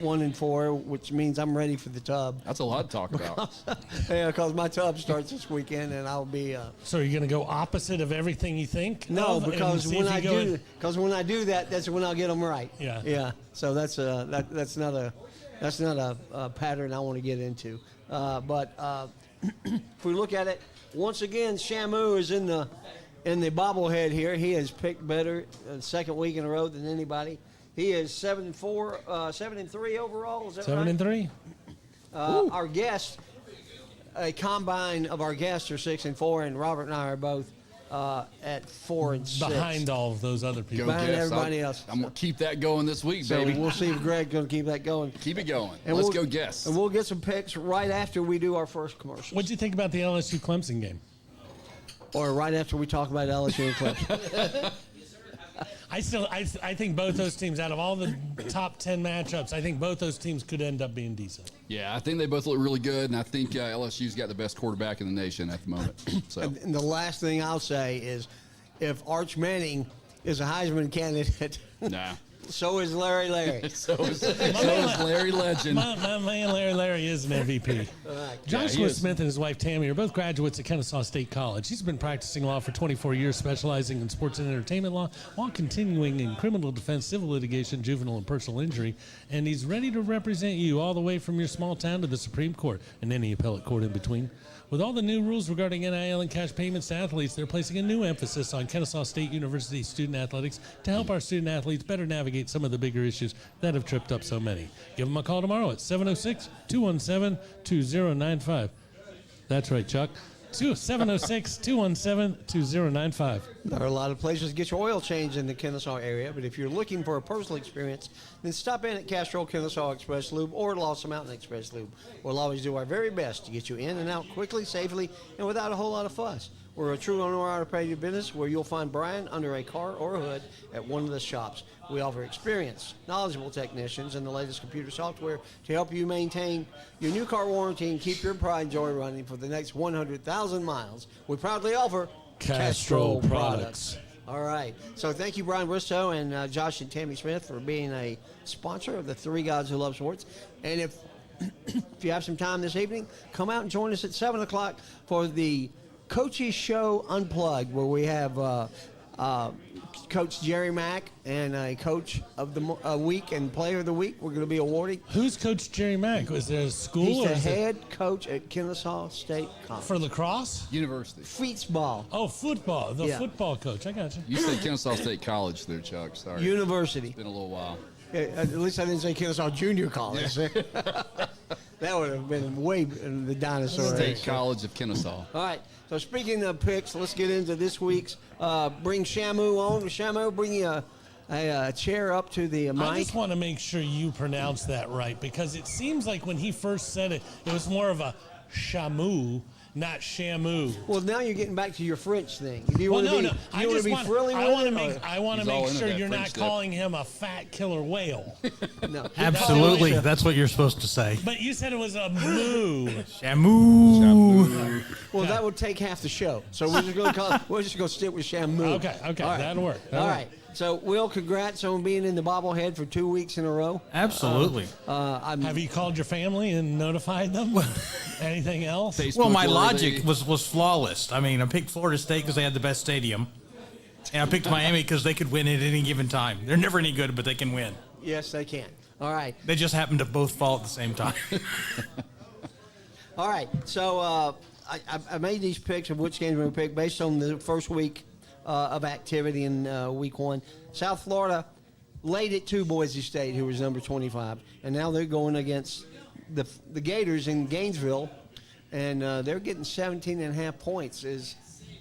1-4, which means I'm ready for the tub. That's a lot to talk about. Yeah, because my tub starts this weekend, and I'll be. So are you going to go opposite of everything you think? No, of, because and see when if I you go do, because when I do that, that's when I'll get them right. Yeah. Yeah. So that's not a pattern I want to get into. But if we look at it once again, Shamu is in the bobblehead here. He has picked better second week in a row than anybody. He is 7-4, 7-3 overall. Is that right? 7-3. Our guests, a combine of our guests are 6-4, and Robert and I are both at 4-6. Behind all of those other people. Behind everybody else. I'm going to keep that going this week, So baby. we'll see if Greg's going to keep that going. Keep it going. And Let's we'll- go guess. And we'll get some picks right after we do our first commercial. What'd you think about the LSU Clemson game? Or right after we talk about LSU and Clemson. I think both those teams, out of all the top 10 matchups, I think both those teams could end up being decent. Yeah, I think they both look really good, and I think LSU's got the best quarterback in the nation at the moment. So And the last thing I'll say is if Arch Manning is a Heisman candidate, nah. so is Larry. So is Larry Legend. My man Larry is an MVP. Joshua is. Smith and his wife Tammy are both graduates at Kennesaw State College. He's been practicing law for 24 years, specializing in sports and entertainment law while continuing in criminal defense, civil litigation, juvenile, and personal injury. And he's ready to represent you all the way from your small town to the Supreme Court and any appellate court in between. With all the new rules regarding NIL and cash payments to athletes, they're placing a new emphasis on Kennesaw State University student athletics to help our student athletes better navigate some of the bigger issues that have tripped up so many. Give them a call tomorrow at 706-217-2095. That's right, Chuck. 706-217-2095. There are a lot of places to get your oil changed in the Kennesaw area, but if you're looking for a personal experience, then stop in at Castrol Kennesaw Express Lube or Lost Mountain Express Lube. We'll always do our very best to get you in and out quickly, safely, and without a whole lot of fuss. We're a true owner-operated business where you'll find Brian under a car or a hood at one of the shops. We offer experienced, knowledgeable technicians and the latest computer software to help you maintain your new car warranty and keep your pride and joy running for the next 100,000 miles. We proudly offer Castrol Products. All right. So thank you, Brian Bristow and Josh and Tammy Smith, for being a sponsor of the Three Gods Who Love Sports. And if you have some time this evening, come out and join us at 7 o'clock for the Coaches Show Unplugged, where we have Coach Jerry Mack and a Coach of the Week and Player of the Week. We're going to be awarding. Who's Coach Jerry Mack? Was there a school? He's or the is it head coach at Kennesaw State College. for lacrosse? University. Feetsball. Oh, football. The Yeah. football coach. I got you. You said Kennesaw State College there, Chuck. Sorry. University. Been a little while. Yeah, at least I didn't say Kennesaw Junior College. That would have been way in the dinosaur State age. College of Kennesaw. All right. So speaking of picks, let's get into this week's. Bring Shamu on. Shamu, bring you a chair up to the mic. I just want to make sure you pronounce that right, because it seems like when he first said it, it was more of a Shamu, not Shamu. Well, now you're getting back to your French thing. Do you Well, want to no, be? no. Do you want to be frilly with it? I want to He's all make into sure that you're French not stuff. calling him a fat killer whale. No. Absolutely, that's what you're supposed to say. But you said it was a moo. Shamu. Well, that would take half the show. So we're just going to call. We're just going to stick with Shamu. Okay, All right. that'll work. All right. So, Will, congrats on being in the bobblehead for 2 weeks in a row. Absolutely. Have you called your family and notified them? Anything else? Facebook Well, my worthy. logic was flawless. I mean, I picked Florida State because they had the best stadium, and I picked Miami because they could win at any given time. They're never any good, but they can win. Yes, they can. All right. They just happen to both fall at the same time. All right. So I made these picks of which games we're going to pick based on the first week of activity in week one. South Florida laid it to Boise State, who was number 25, and now they're going against the Gators in Gainesville, and they're getting 17.5 points.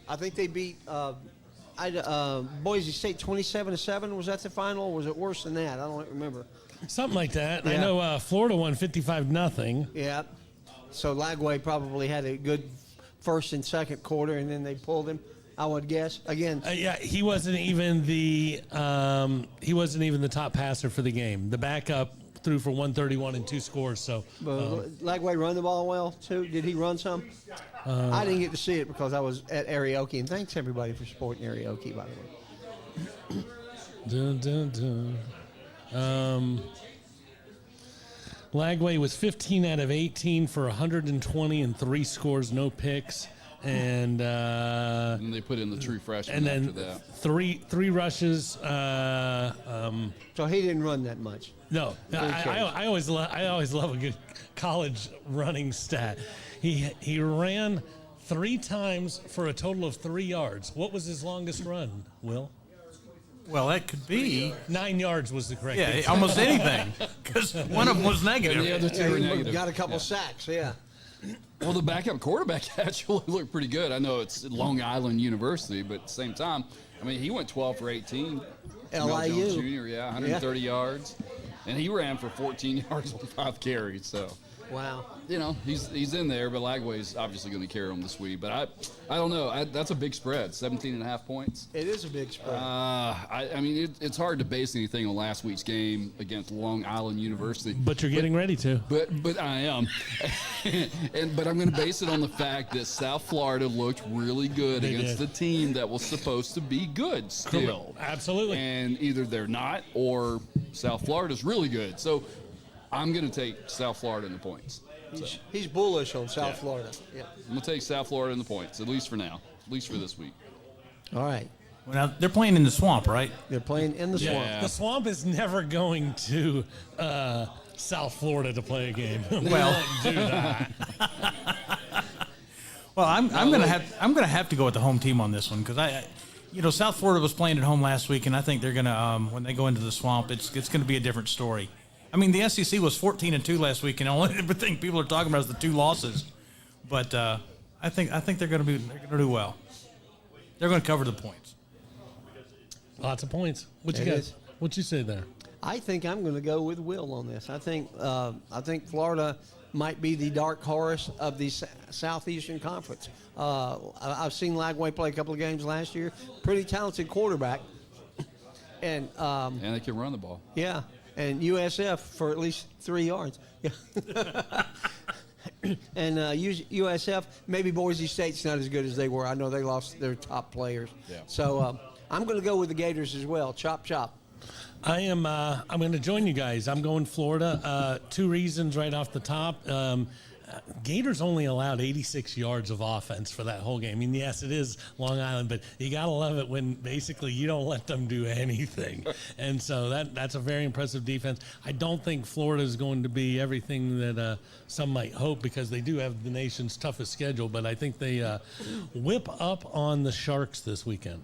I think they beat Boise State 27-7. Was that the final, or was it worse than that? I don't remember. Something like that. I Yeah. know Florida won 55-0. Yeah. So Lagway probably had a good first and second quarter, and then they pulled him, I would guess. Again, Yeah, he wasn't even the top passer for the game. The backup threw for 131 and 2 scores. So Lagway run the ball well, too. Did he run some? I didn't get to see it because I was at Arioki, and thanks, everybody, for supporting Arioki, by the way. dun, dun, dun. Lagway was 15 out of 18 for 120 and 3 scores, no picks. And And they put in the true freshman and after then that. three rushes. So he didn't run that much. No, I always love a good college running stat. He ran 3 times for a total of 3 yards. What was his longest run, Will? Well, that could be. 9 yards was the correct Yeah, answer. almost anything. Because one of them was And the negative. other two were He negative. got a couple Yeah. sacks, yeah. Well, the backup quarterback actually looked pretty good. I know it's Long Island University, but at the same time, I mean, he went 12 for 18. Mel LIU. Jones Jr., 130 yards. And he ran for 14 yards on 5 carries. So, Wow. he's in there, but Lagway's obviously going to carry him this week. But I don't know. That's a big spread, 17.5 points. It is a big spread. I mean, it's hard to base anything on last week's game against Long Island University. But you're getting ready to. But I am, but I'm going to base it on the fact that South Florida looked really good They against did. the team that was supposed to be good still. Absolutely. And either they're not or South Florida's really good. So I'm going to take South Florida in the points. He's bullish on South Florida. Yeah. I'm going to take South Florida in the points, at least for now, at least for this week. All right. Well, now, they're playing in the swamp, right? They're playing in the swamp. Yeah. The Swamp is never going to South Florida to play a game. We Well- won't do that. Well, I'm gonna have to go with the home team on this one because South Florida was playing at home last week, and I think they're gonna when they go into the swamp, it's gonna be a different story. I mean, the SEC was 14-2 last week, and only everything people are talking about is the 2 losses. But I think they're gonna do well. They're gonna cover the points. Lots of points. What you It got? is. What you say there? I think I'm going to go with Will on this. I think Florida might be the dark horse of the Southeastern Conference. I've seen Lagway play a couple of games last year. Pretty talented quarterback, and And they can run the ball. yeah, and USF for at least 3 yards. Yeah. And USF, maybe Boise State's not as good as they were. I know they lost their top players. Yeah. So I'm going to go with the Gators as well. Chop, chop. I'm going to join you guys. I'm going Florida. 2 reasons right off the top. Gators only allowed 86 yards of offense for that whole game. I mean, yes, it is Long Island, but you got to love it when basically you don't let them do anything. And so that's a very impressive defense. I don't think Florida is going to be everything that some might hope because they do have the nation's toughest schedule, but I think they whip up on the Sharks this weekend.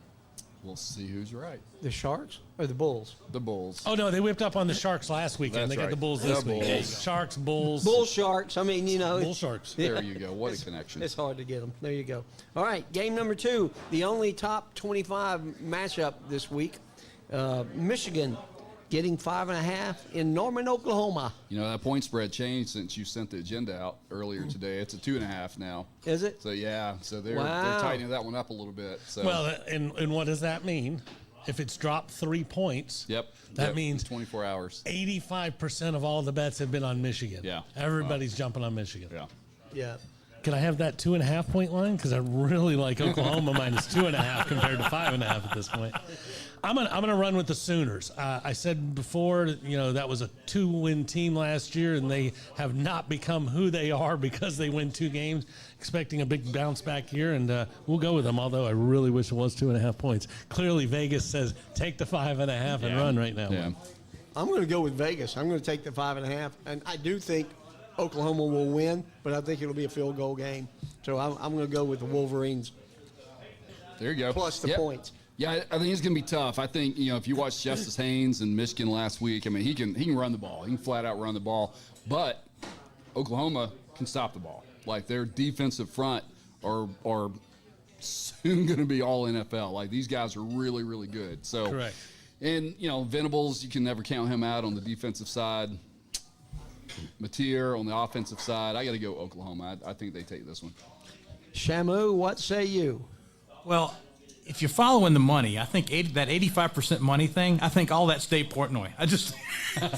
We'll see who's right. The Sharks or the Bulls? The Bulls. Oh, no, they whipped up on the Sharks last weekend. That's They got right. the Bulls The this week. Bulls. Sharks, Bulls. Bull Sharks. I mean, Bull Sharks. There you go. What a connection. It's hard to get them. There you go. All right, game number 2, the only top 25 matchup this week. Michigan getting 5.5 in Norman, Oklahoma. That point spread changed since you sent the agenda out earlier today. It's a 2.5 now. Is it? So yeah, so they're Wow. tightening that one up a little bit. So Well, and what does that mean? If it's dropped 3 points, yep, that yep, means 24 hours. 85% of all the bets have been on Michigan. Yeah. Everybody's jumping on Michigan. Yeah. Yeah. Can I have that 2.5 point line? Because I really like Oklahoma minus 2.5 compared to 5.5 at this point. I'm gonna run with the Sooners. I said before, that was a 2-win team last year, and they have not become who they are because they win 2 games. Expecting a big bounce back here, and we'll go with them. Although I really wish it was 2.5 points. Clearly, Vegas says take the 5.5 and run right now. Yeah. I'm going to go with Vegas. I'm going to take the 5.5, and I do think Oklahoma will win, but I think it'll be a field goal game. So I'm going to go with the Wolverines There you go. plus the Yep. points. Yeah, I think it's going to be tough. I think, if you watch Justice Haynes in Michigan last week, I mean, he can run the ball. He can flat out run the ball. But Oklahoma can stop the ball. Like, their defensive front are soon going to be all NFL. Like, these guys are really, really good. So, Correct. And, Venables, you can never count him out on the defensive side. Mateer on the offensive side. I got to go Oklahoma. I think they take this one. Shamu, what say you? Well, if you're following the money, I think that 85% money thing, I think all that State Portnoy. I just,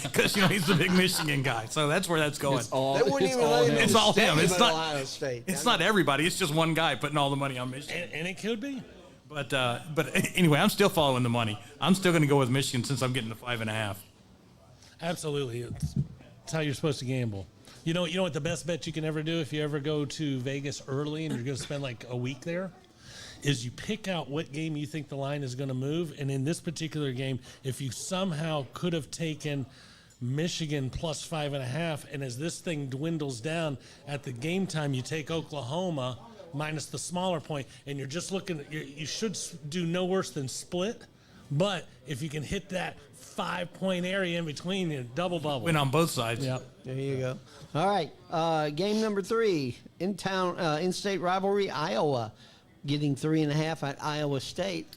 because, he's the big Michigan guy. So that's where that's going. It's all, They wouldn't it's even all let him him. in It's the all him. stadium It's at not- Ohio State. It's not everybody. It's just one guy putting all the money on Michigan. And it could be. But anyway, I'm still following the money. I'm still going to go with Michigan since I'm getting the 5.5. Absolutely. That's how you're supposed to gamble. You know what the best bet you can ever do if you ever go to Vegas early and you're going to spend like a week there? Is you pick out what game you think the line is going to move. And in this particular game, if you somehow could have taken Michigan plus 5.5, and as this thing dwindles down at the game time, you take Oklahoma minus the smaller point, and you're just looking, you should do no worse than split. But if you can hit that 5-point area in between, you double. Win on both sides. Yep. There you go. All right. Game number 3, in-state rivalry, Iowa, getting 3.5 at Iowa State.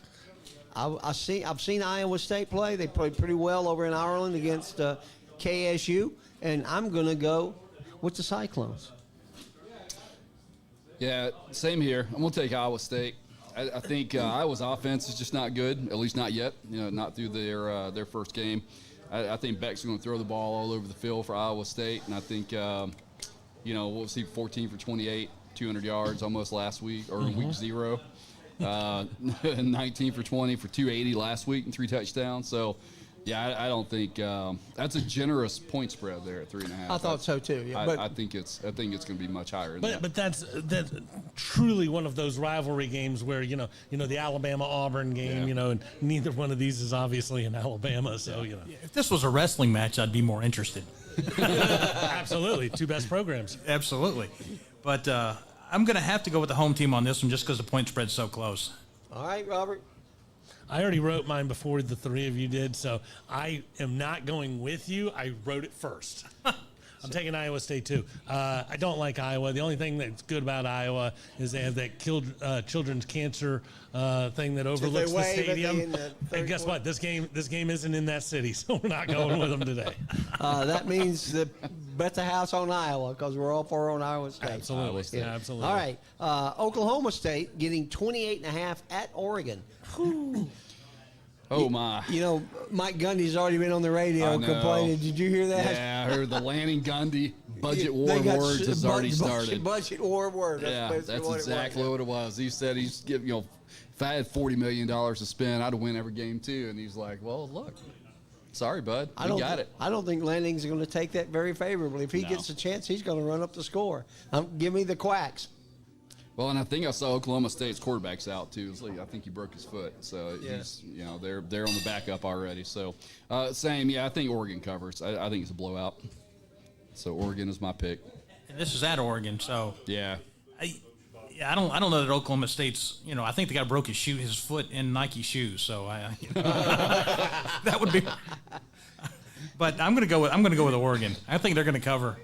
I've seen Iowa State play. They played pretty well over in Ireland against KSU, and I'm going to go with the Cyclones. Yeah, same here. I'm going to take Iowa State. I think Iowa's offense is just not good, at least not yet. Not through their first game. I think Beck's going to throw the ball all over the field for Iowa State, and I think we'll see 14 for 28, 200 yards almost last week or in week 0. 19 for 20 for 280 last week and 3 touchdowns. So, yeah, I don't think that's a generous point spread there at 3.5. I thought so too. Yeah, I think it's going to be much higher than that. But that's truly one of those rivalry games where the Alabama-Auburn game, and neither one of these is obviously in Alabama, so If this was a wrestling match, I'd be more interested. Absolutely, 2 best programs. Absolutely, but I'm going to have to go with the home team on this one just because the point spread's so close. All right, Robert. I already wrote mine before the 3 of you did, so I am not going with you. I wrote it first. I'm taking Iowa State, too. I don't like Iowa. The only thing that's good about Iowa is they have that children's cancer thing that overlooks the stadium. And guess what? This game isn't in that city, so we're not going with them today. That means bet the house on Iowa because we're all for on Iowa State. Absolutely. Yeah, absolutely. All right. Oklahoma State getting 28.5 at Oregon. Oh, my. Mike Gundy's already been on the radio complaining. Did you hear that? Yeah, I heard the Lanning Gundy budget war of words has already started. Budget war of words. That's exactly what it was. He said he's giving, if I had $40 million to spend, I'd win every game too. And he's like, well, look, sorry, bud. We got it. I don't think Lanning's going to take that very favorably. If he gets a chance, he's going to run up the score. Give me the Quacks. Well, and I think I saw Oklahoma State's quarterback's out too. I think he broke his foot, so he's they're on the backup already. So same, I think Oregon covers. I think it's a blowout. So Oregon is my pick. And this is at Oregon, so yeah. I don't know that Oklahoma State's. I think the guy broke his foot in Nike shoes, so that would be. But I'm going to go with Oregon. I think they're going to cover.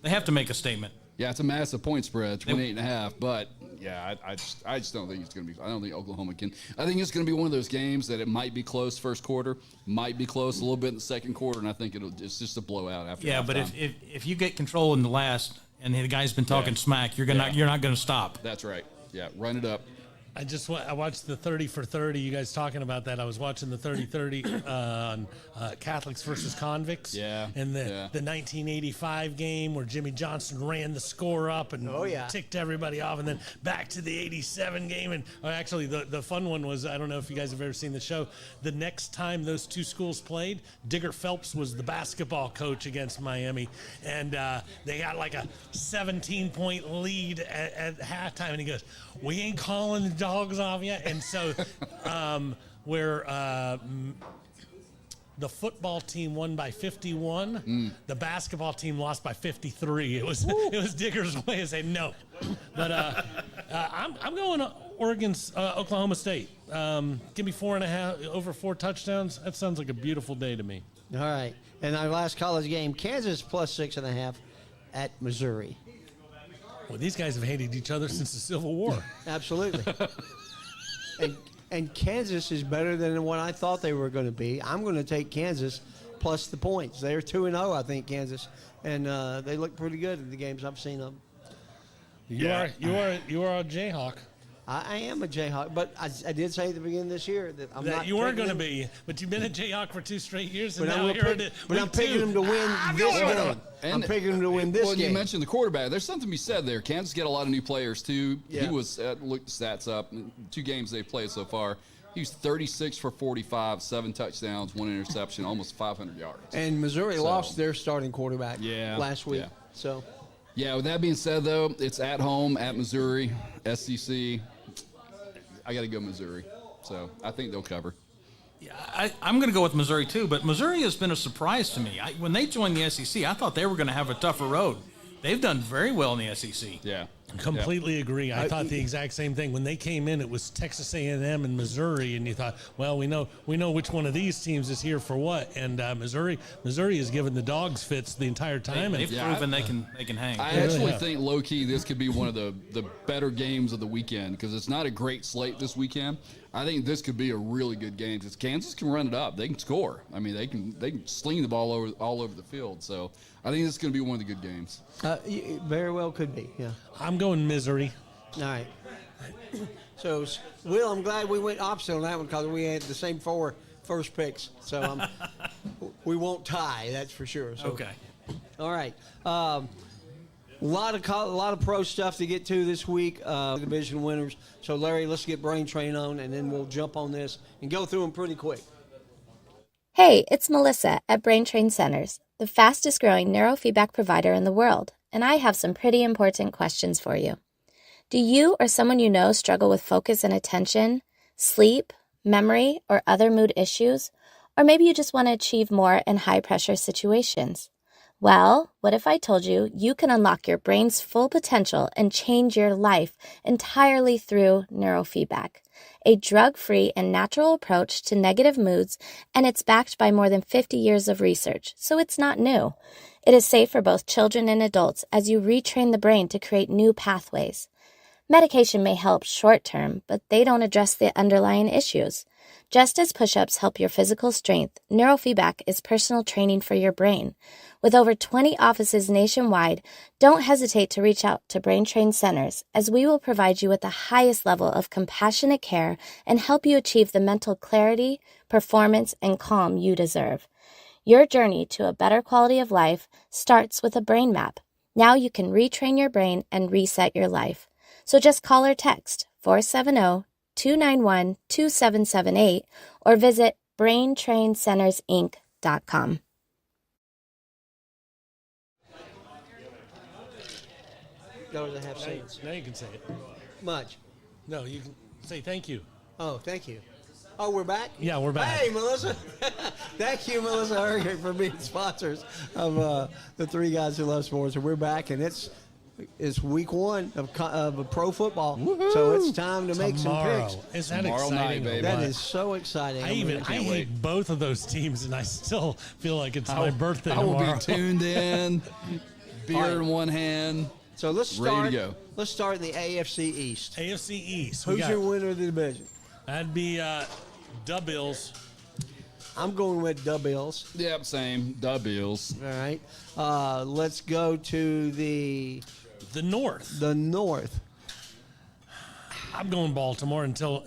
They have to make a statement. Yeah, it's a massive point spread, 28.5. But yeah, I just don't think it's going to be. I don't think Oklahoma can. I think it's going to be one of those games that it might be close first quarter, might be close a little bit in the second quarter, and I think it's just a blowout after. Yeah, but if you get control in the last, and the guy's been talking smack, you're not going to stop. That's right. Yeah, run it up. I watched the 30 for 30. You guys talking about that? I was watching the 30-30 on Catholics versus Convicts. Yeah. And the 1985 game where Jimmy Johnson ran the score up and ticked everybody off, and then back to the 87 game. And actually, the fun one was, I don't know if you guys have ever seen the show. The next time those two schools played, Digger Phelps was the basketball coach against Miami, and they got like a 17-point lead at halftime, and he goes, "We ain't calling the dogs off yet." And so where the football team won by 51, the basketball team lost by 53. It was Digger's way to say no. But I'm going Oregon's Oklahoma State. Give me 4.5 over 4 touchdowns. That sounds like a beautiful day to me. All right. And our last college game, Kansas plus 6.5 at Missouri. Well, these guys have hated each other since the Civil War. Absolutely. and Kansas is better than what I thought they were going to be. I'm going to take Kansas plus the points. They're 2-0, I think, Kansas, and they look pretty good in the games I've seen them. You are a Jayhawk. I am a Jayhawk, but I did say at the beginning of this year that I'm not. You weren't going to be, but you've been a Jayhawk for 2 straight years, and I'm picking them to win this game. I'm picking them to win this game. Well, you mentioned the quarterback. There's something to be said there. Kansas get a lot of new players too. Yeah. He was looked the stats up. 2 games they've played so far. He was 36 for 45, 7 touchdowns, 1 interception, almost 500 yards. And Missouri lost their starting quarterback last week. Yeah. So, yeah, with that being said, though, it's at home at Missouri, SEC. I got to go Missouri. So I think they'll cover. Yeah, I'm going to go with Missouri too, but Missouri has been a surprise to me. When they joined the SEC, I thought they were going to have a tougher road. They've done very well in the SEC. Yeah. Completely agree. I thought the exact same thing. When they came in, it was Texas A&M and Missouri, and you thought, well, we know which one of these teams is here for what. And Missouri has given the dogs fits the entire time. They've proven they can hang. I actually think low key this could be one of the better games of the weekend because it's not a great slate this weekend. I think this could be a really good game because Kansas can run it up. They can score. I mean, they can sling the ball all over the field. So I think this is going to be one of the good games. very well could be. Yeah. I'm going Missouri. All right. So, Will, I'm glad we went opposite on that one because we had the same 4 first picks. So we won't tie, that's for sure. So, Okay. All right. A lot of pro stuff to get to this week. Division winners. So, Larry, let's get Brain Train on, and then we'll jump on this and go through them pretty quick. Hey, it's Melissa at Brain Train Centers, the fastest growing neurofeedback provider in the world, and I have some pretty important questions for you. Do you or someone you know struggle with focus and attention, sleep, memory, or other mood issues? Or maybe you just want to achieve more in high-pressure situations? Well, what if I told you you can unlock your brain's full potential and change your life entirely through neurofeedback, a drug-free and natural approach to negative moods, and it's backed by more than 50 years of research, so it's not new. It is safe for both children and adults as you retrain the brain to create new pathways. Medication may help short-term, but they don't address the underlying issues. Just as push-ups help your physical strength, neurofeedback is personal training for your brain. With over 20 offices nationwide, don't hesitate to reach out to Brain Train Centers, as we will provide you with the highest level of compassionate care and help you achieve the mental clarity, performance, and calm you deserve. Your journey to a better quality of life starts with a brain map. Now you can retrain your brain and reset your life. So just call or text 470-291-2778 or visit braintraincentersinc.com. Doesn't have sense. Now you can say it. Much. No, you can say thank you. Oh, thank you. Oh, we're back? Yeah, we're back. Hey, Melissa. Thank you, Melissa Hurricane, for being sponsors of the Three Guys Who Love Sports. And we're back, and it's week 1 of pro football. Woo-hoo! So it's time to make some picks. Is that Tomorrow exciting? night, baby. That is so exciting. I hate wait. both of those teams, and I still feel like it's my birthday I will tomorrow. be tuned in, beer All right. in one hand. So let's Ready start. to go. Let's start in the AFC East. AFC East. we Who's got- your winner of the division? That'd be the Bills. I'm going with the Bills. Yep, same. The Bills. All right. Let's go to the North. North. I'm going Baltimore until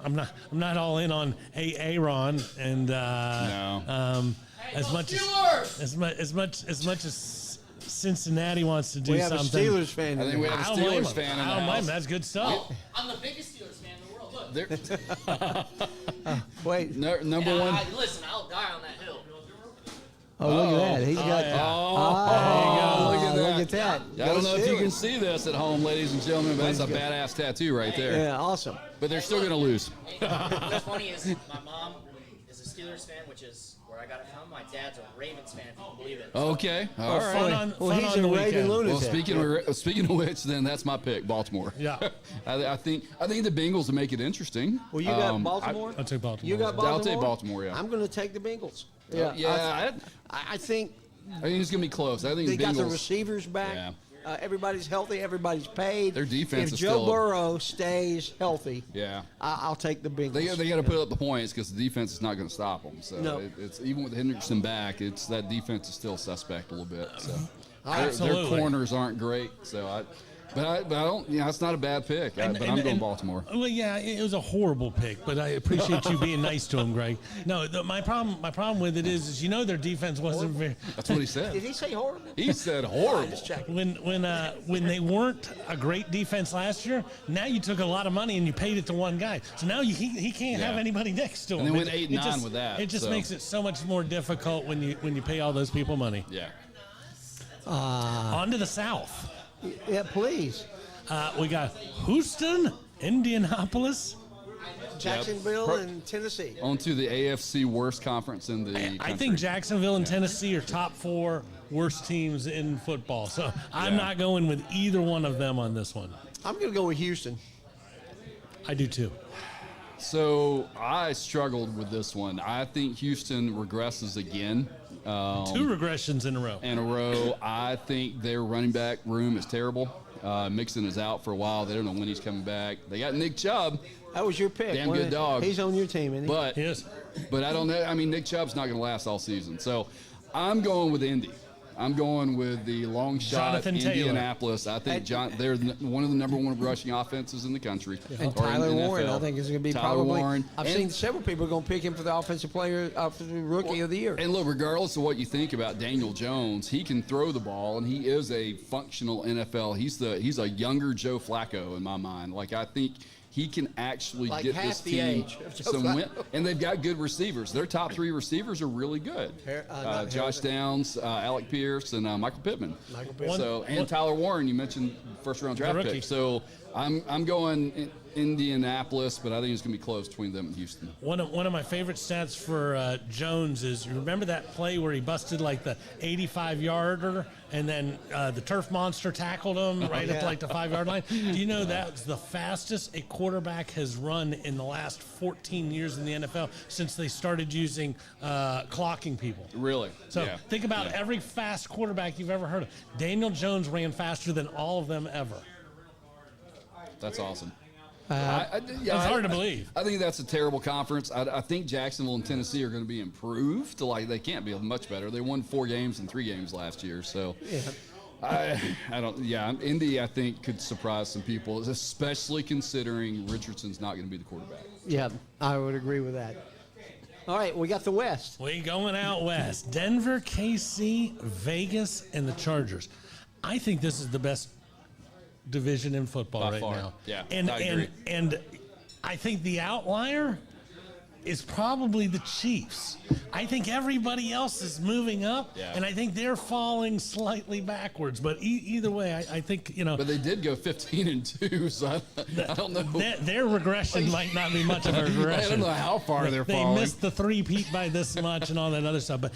I'm not all in on Aaron and as much as Cincinnati wants to do We have something. a Steelers fan. I think we have a I don't blame Steelers him. fan in I the don't blame him. house. That's good stuff. I'm the biggest Steelers fan in the world. Look. Wait. Number one. Listen, I'll die on that hill. Oh, look at that. He's got. Look at that. I don't know if you can see this at home, ladies and gentlemen, but that's a badass tattoo right there. Yeah, awesome. But they're still going to lose. What's funny is my mom is a Steelers fan, which is where I got it from. My dad's a Ravens fan, if you can believe it. Okay. All right. Fun Well, on he's the a Raven weekend. lunatic. Well, speaking of which, then that's my pick, Baltimore. Yeah. I think the Bengals will make it interesting. Well, you got Baltimore? I'll take Baltimore. You got I'll Baltimore? I'll take Baltimore, yeah. I'm going to take the Bengals. Yeah, I think I think it's going to be close. I think they the got the Bengals. receivers back. Yeah. Everybody's healthy. Everybody's paid. Their defense if is Joe still- Burrow stays healthy, Yeah. I'll take the Bengals. They got to put up the points because the defense is not going to stop them. So No. it's even with Hendrickson back, that defense is still suspect a little bit. So their Absolutely. corners aren't great. So But I don't. Yeah, it's not a bad pick. But I'm going Baltimore. Well, yeah, it was a horrible pick, but I appreciate you being nice to him, Greg. No, my problem with it is their defense wasn't very. That's what he said. Did he say horrible? He said horrible. Just checking. When they weren't a great defense last year, now you took a lot of money and you paid it to one guy. So now he can't have anybody next to him. And they went 8-9 with that. It just makes it so much more difficult when you pay all those people money. Yeah. On to the South. Yeah, please. We got Houston, Indianapolis. Jacksonville Yep. and Tennessee. On to the AFC worst conference in the country. I think Jacksonville and Tennessee are top 4 worst teams in football. So I'm not going with either one of them on this one. I'm going to go with Houston. I do too. So I struggled with this one. I think Houston regresses again. 2 regressions in a row. I think their running back room is terrible. Mixon is out for a while. They don't know when he's coming back. They got Nick Chubb. That was your pick. Damn good dog. He's on your team, isn't he? But Yes. I don't know. I mean, Nick Chubb's not going to last all season. So I'm going with Indy. I'm going with the long shot Jonathan Taylor. Indianapolis. I think they're one of the number 1 rushing offenses in the country. And or in Tyler the Warren, NFL. I think, is going to be Tyler probably. Warren. I've seen several people going to pick him for the offensive rookie of the year. And look, regardless of what you think about Daniel Jones, he can throw the ball, and he is a functional NFL. He's a younger Joe Flacco in my mind. Like, I think he can actually Like get half this the team age of Joe some win. Flacco. And they've got good receivers. Their top 3 receivers are really good. Not Josh Harrison. Downs, Alec Pierce, and Michael Pittman. Michael Pittman. And Tyler Warren, you mentioned first-round draft rookie. pick. So I'm going Indianapolis, but I think it's going to be close between them and Houston. One of my favorite stats for Jones is, you remember that play where he busted like the 85-yarder and then the turf monster tackled him right at like the 5-yard line? Do you know that's the fastest a quarterback has run in the last 14 years in the NFL since they started using clocking people? Really? So Yeah. think about Yeah. every fast quarterback you've ever heard of. Daniel Jones ran faster than all of them ever. That's awesome. It's hard to believe. I think that's a terrible conference. I think Jacksonville and Tennessee are going to be improved. Like, they can't be much better. They won 4 games in 3 games last year. So I don't. Yeah, Indy, I think, could surprise some people, especially considering Richardson's not going to be the quarterback. Yeah, I would agree with that. All right, we got the West. We going out west. Denver, KC, Vegas, and the Chargers. I think this is the best division in football By right far. now. Yeah, and I agree. and I think the outlier is probably the Chiefs. I think everybody else is moving up, Yeah. and I think they're falling slightly backwards. But either way, I think But they did go 15-2, so I don't know. their regression might not be much of a regression. I don't know how far they're They falling. missed the 3-peat by this much and all that other stuff. But,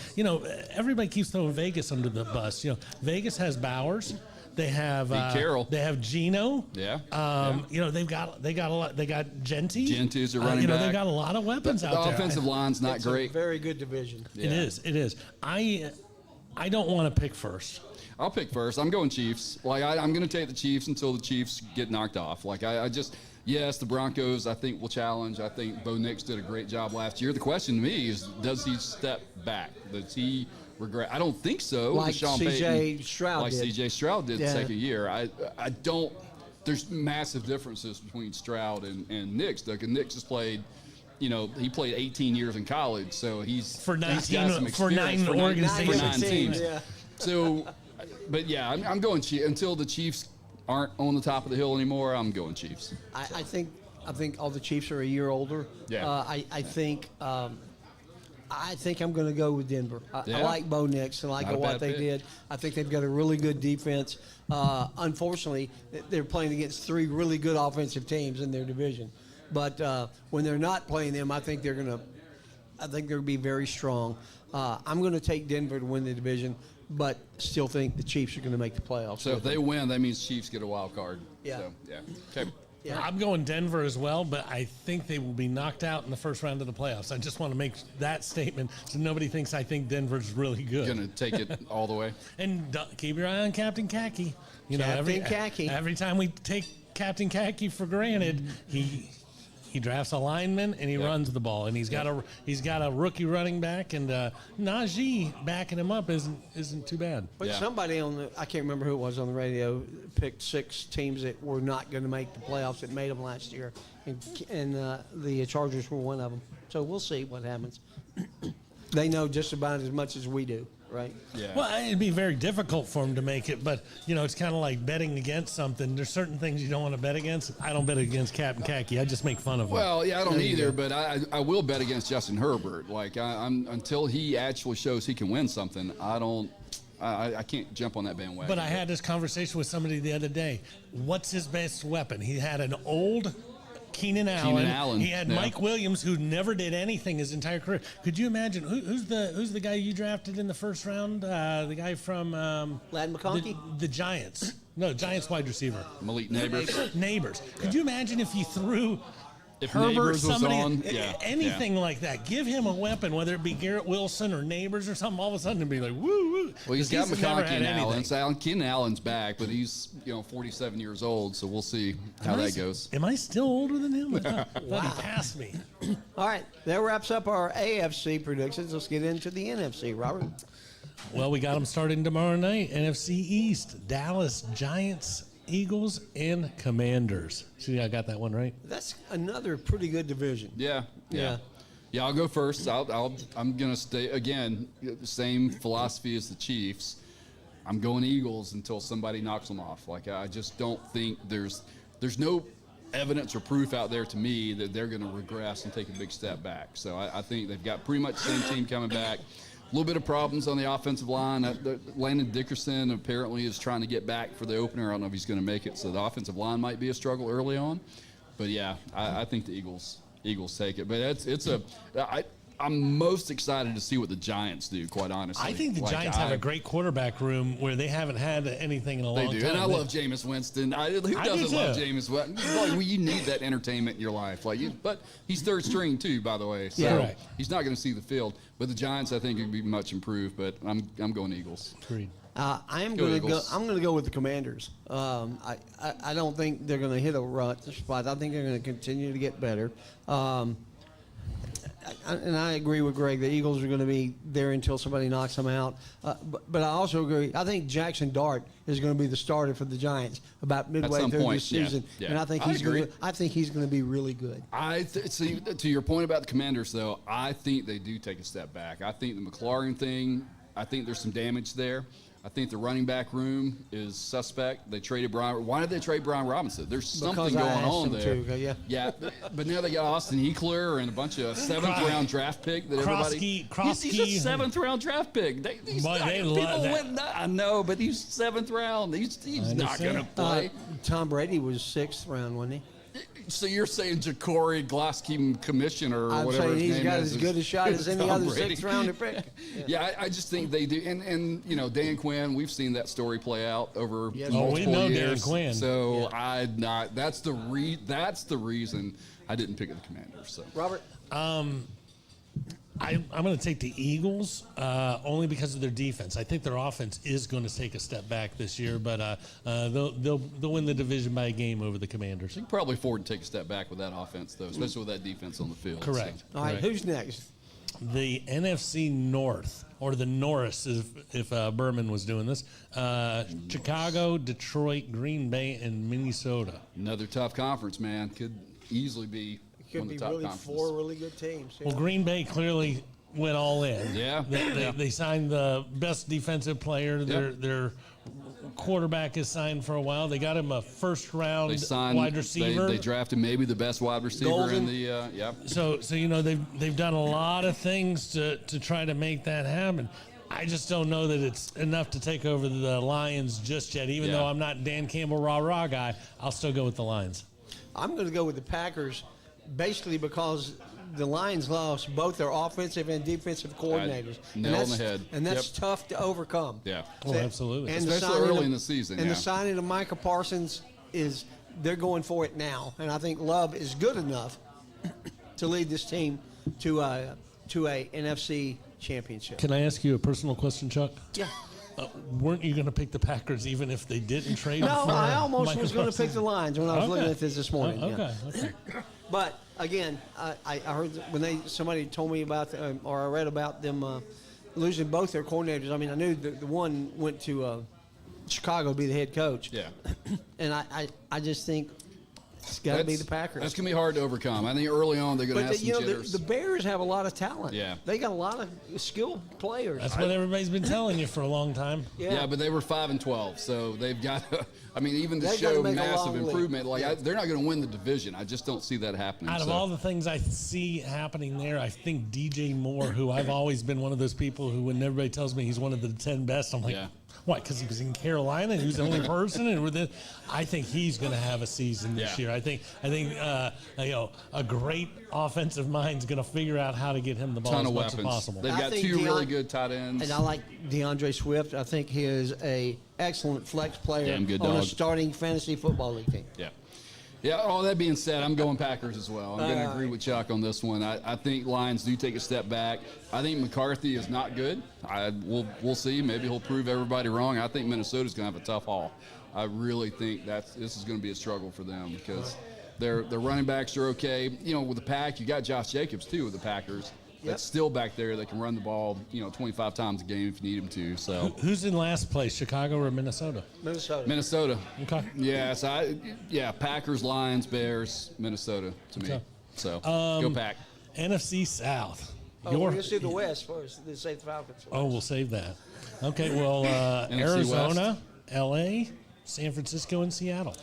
everybody keeps throwing Vegas under the bus. Vegas has Bowers. They have Carroll. They have Geno. Yeah. They got a lot. They got Genty. Genty's a running back. They got a lot of weapons The out there. offensive line's not It's great. a very good division. It is. It is. I don't want to pick first. I'll pick first. I'm going Chiefs. Like, I'm going to take the Chiefs until the Chiefs get knocked off. Like, I just, yes, the Broncos, I think, will challenge. I think Bo Nix did a great job last year. The question to me is, does he step back? Does he regret? I don't think so. Like Sean C.J. Payton, Stroud like did. C.J. Stroud did the Yeah. second year. I don't. There's massive differences between Stroud and Nix. Like, Nix has played. He played 18 years in college, so he's For he's 19 got some for experience 9 organizations. for 9 teams. Yeah. So, but yeah, I'm going Chiefs until the Chiefs aren't on the top of the hill anymore. I'm going Chiefs. I think all the Chiefs are a year older. Yeah. I think I'm going to go with Denver. I Yeah. like Bo Nix and I like Not a what bad they pick. did. I think they've got a really good defense. Unfortunately, they're playing against 3 really good offensive teams in their division. But when they're not playing them, I think they're going to be very strong. I'm going to take Denver to win the division, but still think the Chiefs are going to make the playoffs. So if they win, that means Chiefs get a wild card. Yeah. So, yeah. Okay. Yeah. I'm going Denver as well, but I think they will be knocked out in the first round of the playoffs. I just want to make that statement so nobody thinks I think Denver's really good. Gonna take it all the way. And keep your eye on Captain Khaki. Captain Khaki. Every time we take Captain Khaki for granted, he He drafts a lineman and he runs the ball, and he's got a rookie running back, and Najee backing him up isn't too bad. But somebody I can't remember who it was on the radio, picked 6 teams that were not going to make the playoffs that made them last year, and the Chargers were one of them. So we'll see what happens. They know just about as much as we do, right? Yeah. Well, it'd be very difficult for him to make it, but it's kind of like betting against something. There's certain things you don't want to bet against. I don't bet against Captain Khaki. I just make fun of him. Well, yeah, I don't either, but I will bet against Justin Herbert. Like I'm until he actually shows he can win something, I can't jump on that bandwagon. But I had this conversation with somebody the other day. What's his best weapon? He had an old Keenan Allen. He had Mike Williams, who never did anything his entire career. Could you imagine who's the guy you drafted in the first round? The guy from Ladd McConkey? the Giants. No, Giants wide receiver. Malik Neighbors. Neighbors. Could you imagine if you threw If Herbert, Neighbors was somebody, on, anything like that? Give him a weapon, whether it be Garrett Wilson or Neighbors or something. All of a sudden, it'd be like, woo woo. Well, he's got never McConkey had now, anything. and Keenan Allen's back, but he's 47 years old, so we'll see how that goes. Am I still older than him? I thought he passed me. All right, that wraps up our AFC predictions. Let's get into the NFC, Robert. Well, we got them starting tomorrow night. NFC East, Dallas Giants, Eagles, and Commanders. See, I got that one right. That's another pretty good division. Yeah. I'll go first. I'm gonna stay again. The same philosophy as the Chiefs. I'm going Eagles until somebody knocks them off. Like I just don't think there's no evidence or proof out there to me that they're going to regress and take a big step back. So I think they've got pretty much the same team coming back. A little bit of problems on the offensive line. Landon Dickerson apparently is trying to get back for the opener. I don't know if he's going to make it, so the offensive line might be a struggle early on. But yeah, I think the Eagles take it. But I'm most excited to see what the Giants do, quite honestly. I think the Giants have a great quarterback room where they haven't had anything in a long time. They do, and I love Jameis Winston. Who doesn't love Jameis Winston? Like, you need that entertainment in your life. But he's third string too, by the way. So right. He's not going to see the field. But the Giants, I think, would be much improved. But I'm going Eagles. Agreed. I'm going to go with the Commanders. I don't think they're going to hit a rut spot. I think they're going to continue to get better. And I agree with Greg. The Eagles are going to be there until somebody knocks them out. But I also agree. I think Jackson Dart is going to be the starter for the Giants about midway through this season, and I think he's going to be really good. See, to your point about the Commanders, though, I think they do take a step back. I think the McLaurin thing. I think there's some damage there. I think the running back room is suspect. They traded Brian. Why did they trade Brian Robinson? There's something going on there. Yeah, but now they got Austin Eckler and a bunch of seventh-round draft pick that everybody. He's a seventh-round draft pick. I know, but he's seventh round. He's not going to play. Tom Brady was sixth round, wasn't he? So you're saying Ja'Cory Glasgow Commissioner or whatever his name is? He's got as good a shot as any other sixth-rounder pick. Yeah, I just think they do. And Dan Quinn, we've seen that story play out over multiple we know years. Dan Quinn. So that's the reason I didn't pick the Commanders. So Robert? I'm going to take the Eagles only because of their defense. I think their offense is going to take a step back this year, but they'll win the division by a game over the Commanders. you can probably afford to take a step back with that offense, though, especially with that defense on the field. Correct. All right, who's next? The NFC North, or the Norris, if Berman was doing this. Chicago, Detroit, Green Bay, and Minnesota. Another tough conference, man. Could easily be Could one be of the top really conferences. 4 really good teams. Well, Green Bay clearly went all in. Yeah. They signed the best defensive player. Their quarterback is signed for a while. They got him a first-round wide receiver. They drafted maybe the best wide receiver in the So they've done a lot of things to try to make that happen. I just don't know that it's enough to take over the Lions just yet. Even though I'm not Dan Campbell rah-rah guy, I'll still go with the Lions. I'm going to go with the Packers, basically because the Lions lost both their offensive and defensive coordinators. Nail on the head. And that's tough to overcome. Yeah. Oh, absolutely. And especially early in the season. And the signing of Micah Parsons they're going for it now. And I think Love is good enough to lead this team to a NFC championship. Can I ask you a personal question, Chuck? Yeah. Weren't you going to pick the Packers even if they didn't trade? No, for I almost Micah was going to pick Parsons? the Lions when I was looking at this morning. Okay. But again, I heard when somebody told me about or I read about them losing both their coordinators. I mean, I knew the one went to Chicago to be the head coach. Yeah. And I just think it's got to be the Packers. That's going to be hard to overcome. I think early on they're going to have some jitters. The Bears have a lot of talent. Yeah. They got a lot of skilled players. That's what everybody's been telling you for a long time. Yeah, but they were 5-12, so they've got. I mean, even to They've got to show make a massive long leap. improvement, they're not going to win the division. I just don't see that happening. Out of all the things I see happening there, I think DJ Moore, who I've always been one of those people who, when everybody tells me he's one of the 10 best, I'm like, Yeah. what? Because he was in Carolina and he was the only person, and I think he's going to have a season this year. I think a great offensive mind's going to figure out how to get him the ball ton as of much weapons. as possible. They've got think two really good tight ends. And I like DeAndre Swift. I think he is a excellent flex player Damn good on a dog. starting fantasy football league team. Yeah. Yeah, all that being said, I'm going Packers as well. I'm going to agree right. with Chuck on this one. I think Lions do take a step back. I think McCarthy is not good. We'll see. Maybe he'll prove everybody wrong. I think Minnesota's going to have a tough haul. I really think this is going to be a struggle for them because their running backs are okay. You know, with the Pack, you got Josh Jacobs, too, with the Packers. That's still back there that can run the ball, 25 times a game if you need him to. So Who's in last place, Chicago or Minnesota? Minnesota. Okay. Yeah, Packers, Lions, Bears, Minnesota to me. Okay. So go Pack. NFC South. We're going to do the West first. Let's say the Falcons. Oh, we'll save that. Okay, well, NFC Arizona, L.A., San Francisco, and Seattle.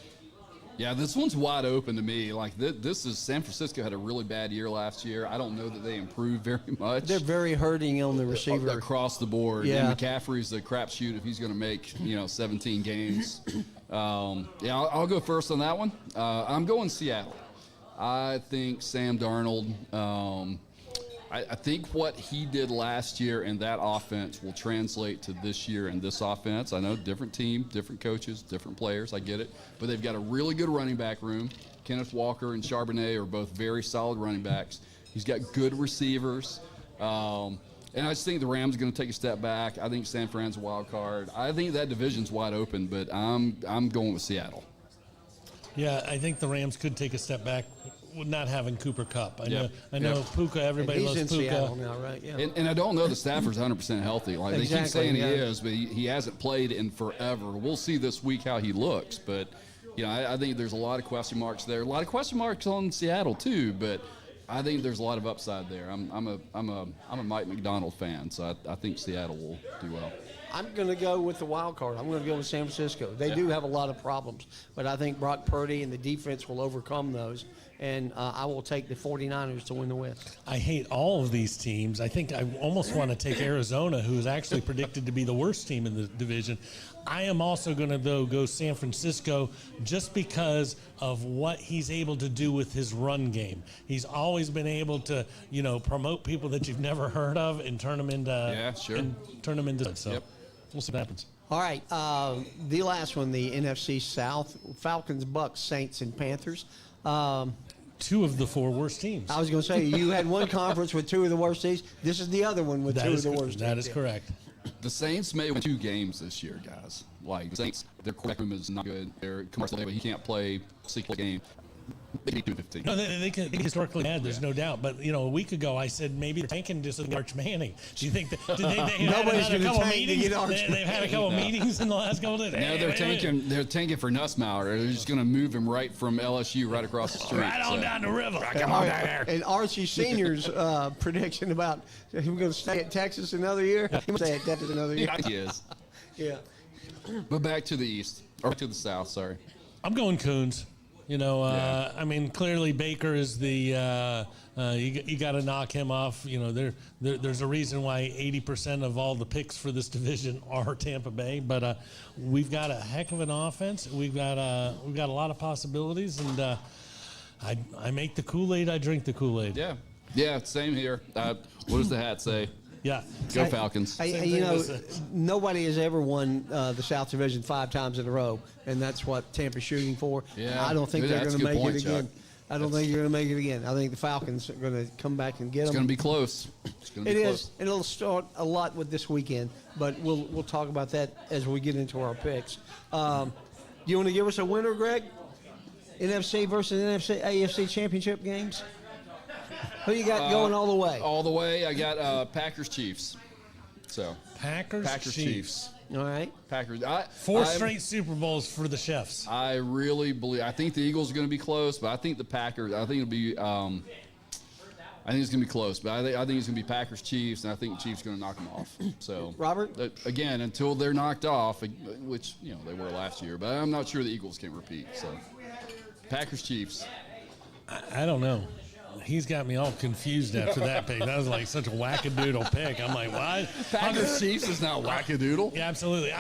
Yeah, this one's wide open to me. Like this is San Francisco had a really bad year last year. I don't know that they improved very much. They're very hurting on the receiver. Across the board. Yeah. And McCaffrey's a crapshoot if he's going to make 17 games. I'll go first on that one. I'm going Seattle. I think Sam Darnold. I think what he did last year in that offense will translate to this year in this offense. I know different team, different coaches, different players. I get it. But they've got a really good running back room. Kenneth Walker and Charbonnet are both very solid running backs. He's got good receivers. And I just think the Rams are going to take a step back. I think San Fran's a wild card. I think that division's wide open, but I'm going with Seattle. Yeah, I think the Rams could take a step back with not having Cooper Kupp. I know Yep. Puka, everybody He's loves in Puka. Seattle now, right? Yeah. And I don't know the Stafford's 100% healthy. Like they keep Exactly, saying yeah. he is, but he hasn't played in forever. We'll see this week how he looks, but I think there's a lot of question marks there. A lot of question marks on Seattle too, but I think there's a lot of upside there. I'm a Mike McDonald fan, so I think Seattle will do well. I'm going to go with the wild card. I'm going to go with San Francisco. They do have a lot of problems, but I think Brock Purdy and the defense will overcome those, and I will take the 49ers to win the West. I hate all of these teams. I think I almost want to take Arizona, who is actually predicted to be the worst team in the division. I am also going to, go San Francisco just because of what he's able to do with his run game. He's always been able to, promote people that you've never heard of and turn them into So Yep. we'll see what happens. All right, the last one, the NFC South, Falcons, Bucks, Saints, and Panthers. Two of the four worst teams. I was going to say, you had one conference with two of the worst teams. This is the other one with two of the worst teams. That is correct. The Saints may win 2 games this year, guys. Like the Saints, their quarterback room is not good. Their commercial, he can't play 6 game. They need 2-15. No, they can historically bad. There's no doubt. But a week ago I said maybe they're tanking just with Arch Manning. Do you think that Nobody's had a gonna couple tank to get Arch They've had a couple meetings in the last couple of days. Now they're tanking. They're tanking for Nussmauer. They're just going to move him right from LSU right across the street. Right on down the river. Come on down there. And Archie Sr.'s prediction about him going to stay at Texas another year. He will stay at Texas another year. He is. Yeah. But back to the east or to the south. Sorry. I'm going Coons. Yeah. I mean, clearly Baker is the you got to knock him off. There's a reason why 80% of all the picks for this division are Tampa Bay. But we've got a heck of an offense. We've got a lot of possibilities, and I make the Kool-Aid. I drink the Kool-Aid. Yeah. Same here. What does the hat say? Yeah. Go Falcons. Nobody has ever won the South Division 5 times in a row, and that's what Tampa's shooting for. Yeah. I don't think they're That's going a to good make point, it again. Chuck. I don't think you're going to make it again. I think the Falcons are going to come back and get It's them. going to be close. It's going to It be is, close. and it'll start a lot with this weekend, but we'll talk about that as we get into our picks. You want to give us a winner, Greg? NFC versus NFC, AFC championship games? Who you got going all the way? All the way. I got Packers Chiefs. So Packers Chiefs. All right. Packers. Four straight Super Bowls for the Chefs. I really believe. I think the Eagles are going to be close, but I think the Packers. I think it'll be. I think it's going to be close, but I think it's going to be Packers Chiefs, and I think the Chiefs are going to knock them off. So Robert? Again, until they're knocked off, which they were last year, but I'm not sure the Eagles can repeat. So Packers Chiefs. I don't know. He's got me all confused after that pick. That was like such a wackadoodle pick. I'm like, what? Packers Chiefs is not wackadoodle. Yeah, absolutely.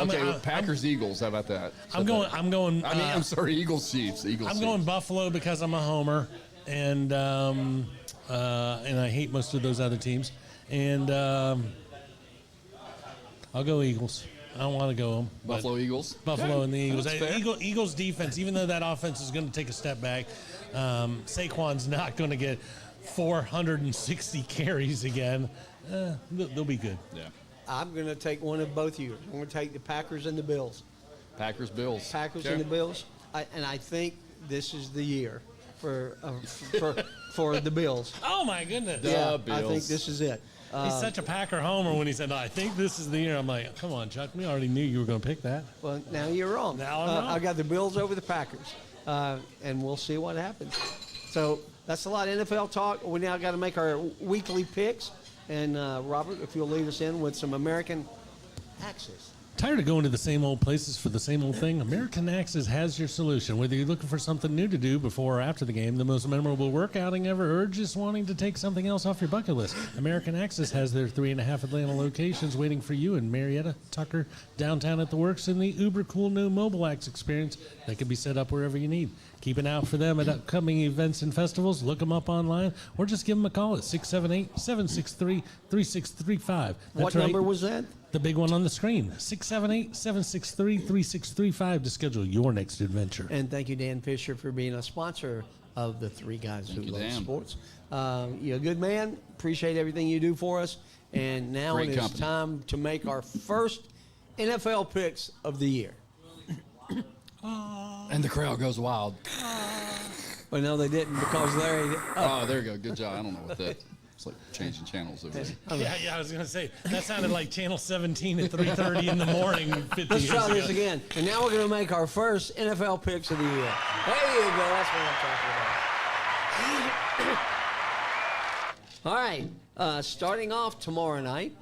Packers Eagles. How about that? I'm going. I'm sorry, Eagles Chiefs. I'm going Buffalo because I'm a homer, and I hate most of those other teams. And I'll go Eagles. I don't want to go them. Buffalo Eagles. Buffalo and the Eagles. That's fair. Eagles defense, even though that offense is going to take a step back, Saquon's not going to get 460 carries again. They'll be good. Yeah. I'm going to take one of both years. I'm going to take the Packers and the Bills. Packers Bills. Packers Okay. and the Bills. I think this is the year for the Bills. Oh, my goodness. I Bills. think this is it. He's such a Packer homer when he said, I think this is the year. I'm like, come on, Chuck. We already knew you were going to pick that. Well, now you're wrong. Now I'm wrong. I got the Bills over the Packers, and we'll see what happens. So that's a lot of NFL talk. We now got to make our weekly picks. And, Robert, if you'll lead us in with some American Access. Tired of going to the same old places for the same old thing? American Access has your solution. Whether you're looking for something new to do before or after the game, the most memorable workouting ever, or just wanting to take something else off your bucket list, American Access has their 3.5 Atlanta locations waiting for you in Marietta, Tucker, downtown at the Works, and the uber cool new Mobile Axe experience that can be set up wherever you need. Keep an eye out for them at upcoming events and festivals. Look them up online or just give them a call at 678-763-3635. What number was that? The big one on the screen, 678-763-3635 to schedule your next adventure. And thank you, Dan Fisher, for being a sponsor of the Three Guys Who you, Love Dan. Sports. You're a good man. Appreciate everything you do for us. And now Great it is company. time to make our first NFL picks of the year. And the crowd goes wild. Well, no, they didn't because Larry. Oh, there you go. Good job. I don't know what that. It's like changing channels over there. Yeah, I was going to say, that sounded like Channel 17 at 3:30 in the morning 50 Let's years try ago. this again. And now we're going to make our first NFL picks of the year. There you go. That's what I'm talking about. All right. Starting off tomorrow night,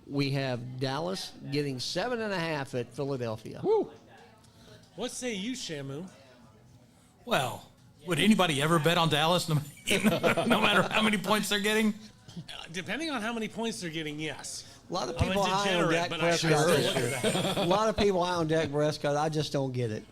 we have Dallas getting 7.5 at Philadelphia. Woo. What say you, Shamu? Well, would anybody ever bet on Dallas no matter how many points they're getting? Depending on how many points they're getting, yes. A lot of I'm people a high on degenerate, Dak but I should Prescott. still look at that. A lot of people high on Dak Prescott. I just don't get it.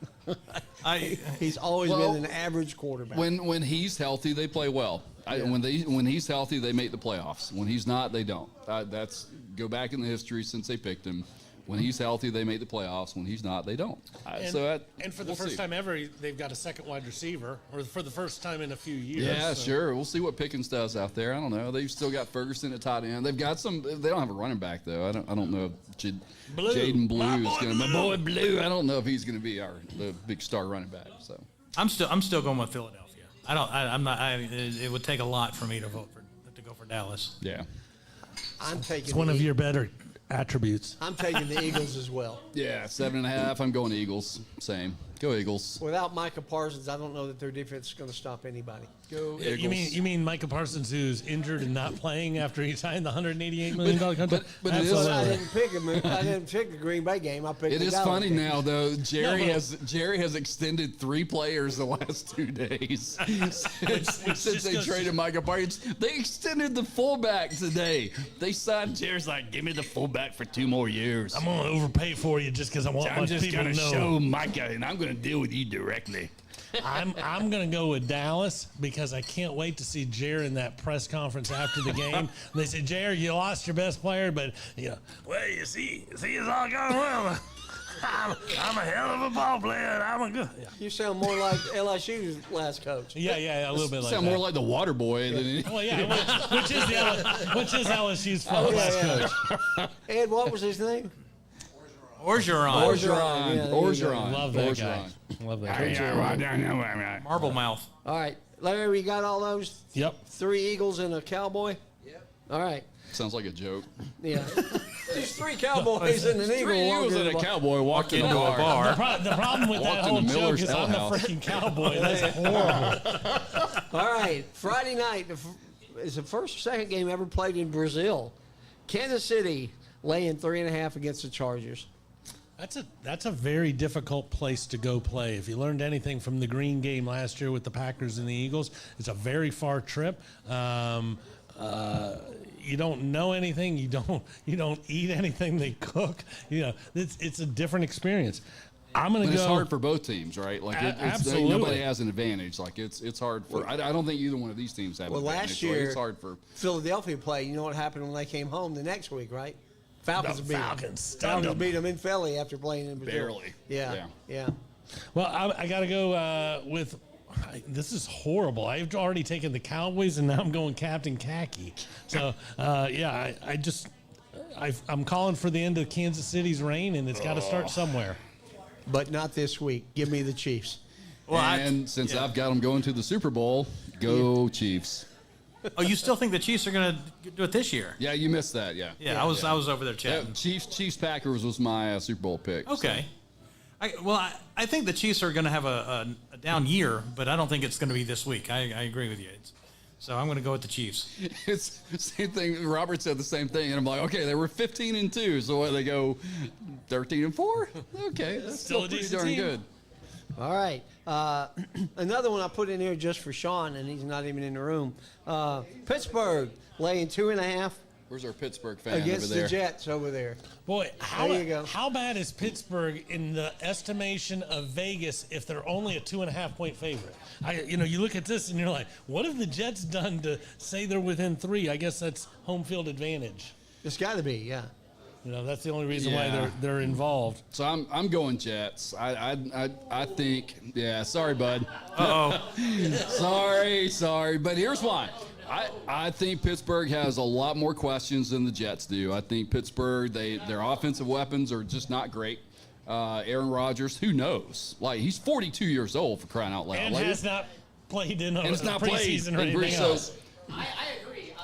He's always Well, been an average quarterback. When he's healthy, they play well. When he's healthy, they make the playoffs. When he's not, they don't. That's go back in the history since they picked him. When he's healthy, they make the playoffs. When he's not, they don't. And for the we'll first see. time ever, they've got a second wide receiver, or for the first time in a few years. Yeah, so. sure. We'll see what Pickens does out there. I don't know. They've still got Ferguson at tight end. They've got some. They don't have a running back though. I don't know if Blue. Jaden Blue My is boy going to. My Blue. boy Blue. I don't know if he's going to be the big star running back. So I'm still going with Philadelphia. I'm not. It would take a lot for me to go for Dallas. yeah, I'm taking It's one the of your better attributes. I'm taking the Eagles as well. yeah. 7.5. I'm going Eagles. Same. Go Eagles. Without Micah Parsons, I don't know that their defense is going to stop anybody. Go You mean Micah Parsons, who's injured and not playing after he signed the $188 million contract? but it is- Well, I Absolutely. didn't pick him. I didn't pick the Green Bay game. I picked It the is Dallas funny game. now, though. Jerry No, has extended 3 players the last 2 days since they just goes- traded Micah Parsons. They extended the fullback today. They signed. Jerry's like, give me the fullback for 2 more years. I'm going to overpay for you just because I want my people to know. Micah, and I'm going to deal with you directly. I'm going to go with Dallas because I can't wait to see Jer in that press conference after the game. They say, Jer, you lost your best player, but well, you see, it's all going well. I'm a hell of a ball player. And I'm a good. You sound more like LSU's last coach. Yeah, a little bit like Sound that. more like the water boy than any. Well, yeah, which is LSU's fault last yeah. coach. Ed, what was his name? Orgeron. Orgeron. Yeah, there you go. Orgeron. Love that guy. Love that guy. Marble mouth. All right, Larry, we got all those? Yep. 3 Eagles and a Cowboy? Yep. All right. Sounds like a joke. Yeah. There's 3 Cowboys and an Eagle. 3 Eagles and a cowboy walked into a bar. The problem with that Walked whole into joke Miller's is I'm the Ale House. freaking cowboy. That's horrible. All right. Friday night is the first or second game ever played in Brazil. Kansas City laying 3.5 against the Chargers. That's a very difficult place to go play. If you learned anything from the Green game last year with the Packers and the Eagles, it's a very far trip. You don't know anything. You don't eat anything they cook. It's a different experience. I'm gonna And go. it's hard for both teams, right? Like Absolutely. nobody has an advantage. Like it's hard for. I don't think either one of these teams have. Well, an advantage. last Like, year, it's hard for. Philadelphia played. You know what happened when they came home the next week, right? Falcons The beat them. Falcons stunned them. beat them in Philly after playing in Brazil. Barely. Yeah. Well, I got to go with. This is horrible. I've already taken the Cowboys, and now I'm going Captain Khaki. So, I'm calling for the end of Kansas City's reign, and it's got to start somewhere. But not this week. Give me the Chiefs. And since I've got them going to the Super Bowl, go Chiefs. Oh, you still think the Chiefs are going to do it this year? Yeah, you missed that. Yeah. Yeah, I was over there Yeah, chatting. Chiefs Packers was my Super Bowl pick. so. Okay. I think the Chiefs are going to have a down year, but I don't think it's going to be this week. I agree with you. So I'm going to go with the Chiefs. It's the same thing. Robert said the same thing, and I'm like, okay, they were 15-2, so what, they go 13-4? Okay, that's still a pretty decent darn team. good. All right. Another one I put in here just for Sean, and he's not even in the room. Pittsburgh laying 2.5 Where's our Pittsburgh fan against over there? the Jets over there. Boy, There you go. how bad is Pittsburgh in the estimation of Vegas if they're only a 2.5 point favorite? You look at this and you're like, what have the Jets done to say they're within 3? I guess that's home field advantage. It's got to be, yeah. That's the only reason why Yeah. they're involved. So I'm going Jets. I think, yeah, sorry, bud. Sorry. But here's why. I think Pittsburgh has a lot more questions than the Jets do. I think Pittsburgh, their offensive weapons are just not great. Aaron Rodgers, who knows? Like, he's 42 years old, for crying out loud. And Like, has not played in a and it's not played. preseason or And anything so else. I agree.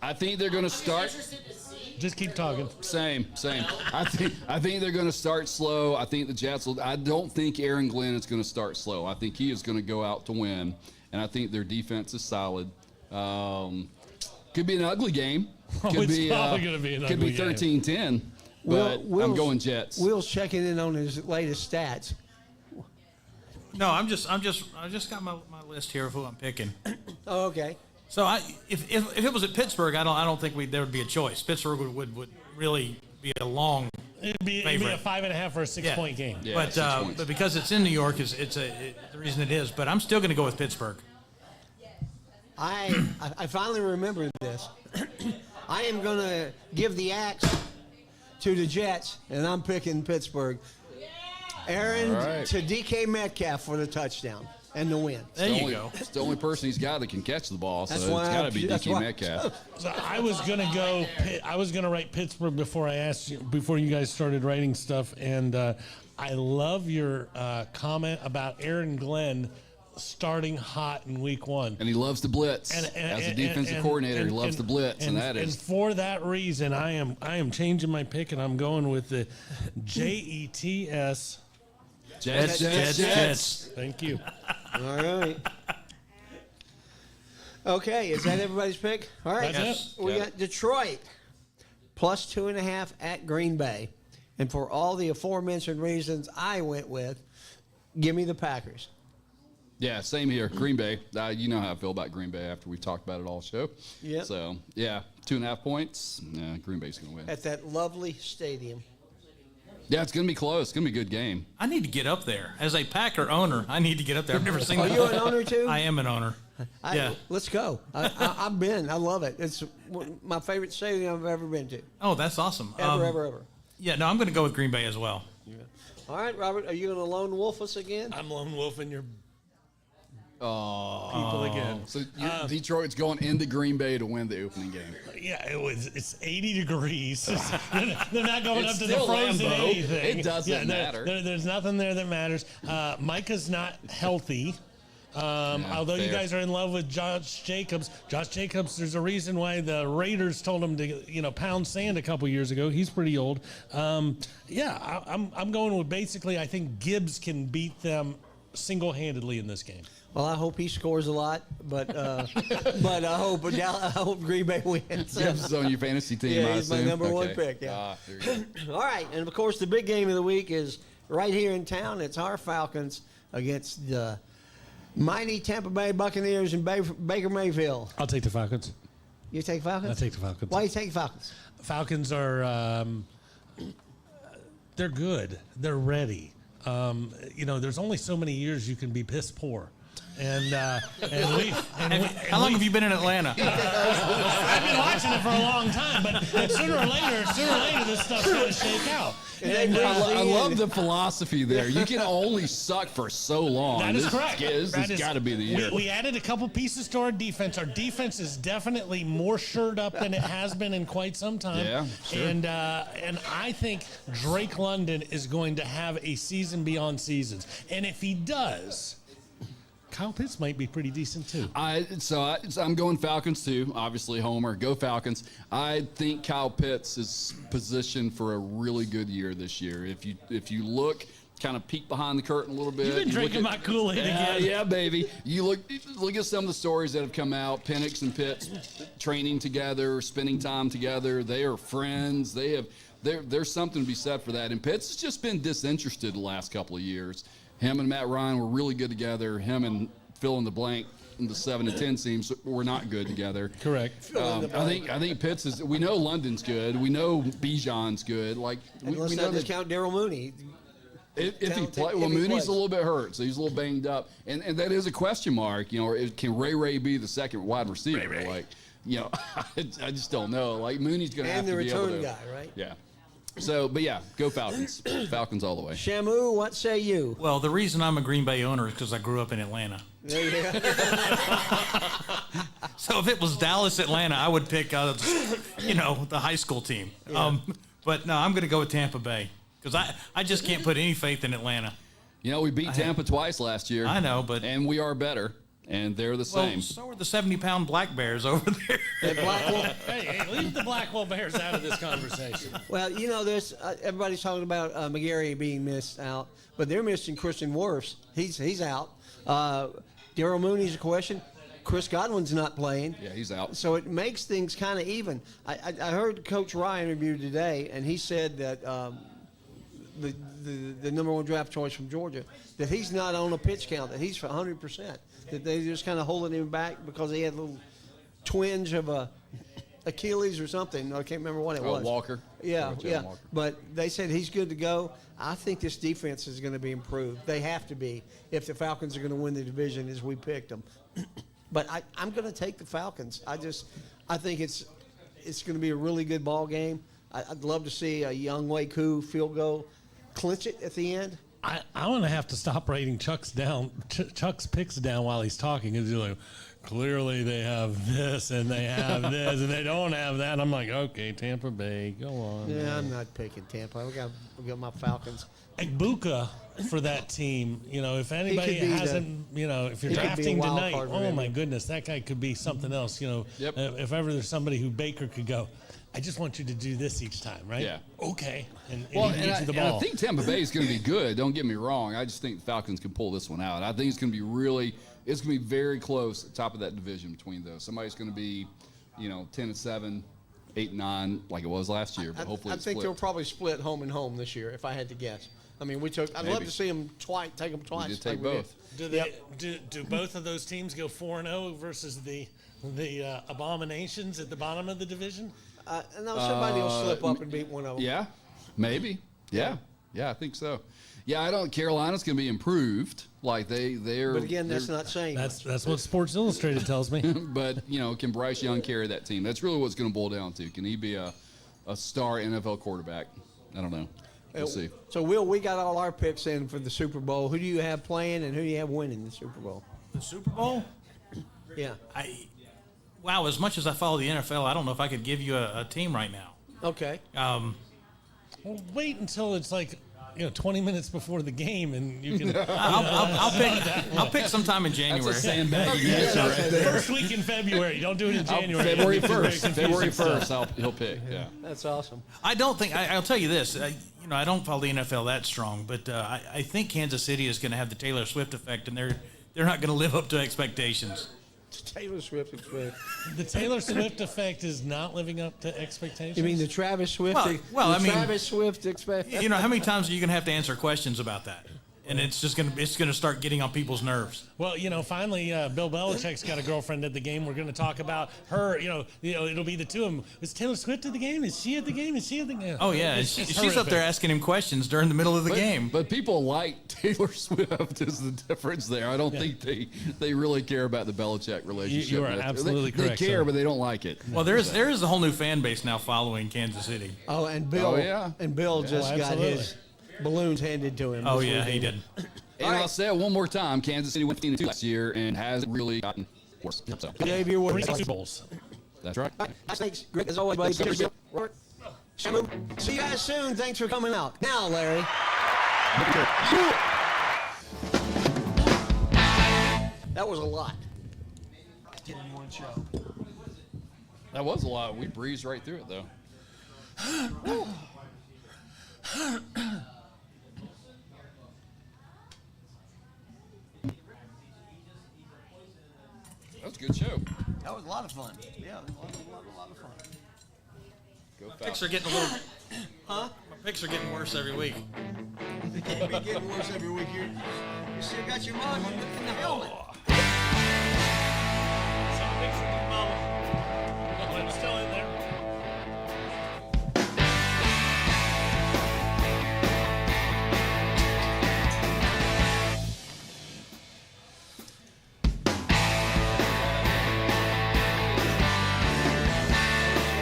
I think they're going to start. Interested to see. Just keep talking. Same. I think they're going to start slow. I think the Jets will. I don't think Aaron Glenn is going to start slow. I think he is going to go out to win, and I think their defense is solid. Could be an ugly game. Could It's probably gonna be an ugly game. 13-10. But I'm Will's- going Jets. Will's checking in on his latest stats. No, I just got my list here of who I'm picking. Oh, okay. So if it was at Pittsburgh, I don't think there would be a choice. Pittsburgh would really be a long. It'd be a Favorite. 5.5 or a 6 point game. Yeah, but 6 points. but because it's in New York, the reason it is. But I'm still going to go with Pittsburgh. I finally remembered this. I am going to give the axe to the Jets, and I'm picking Pittsburgh. Aaron All right. to DK Metcalf for the touchdown and the win. There you go. It's the only person he's got that can catch the ball, so That's it's why got to be that's DK why- Metcalf. So I was gonna go. I was gonna write Pittsburgh before you guys started writing stuff, and I love your comment about Aaron Glenn starting hot in week 1. And he loves to blitz. As a defensive coordinator, he loves to blitz, and that And is for that reason, I am changing my pick, and I'm going with the Jets. Jets. Thank you. All right. Okay, is that everybody's pick? All right. That's it. We Yeah. got Detroit plus 2.5 at Green Bay. And for all the aforementioned reasons I went with, give me the Packers. Yeah, same here. Green Bay. You know how I feel about Green Bay after we talked about it all show. Yep. So, yeah, 2.5 points. Yeah, Green Bay's going to win. At that lovely stadium. Yeah, it's going to be close. It's going to be a good game. I need to get up there as a Packer owner. I need to get up there. I've never seen. Are you an owner too? I am an owner. Yeah. Let's go. I've been. I love it. It's my favorite stadium I've ever been to. Oh, that's awesome. Ever. Yeah, no, I'm going to go with Green Bay as well. All right, Robert, are you going to lone wolf us again? I'm lone wolfing your Oh. people again. So Detroit's going into Green Bay to win the opening game. Yeah, it's 80 degrees. They're not going It's up to the still frozen Lambeau. anything. It doesn't matter. There's nothing there that matters. Micah's not healthy. Although you fair. guys are in love with Josh Jacobs, there's a reason why the Raiders told him to, pound sand a couple years ago. He's pretty old. I'm going with basically, I think Gibbs can beat them single-handedly in this game. Well, I hope he scores a lot, but but I hope Green Bay wins. Gibbs is on your fantasy team, Yeah, I he's my assume? number one Okay. pick, yeah. There you go. All right, and of course the big game of the week is right here in town. It's our Falcons against the mighty Tampa Bay Buccaneers in Baker Mayfield. I'll take the Falcons. You take Falcons? I'll take the Falcons. Why you take Falcons? Falcons are they're good. They're ready. There's only so many years you can be piss poor. How long have you been in Atlanta? I've been watching it for a long time, but sooner or later, this stuff's going to shake out. I love the philosophy there. You can only suck for so long. That is This correct. This has got to be the year. We added a couple pieces to our defense. Our defense is definitely more shored up than it has been in quite some time. Yeah, sure. And I think Drake London is going to have a season beyond seasons. And if he does, Kyle Pitts might be pretty decent too. I'm going Falcons too. Obviously, Homer. Go Falcons. I think Kyle Pitts is positioned for a really good year this year. If you look, kind of peek behind the curtain a little bit. You've been drinking my Kool-Aid again. Yeah, baby. You look at some of the stories that have come out. Penix and Pitts training together, spending time together. They are friends. There's something to be said for that. And Pitts has just been disinterested the last couple of years. Him and Matt Ryan were really good together. Him and fill in the blank in the 7 and 10 teams were not good together. Correct. I think Pitts is. We know London's good. We know Bijan's good. Like Let's we not know discount Daryl Mooney. if he Talented, play, if well, he Mooney's plays. a little bit hurt, so he's a little banged up, and that is a question mark. Can Ray be the second wide receiver? Ray. Like, I just don't know. Like Mooney's going to have And to the be able return to. guy, right? Yeah. So, but yeah, go Falcons. Falcons all the way. Shamu, what say you? Well, the reason I'm a Green Bay owner is because I grew up in Atlanta. There you go. So if it was Dallas, Atlanta, I would pick, the high school team. Yeah. But no, I'm going to go with Tampa Bay because I just can't put any faith in Atlanta. We beat Tampa twice last year. I know, but and we are better, and they're the well, same. so are the 70-pound Black Bears over there. That Blackwell. Hey, leave the Blackwell Bears out of this conversation. Well, there's everybody's talking about McGarry being missed out, but they're missing Christian Wirfs. He's out. Daryl Mooney's a question. Chris Godwin's not playing. Yeah, he's out. So it makes things kind of even. I heard Coach Ryan interviewed today, and he said that the number one draft choice from Georgia, that he's not on a pitch count, that he's for 100%, that they just kind of holding him back because he had a little twinge of a Achilles or something. I can't remember what it was. Walker. Yeah, Coach yeah. Walker. But they said he's good to go. I think this defense is going to be improved. They have to be if the Falcons are going to win the division as we picked them. But I'm going to take the Falcons. I think it's going to be a really good ball game. I'd love to see a Young Wei Koo field goal clinch it at the end. I'm going to have to stop writing Chuck's picks down while he's talking. Because he's like, clearly they have this and they have this and they don't have that. I'm like, okay, Tampa Bay, go on. Yeah, man. I'm not picking Tampa. We got my Falcons. Igbokwe for that team, if anybody could be hasn't, if you're he could be a drafting wild tonight, card for oh them. my goodness, that guy could be something else. Yep. If ever there's somebody who Baker could go, I just want you to do this each time, right? Yeah. Okay. And Well, he and gives I, you the and ball. I think Tampa Bay is going to be good. Don't get me wrong. I just think the Falcons can pull this one out. I think it's going to be it's going to be very close at the top of that division between those. Somebody's going to be, 10-7, 8-9, like it was last year. But hopefully I it's think they'll flipped. probably split home and home this year, if I had to guess. I mean, I'd love Maybe. to see them take them twice. We did take like we both. Do both of those teams go 4-0 versus the abominations at the bottom of the division? No, somebody will slip up and beat one of them. Yeah, maybe. Yeah, I think so. Yeah, Carolina's going to be improved. Like they're. But again, that's they're- not saying much. That's what Sports Illustrated tells me. But can Bryce Young carry that team? That's really what it's going to boil down to. Can he be a star NFL quarterback? I don't know. We'll see. So, Will, we got all our picks in for the Super Bowl. Who do you have playing and who do you have winning the Super Bowl? The Super Bowl? Yeah. Wow, as much as I follow the NFL, I don't know if I could give you a team right now. Okay. Well, wait until it's like 20 minutes before the game, and you can. I'll pick sometime in January. That's a sandbagging answer right there. First week in February. Don't do it in January. February It'll be 1st. very February confusing. 1st. He'll pick. Yeah. That's awesome. I don't think I'll tell you this. I don't follow the NFL that strong, but I think Kansas City is going to have the Taylor Swift effect, and they're not going to live up to expectations. Taylor Swift effect. The Taylor Swift effect is not living up to expectations. You mean the Travis Swift? Travis Swift expect. How many times are you going to have to answer questions about that? And it's going to start getting on people's nerves. Well, finally, Bill Belichick's got a girlfriend at the game. We're going to talk about her. It'll be the two of them. Is Taylor Swift at the game? Is she at the game? Is she at the game? Oh yeah, It's she's horrific. up there asking him questions during the middle of the game. But people like Taylor Swift is the difference there. I don't think they really care about the Belichick relationship. You are absolutely correct, They care, sir. but they don't like it. Well, there is a whole new fan base now following Kansas City. Oh, and Bill. Oh, yeah. And Bill just got absolutely. his balloons handed to him. Oh this yeah, he weekend. did. And I'll say it one more time: Kansas City went 15-2 last year and hasn't really gotten worse. So Dave, you're Three with Super Bowls. that's right. Thanks, Greg, as always, buddy. See you guys soon. Thanks for coming out. Now, Larry. That was a lot. Did in one show. That was a lot. We breezed right through it, though. That was a good show. That was a lot of fun. Yeah, a lot of fun. Go Picks Falcons. are getting a little. My picks are getting worse every week. They can't be getting worse every week. You still got your mug and the helmet. I'm still in there.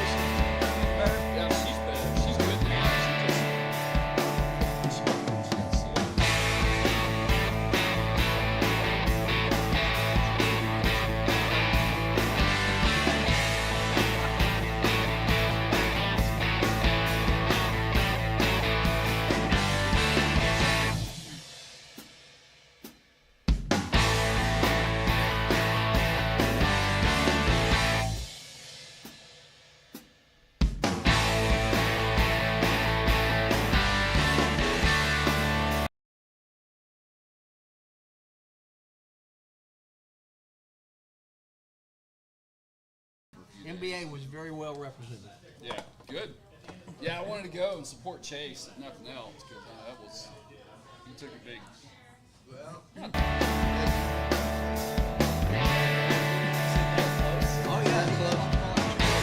Yeah, she's better. She's good now. She got sick. NBA was very well represented. Yeah, good. Yeah, I wanted to go and support Chase, if nothing else, because that was he took a big. Oh, yeah.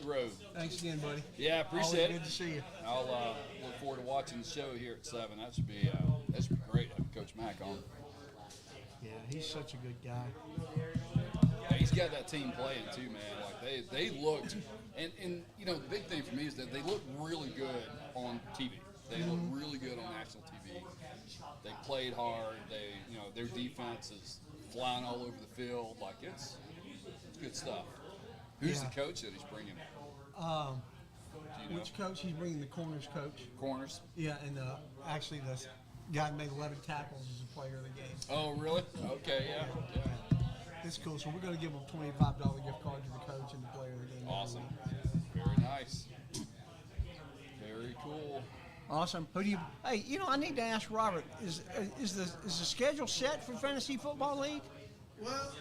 road. Thanks again, buddy. Yeah, appreciate Always it. good to see you. I'll look forward to watching the show here at 7. That should be great having Coach Mack on. Yeah, he's such a good guy. Yeah, he's got that team playing too, man. Like they looked, and you know the big thing for me is that they look really good on TV. They look really good on national TV. They played hard. Their defense is flying all over the field. Like it's good stuff. Who's the coach that he's bringing? Do you know? Which coach? He's bringing the corners coach. Corners? Yeah, and actually the guy who made 11 tackles is the player of the game. Oh, really? Okay, yeah. That's cool. So we're going to give him a $25 gift card to the coach and the player of the game. Awesome. Very nice. Very cool. Awesome. Who do you? Hey, I need to ask Robert. Is the schedule set for Fantasy Football League? Well,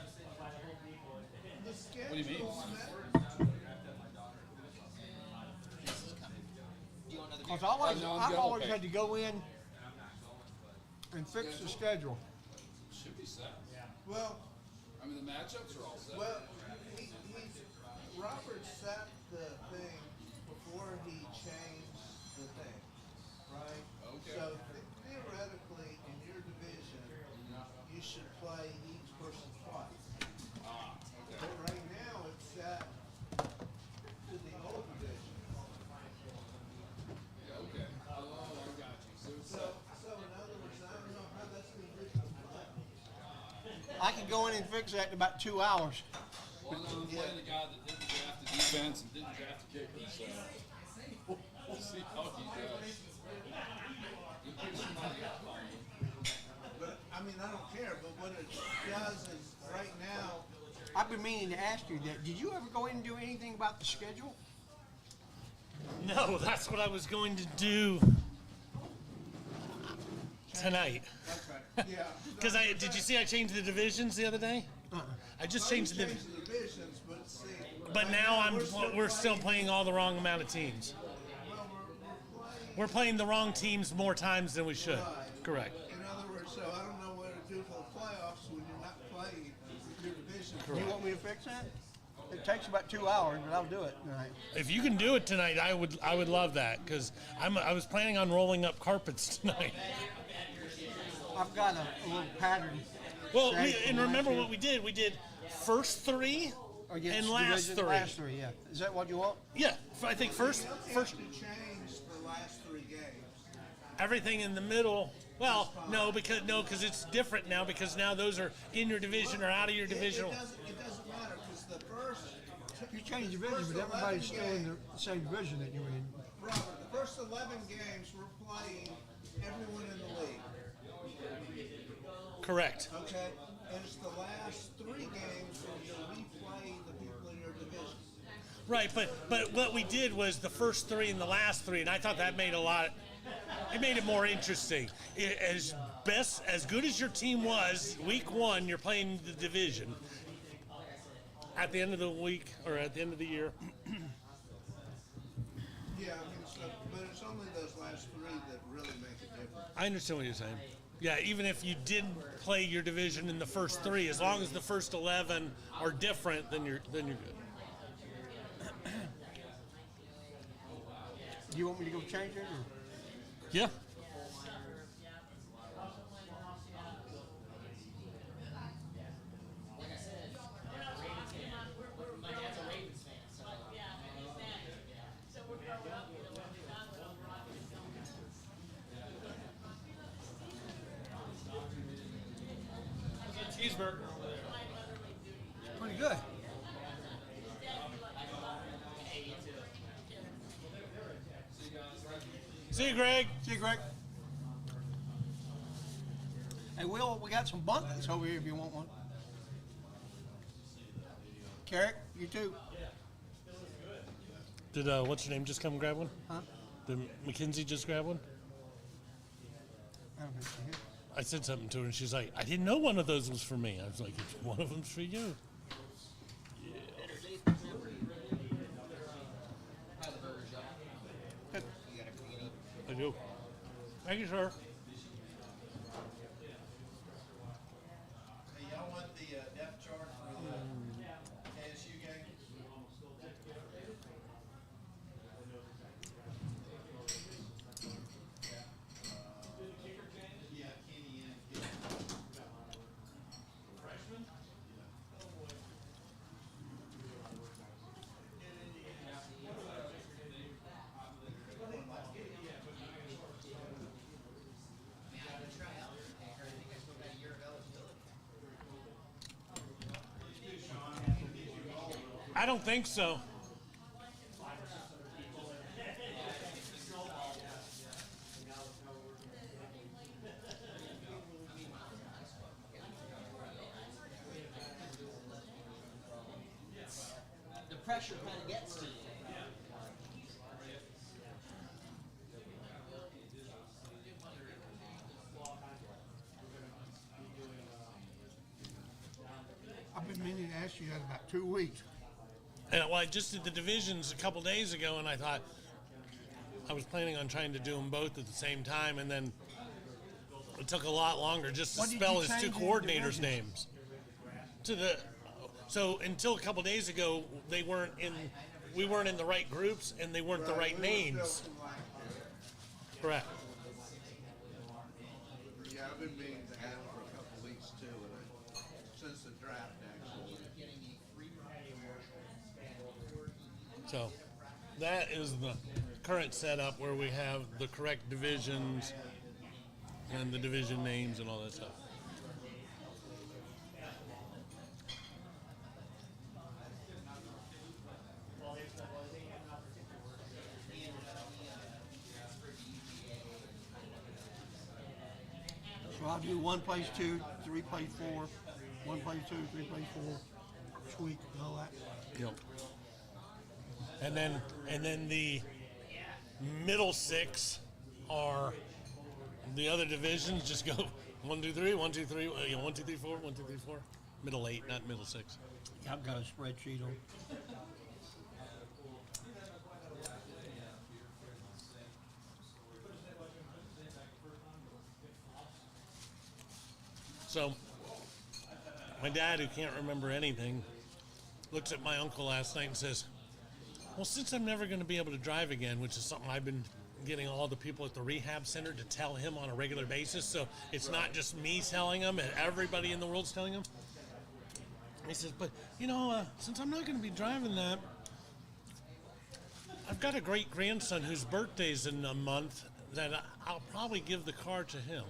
the What do you mean? Because No, I'm I've good. always Okay. had to go in and fix the schedule. Should be set. well, I mean, the matchups are all set. well, Robert set the thing before he changed the thing, right? Okay. So theoretically, in your division, you should play each person twice. Okay. But right now, it's set to the old division. Okay. Oh, I got you. So it's set. So in other words, I don't know how that's going to play. I can go in and fix that in about 2 hours. Well, no, I'm playing the guy that didn't draft the defense and didn't draft the kicker, so we'll see how he does. He picks somebody up on you. But I mean, I don't care. But what it does is right now, I've been meaning to ask you that. Did you ever go in and do anything about the schedule? No, that's what I was going to do tonight. yeah. Because did you see I changed the divisions the other day? I just changed the. Change the divisions, but see. But now we're still playing all the wrong amount of teams. Well, We're playing the wrong teams more times than we should. Correct. in other words, so I don't know what to do for the playoffs when you're not playing your division. You want me to fix that? It takes about 2 hours, but I'll do it tonight. If you can do it tonight, I would love that because I was planning on rolling up carpets tonight. I've got a little pattern. Well, set and from remember last what we did? We did first three Against and last division, three. Last three, yeah. Is that what you want? Yeah, I think first You have to change the last 3 games. everything in the middle. Well, no, because it's different now because now those are in your division or out of your division. It doesn't matter because the first. You change division, but everybody's still in the same division that you're in. Robert, the first 11 games we're playing everyone in the league. Correct. Okay? And it's the last 3 games where you replay the people in your division. Right, but what we did was the first 3 and the last 3, and I thought that made it made it more interesting. As good as your team was, week 1, you're playing the division. At the end of the week or at the end of the year, Yeah, I mean, so, but it's only those last 3 that really make a difference. I understand what you're saying. Yeah, even if you didn't play your division in the first 3, as long as the first 11 are different, then you're good. Do you want me to go change it? Or? Yeah. My dad's a Ravens fan, so. Cheeseburger. Pretty good. See you, Greg. See you, Greg. Hey, Will, we got some bunkers over here if you want one. Carrick, you too. Did what's your name just come grab one? Huh? Did Mackenzie just grab one? I don't think so. Here. I said something to her, and she's like, "I didn't know one of those was for me." I was like, "One of them's for you." I do. Thank you, sir. Hey, y'all want the depth chart for the KSU game? I don't think so. The pressure kind of gets to you. I've been meaning to ask you that about 2 weeks. And well, I just did the divisions a couple days ago, and I thought I was planning on trying to do them both at the same time, and then it took a lot longer just to What did spell you his two change in the coordinators' divisions? names. So until a couple days ago, we weren't in the right groups, and they weren't the right names. Correct. Yeah, I've been meaning to ask for a couple weeks too, since the draft actually. So that is the current setup where we have the correct divisions and the division names and all that stuff. So I'll do 1 plays 2, 3 plays 4, 1 plays 2, 3 plays 4, squeak, and all that. Yep. And then the middle 6 are the other divisions. Just go 1, 2, 3, 1, 2, 3, 1, 2, 3, 4, 1, 2, 3, 4. Middle 8, not middle 6. Yeah, I've got a spreadsheet on. So my dad, who can't remember anything, looks at my uncle last night and says, well, since I'm never going to be able to drive again, which is something I've been getting all the people at the rehab center to tell him on a regular basis, so it's not just me telling him and everybody in the world's telling him. He says, but, since I'm not going to be driving that, I've got a great-grandson whose birthday's in a month that I'll probably give the car to him.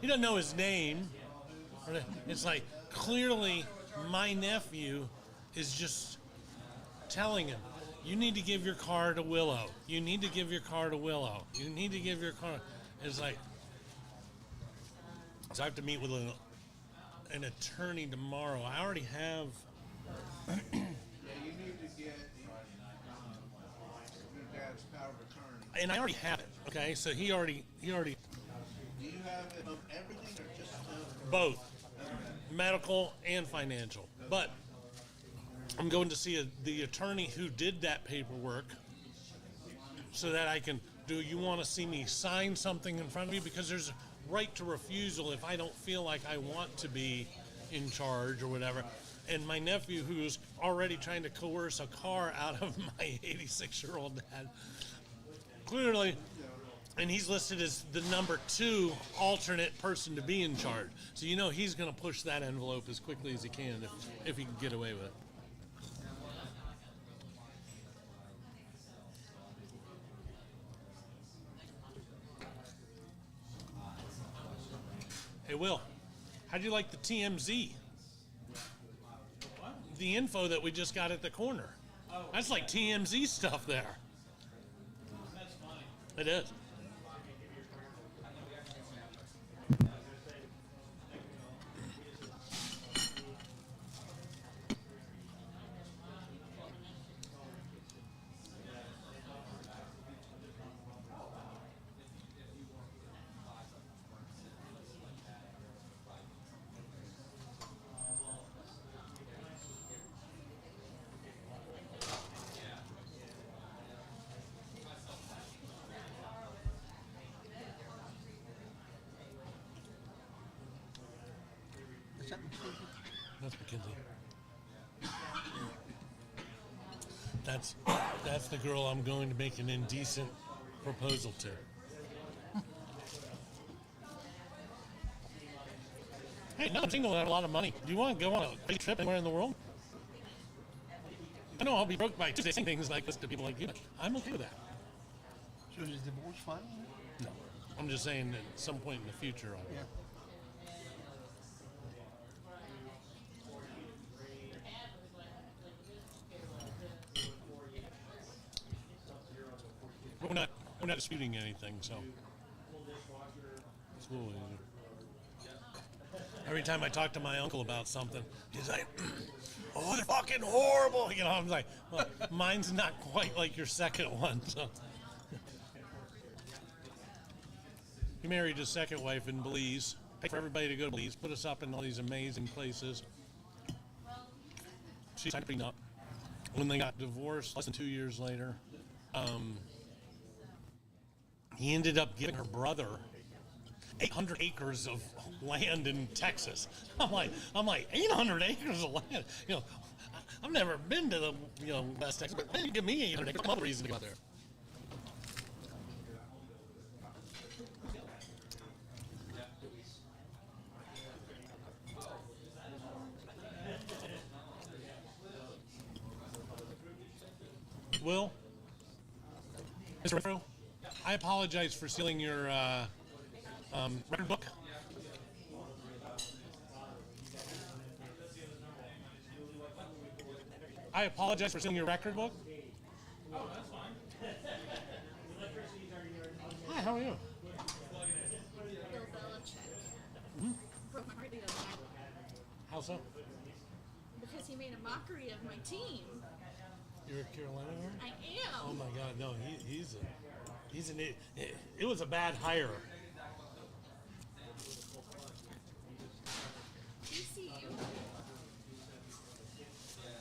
He doesn't know his name. It's like, clearly my nephew is just telling him, you need to give your car to Willow. You need to give your car to Willow. You need to give your car. It's like, so I have to meet with an attorney tomorrow. I already have. Yeah, you need to get your dad's power of attorney. And I already have it. Okay, so he already. Do you have it of everything or just Both, medical and financial. But I'm going to see the attorney who did that paperwork, so that I can. Do you want to see me sign something in front of you? Because there's a right to refusal if I don't feel like I want to be in charge or whatever. And my nephew, who's already trying to coerce a car out of my 86-year-old dad, clearly, and he's listed as the number 2 alternate person to be in charge. So he's going to push that envelope as quickly as he can if he can get away with it. Hey, Will, how'd you like the TMZ? The info that we just got at the corner. That's like TMZ stuff there. That's funny. It is. Is that McKinsey? That's McKinsey. That's the girl I'm going to make an indecent proposal to. Hey, no, I'm single and I have a lot of money. Do you want to go on a big trip anywhere in the world? I know I'll be broke by Tuesday saying things like this to people like you, but I'm okay with that. So is divorce fine? No, I'm just saying that at some point in the future, I will. Yeah. not disputing anything, so it's a little easy. Every time I talk to my uncle about something, he's like, "Oh, they're fucking horrible." You know, I'm like, well, mine's not quite like your second one. So. He married his second wife in Belize. Paid for everybody to go to Belize. Put us up in all these amazing places. She signed a prenup. When they got divorced, less than 2 years later, he ended up giving her brother 800 acres of land in Texas. I'm like 800 acres of land. You know, I've never been to the West Texas, but maybe give me 800 acres. Some other reason to go out there. Will, Mr. Renfro, I apologize for stealing your record book. I apologize for stealing your record book. Oh, that's fine. Hi, how are you? Bill Belichick broke my heart the other night How so? because he made a mockery of my team. You're a Carolina fan? I am. Oh my God, no, he's an idiot. It was a bad hire. TCU.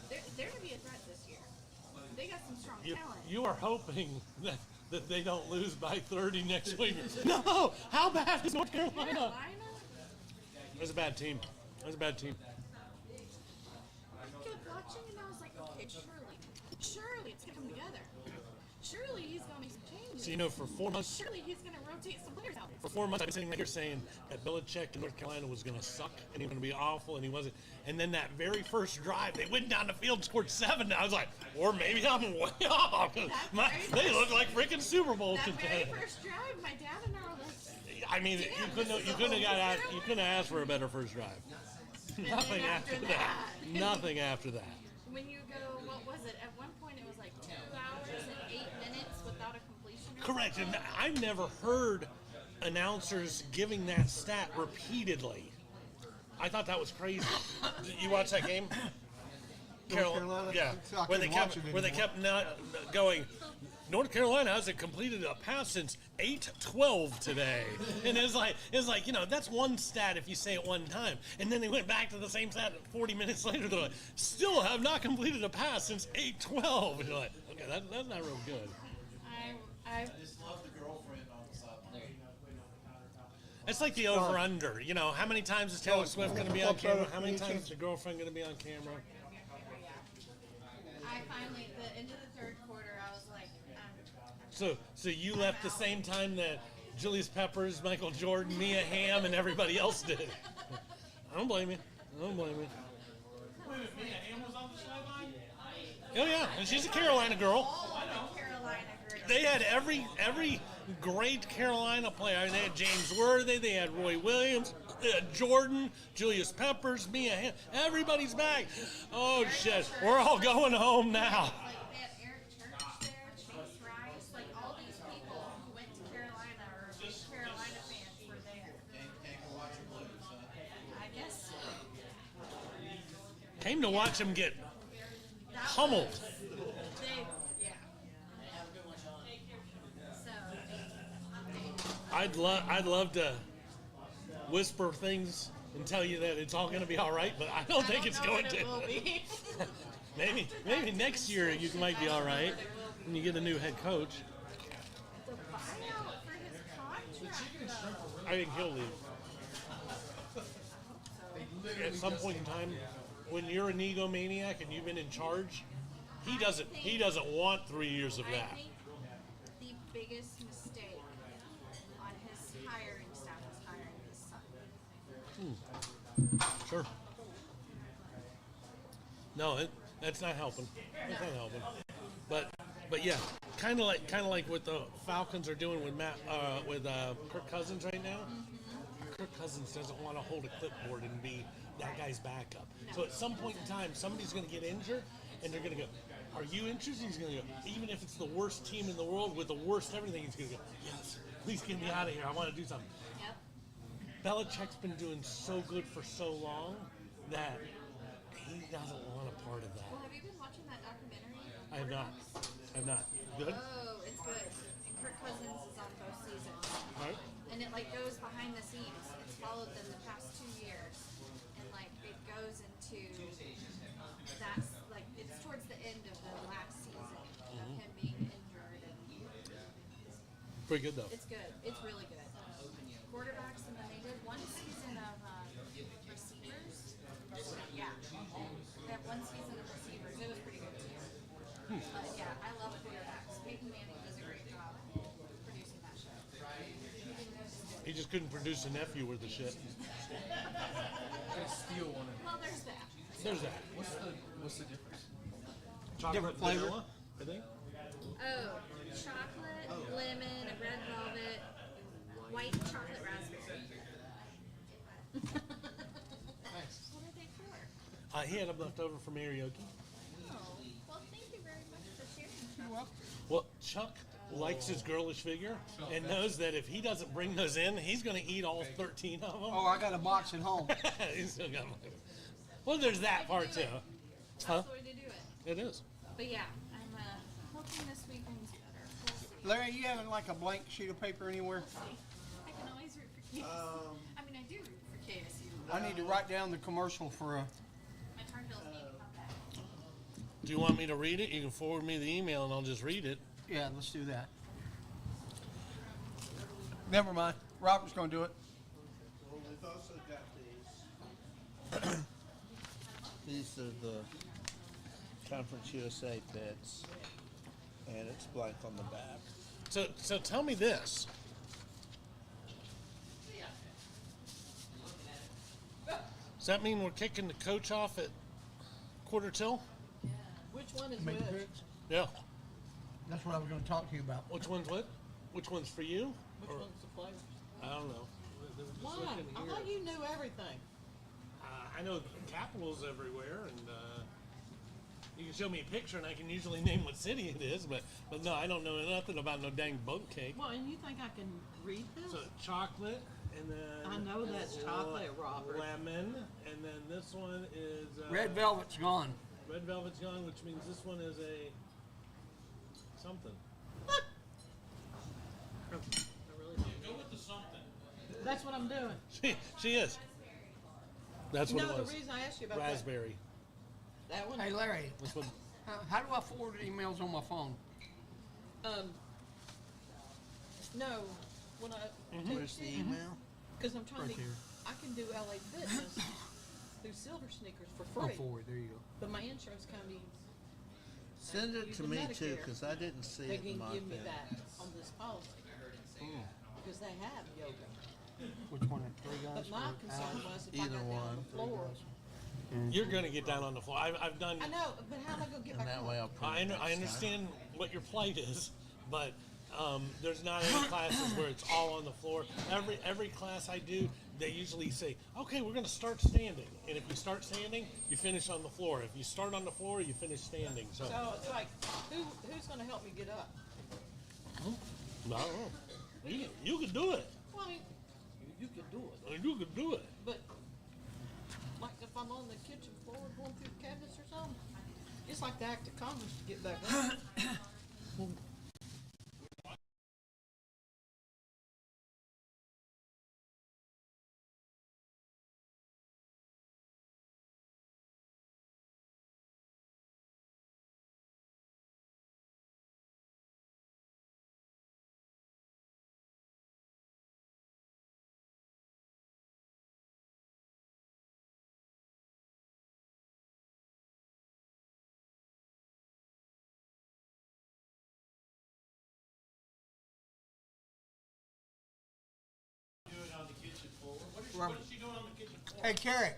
They're going to be a threat this year. They got some strong talent. You are hoping that they don't lose by 30 next week. No, how bad is North Carolina? Carolina? It was a bad team. It was a bad team. I kept watching and I was like, okay, surely it's going to come together. Surely he's going to make some changes. So, for 4 months. Surely he's going to rotate some players out. For 4 months, I've been sitting here saying that Belichick in North Carolina was going to suck and he was going to be awful, and he wasn't. And then that very first drive, they went down the field and scored 7. And I was like, or maybe I'm way off. They look like freaking Super Bowl That very contenders. first drive, my dad and I were like, I mean, you couldn't have asked for a better first drive. Nothing after that. Nothing after that. when you go, what was it? At one point it was like 2 hours and 8 minutes without a completion. Correct. And I've never heard announcers giving that stat repeatedly. I thought that was crazy. Did you watch that game? Carolina? Yeah. I Where they couldn't watch it kept anymore. not going. North Carolina hasn't completed a pass since 8-12 today. And it's like, that's one stat if you say it one time. And then they went back to the same stat 40 minutes later. They're like, still have not completed a pass since 8-12. And you're like, okay, that's not real good. I just love the girlfriend on the sideline. It's like the over-under. How many times is Taylor Swift going to be on camera? How many times is the girlfriend going to be on camera? finally, at the end of the third quarter, I was like, So you left the same time that Julius Peppers, Michael Jordan, Mia Hamm, and everybody else did. I don't blame you. Wait a minute, Mia Hamm was on the sideline? Oh yeah, and she's a Carolina girl. Carolina girl. They had every great Carolina player. They had James Worthy, they had Roy Williams, they had Jordan, Julius Peppers, Mia Hamm. Everybody's back. Oh shit, we're all going home now. Like, they had Eric Church there, Chase Rice, like all these people who went to Carolina or are big Carolina fans were there. Can't go watch the Blues, huh? I guess Came to watch them get that pummeled. was big, yeah. So, I'd love to whisper things and tell you that it's all going to be all right, but I don't think it's going it will to. be. Maybe next year you might be all right when you get a new head coach. The buyout for his contract, though. I think he'll leave. At some point in time, when you're an egomaniac and you've been in charge, he doesn't want 3 years of I that. think the biggest mistake on his hiring staff was hiring his son. Sure. No, that's not helping. That's not helping. But yeah, kind of like what the Falcons are doing with Kirk Cousins right now. Kirk Cousins doesn't want to hold a clipboard and be that guy's backup. So at some point in time, somebody's going to get injured, and they're going to go, Are you interested? He's going to go, even if it's the worst team in the world with the worst everything, he's going to go, yes, please get me out of here. I want to do something. Yep. Belichick's been doing so good for so long that he doesn't want a part of that. Well, have you been watching that documentary? I have not. I have not. Good? Oh, it's good. And Kirk Cousins is on both seasons. Right? And it like goes behind the scenes. It's followed them the past 2 years, and like it goes into that's like it's towards the end of the last season of him being injured, and Pretty good, though. it's good. It's really good. Quarterbacks, and then they did one season of receivers. Yeah, they have one season of receivers. It was pretty good too. But yeah, I love quarterbacks. Peyton Manning does a great job producing that show. He just couldn't produce a nephew worth of shit. Well, there's that. There's that. What's the difference? Chocolate Different flavor. vanilla, I think. Oh, chocolate, lemon, red velvet, white chocolate raspberry. What are they for? He had them left over from karaoke. Oh, well, thank you very much for sharing. Chuck. Well, Chuck likes his girlish figure and knows that if he doesn't bring those in, he's going to eat all 13 of them. Oh, I got a box at home. He's still got one. Well, there's that part too. Huh? That's the way to do it. It is. But yeah, I'm hoping this weekend's better. We'll see. Larry, you having like a blank sheet of paper anywhere? I can always root for KSU. I mean, I do root for KSU. I need to write down the commercial for a. My Tar Heels need to come back. Do you want me to read it? You can forward me the email and I'll just read it. Yeah, let's do that. Never mind. Robert's going to do it. Well, we've also got these. These are the Conference USA pits, and it's blank on the back. So tell me this. Does that mean we're kicking the coach off at quarter till? Which one is Make which? picks. Yeah. That's what I was going to talk to you about. Which one's what? Which one's for you? Which Or- one's the flavor? I don't know. They were just Why? looking I here. thought you knew everything. I know Capitals everywhere, and you can show me a picture, and I can usually name what city it is. But no, I don't know nothing about no dang boat cake. Well, and you think I can read this? So chocolate, and then I know that's chocolate, Robert. lemon, and then this one is Red Velvet's gone. Red velvet's gone, which means this one is a something. I really don't. Go with the something. That's what I'm doing. She is. That's what No, it the was. reason I asked you about Raspberry. that one. Hey, Larry, That's what. how do I forward emails on my phone? No, when I Where's the email? because I'm trying Right to, there. I can do LA Fitness through Silver Sneakers for Oh, free, forward. There you go. but my insurance company Send it to Use the me too, Medicare. because I didn't see they it in can my give me thing. that on this policy because they have yoga. Which one? Three guys? But my or concern Alex? was if I Either got down on one. the floor. You're gonna get down on the floor. I've done. I know, but how am I gonna get And back that on? way I'll print I it next time. understand what your plight is, but there's not any classes where it's all on the floor. Every class I do, they usually say, okay, we're going to start standing. And if you start standing, you finish on the floor. If you start on the floor, you finish standing. So, So it's like, who's gonna help me get up? I don't know. You can do it. Well, I mean, you can do it, You can do it. but like if I'm on the kitchen floor going through the cabinets or something, it's like the act of Congress to get back up. Hey, Carrie,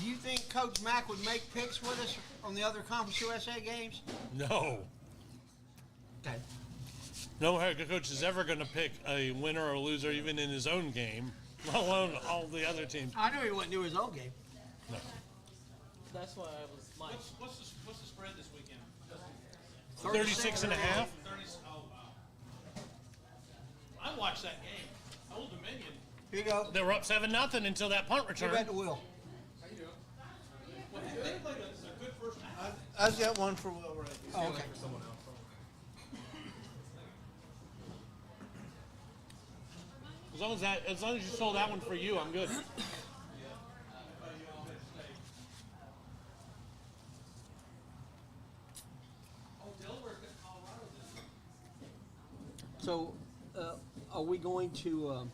do you think Coach Mack would make picks with us on the other Conference USA games? No. Okay. No head coach is ever going to pick a winner or loser, even in his own game, let alone all the other teams. I knew he wouldn't do his own game. No. That's why I was like, What's the spread this weekend? 36 and a half. I watched that game. Old Dominion. Here you go. They were up 7-0 until that punt Give return. that to Will. I've got one for Will right Oh, okay. As long as you sold that one for you, I'm good. So, are we going to?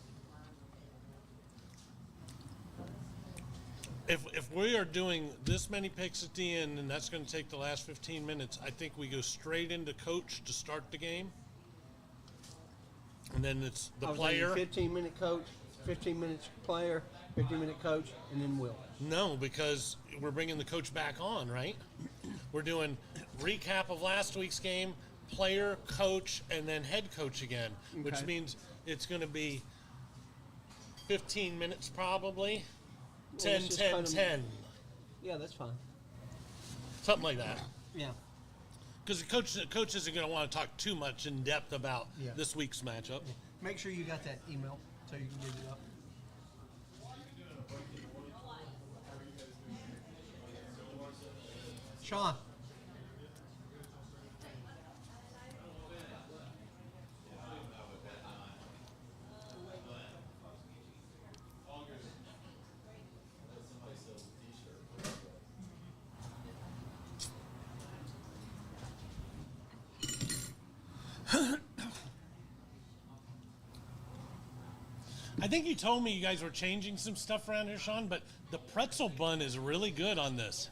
If we are doing this many picks at the end, and that's going to take the last 15 minutes, I think we go straight into coach to start the game, and then it's the player. 15-minute coach, 15 minutes player, 15-minute coach, and then Will. No, because we're bringing the coach back on, right? We're doing recap of last week's game, player, coach, and then head coach again, which Okay. means it's going to be 15 minutes probably. Well, 10, let's just 10, cut 'em- 10. Yeah, that's fine. Something like that. Yeah. Because the coach isn't going to want to talk too much in depth about Yeah. this week's matchup. Make sure you got that email so you can get it up. Sean. I think you told me you guys were changing some stuff around here, Sean, but the pretzel bun is really good on this.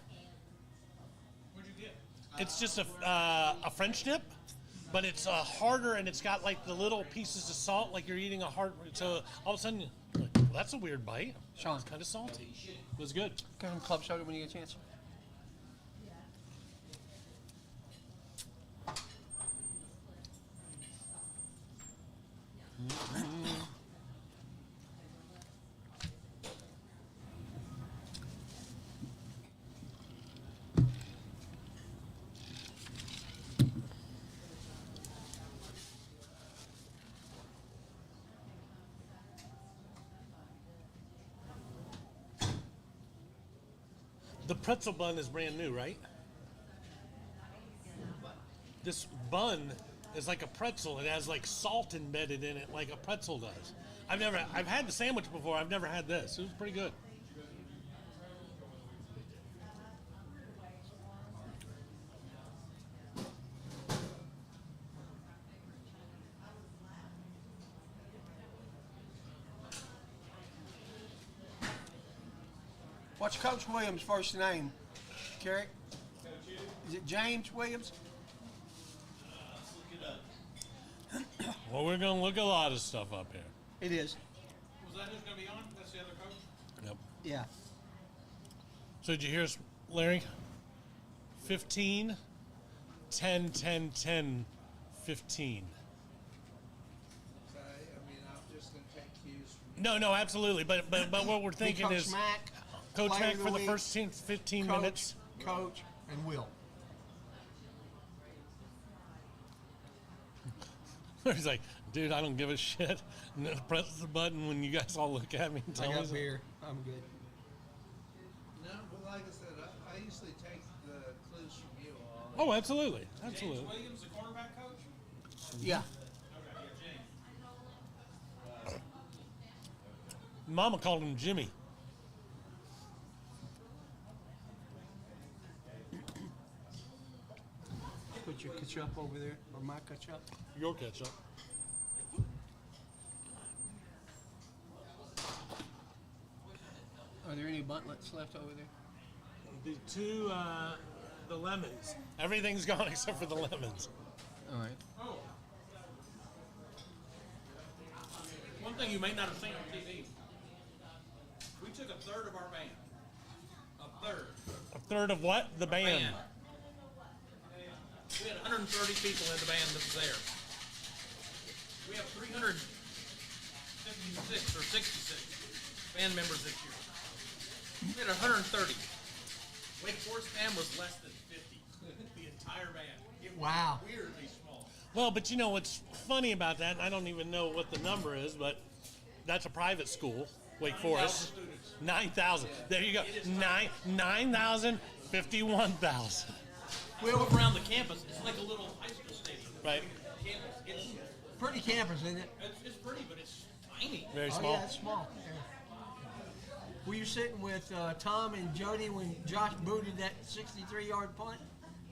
What'd you get? It's just a French dip, but it's harder and it's got like the little pieces of salt, like you're eating a hard. So all of a sudden, you're like, well, that's a weird bite. Sean. It's kind of salty. It was good. Go ahead and club soda when you get a chance. The pretzel bun is brand new, right? This bun is like a pretzel. It has like salt embedded in it, like a pretzel does. I've had the sandwich before. I've never had this. It was pretty good. What's Coach Williams' first name, Carrick? Is it James Williams? Well, we're going to look a lot of stuff up here. It is. Was that who's going to be on? That's the other coach? Yep. Yeah. So did you hear us, Larry? 15, 10, 10, 10, 15. I mean, I'm just going to take cues from No, absolutely. But what we're thinking Coach is Mack, Coach player Mack of for the week, first 15 Coach, minutes. Coach, and Will. He's like, dude, I don't give a shit. And then press the button when you guys all look at me and I tell got me. beer. I'm good. No, but like I said, I usually take the clues from you all. Oh, absolutely. Absolutely. James Williams, the quarterback coach? Yeah. Okay, yeah, James. Mama called him Jimmy. Put your ketchup over there, or my ketchup. Your ketchup. Are there any buntlets left over there? The two, the lemons. Everything's gone except for the lemons. All right. Oh. One thing you may not have seen on TV. We took a third of our band. A third. A third of what? The band. We had 130 people in the band that was there. We have 356 or 66 band members this year. We had 130. Wake Forest band was less than 50. The entire band. Wow. Weirdly small. Well, but you know what's funny about that, and I don't even know what the number is, but that's a private school, Wake Forest. 9,000. There you go. 9,000, 51,000. We look around the campus. It's like a little high school stadium. Right. Campus. It's, Pretty campus, isn't it? it's pretty, but it's tiny. Very Oh, small. yeah, it's small. Yeah. Were you sitting with Tom and Jody when Josh booted that 63-yard punt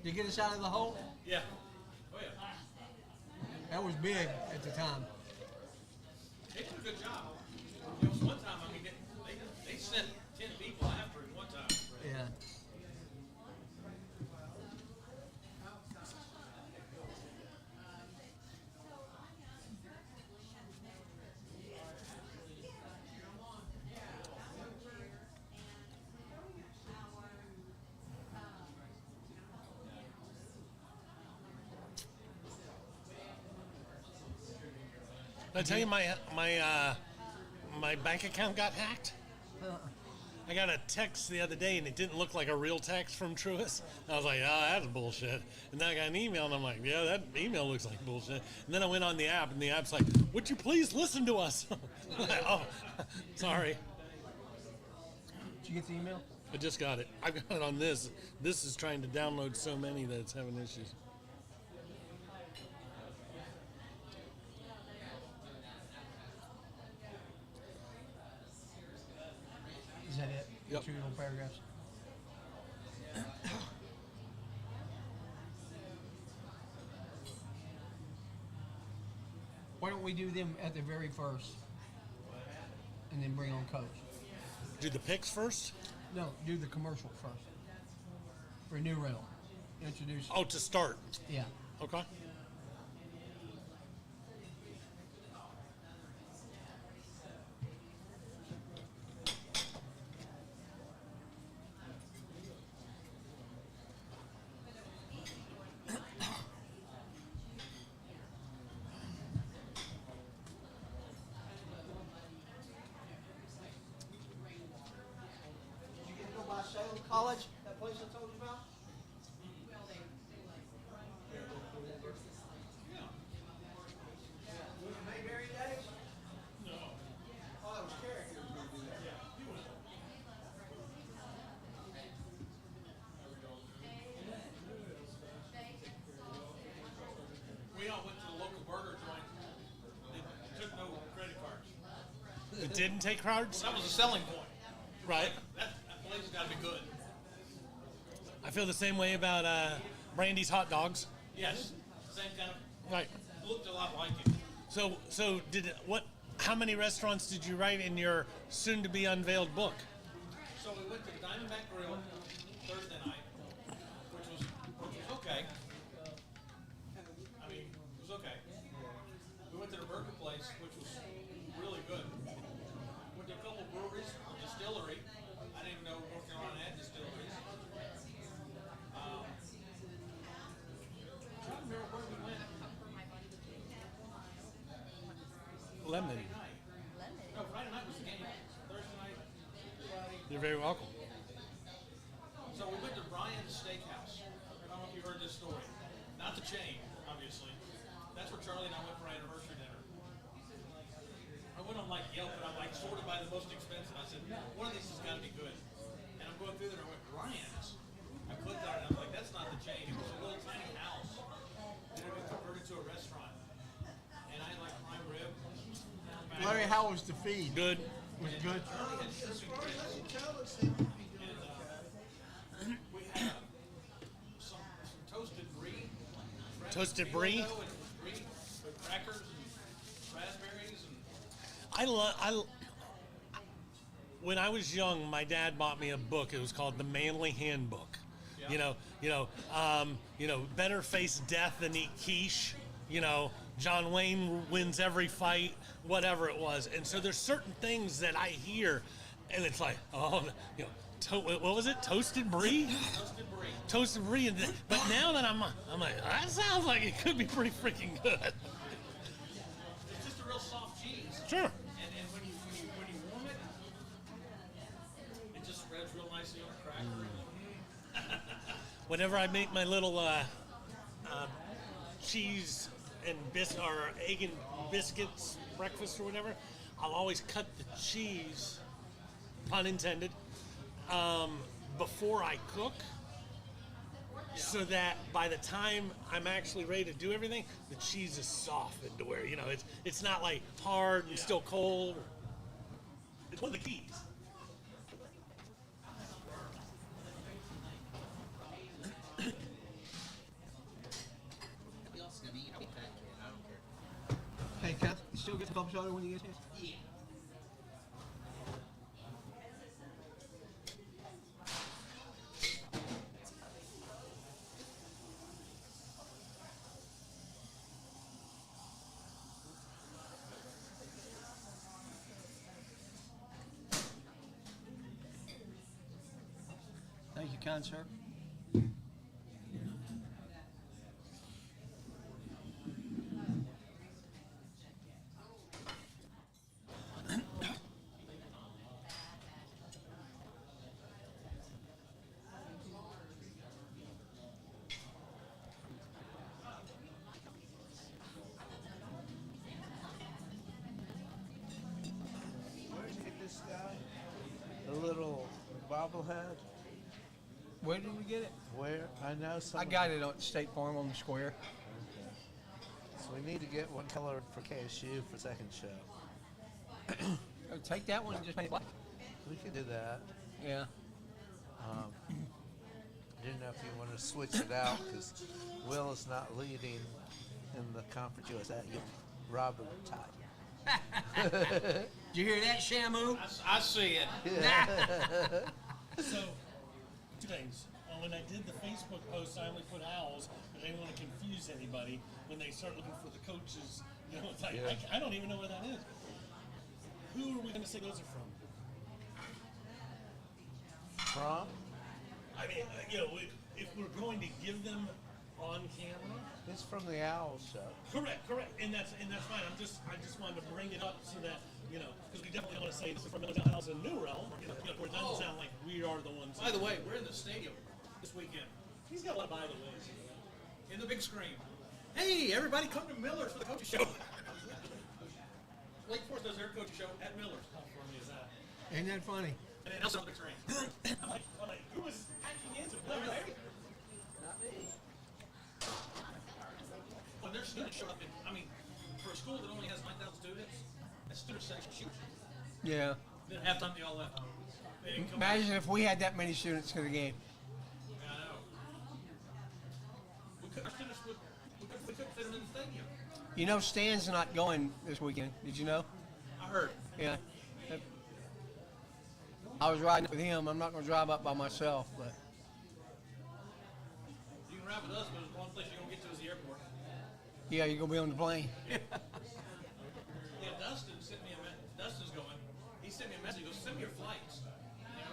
to get us out of the hole? Yeah. Oh yeah. That was big at the time. They did a good job. There was one time, I mean, they sent 10 people after him one time. Yeah. Did I tell you my bank account got hacked? I got a text the other day and it didn't look like a real text from Truist. I was like, oh, that's bullshit. And then I got an email and I'm like, yeah, that email looks like bullshit. And then I went on the app and the app's like, would you please listen to us? I'm like, oh, sorry. Did you get the email? I just got it. I got it on this. This is trying to download so many that it's having issues. Is that it? Yep. 2 little paragraphs. Why don't we do them at the very first, and then bring on coach? Do the picks first? No, do the commercial first for new rental. Introduce. Oh, to start. Yeah. Okay. Did you get to go by Salem College? That place I told you about? Mayberry days? No. Oh, that was characters who would do that. We all went to the local burger joint. They took no credit cards. It didn't take cards? That was a selling point. Right. That place has got to be good. I feel the same way about Brandy's hot dogs. Yes. Same kind of. Right. Looked a lot like it. So did it, what? How many restaurants did you write in your soon-to-be unveiled book? So we went to Diamondback Grill Thursday night, which was okay. I mean, it was okay. We went to the burger place, which was really good. Went to a couple breweries, a distillery. I didn't even know North Carolina had distilleries. I don't remember where we went. Lemon. No, Friday night was the game. Thursday night, Friday. You're very welcome. So we went to Brian's Steakhouse. I don't know if you heard this story. Not the chain, obviously. That's where Charlie and I went for our anniversary dinner. I went on like Yelp and I'm like sorted by the most expensive. I said, one of these has got to be good. And I'm going through there and I went, Brian's. I clicked on it and I'm like, that's not the chain. It was a little tiny house. And it was converted to a restaurant. And I had like prime rib. Larry, how was the feed? Good. Was it good? Charlie had As chicken far as grits. I can tell, it seemed to be doing And we had some toasted brie. Toasted brie? And brie with crackers and raspberries and When I was young, my dad bought me a book. It was called The Manly Handbook. Yeah. Better face death than eat quiche. John Wayne wins every fight, whatever it was. And so there's certain things that I hear, and it's like, what was it? Toasted brie? toasted brie. Toasted brie. But now that I'm like, that sounds like it could be pretty freaking good. It's just a real soft cheese. Sure. And when you warm it, it just spreads real nicely on a cracker. Whenever I make my little cheese and or egg and biscuits breakfast or whatever, I'll always cut the cheese, pun intended, before I cook, so that by the time I'm actually ready to do everything, the cheese is softened to where, it's not like hard and still cold. It's one of the keys. Hey, Kath, you still get the club soda when you get a chance? Yeah. Thank you, kind sir. Where did you get this guy? The little bobblehead? Where did you get it? Where? I know some. I got it at State Farm on the square. So we need to get one colored for KSU for second show. Oh, take that one and just paint it black. We could do that. Yeah. I didn't know if you want to switch it out because Will is not leading in the Conference USA. Robert tied. Did you hear that, Shamu? I see it. So, two things. When I did the Facebook post, I only put owls, but I didn't want to confuse anybody when they start looking for the coaches. It's like, Yeah. I don't even know where that is. Who are we going to say those are from? From? I mean, if we're going to give them on camera, It's from the Owl Show. correct, and that's fine. I just wanted to bring it up so that because we definitely don't want to say this is from Middletown House in New Realm, where it doesn't sound like we are the ones. By the way, we're in the stadium this weekend. He's got a lot by the way. In the big screen. Hey, everybody, come to Miller's for the coaching show. Lake Forest does their coaching show at Miller's. How funny is that? Ain't that funny? And then also on the big screen. I'm like, who was hacking into it? When their students show up, for a school that only has 9,000 students, that student section huge. Yeah. Then halftime they all left. They didn't come Imagine if we had that many students to the game. back. I know. Our students we couldn't fit them in the stadium. Stan's not going this weekend. Did you know? I heard. Yeah. I was riding with him. I'm not going to drive up by myself, but You can ride with us, but there's one place you're going to get to is the airport. yeah, you're going to be on the plane. Yeah, Dustin's going. He sent me a message. He goes, send me your flights.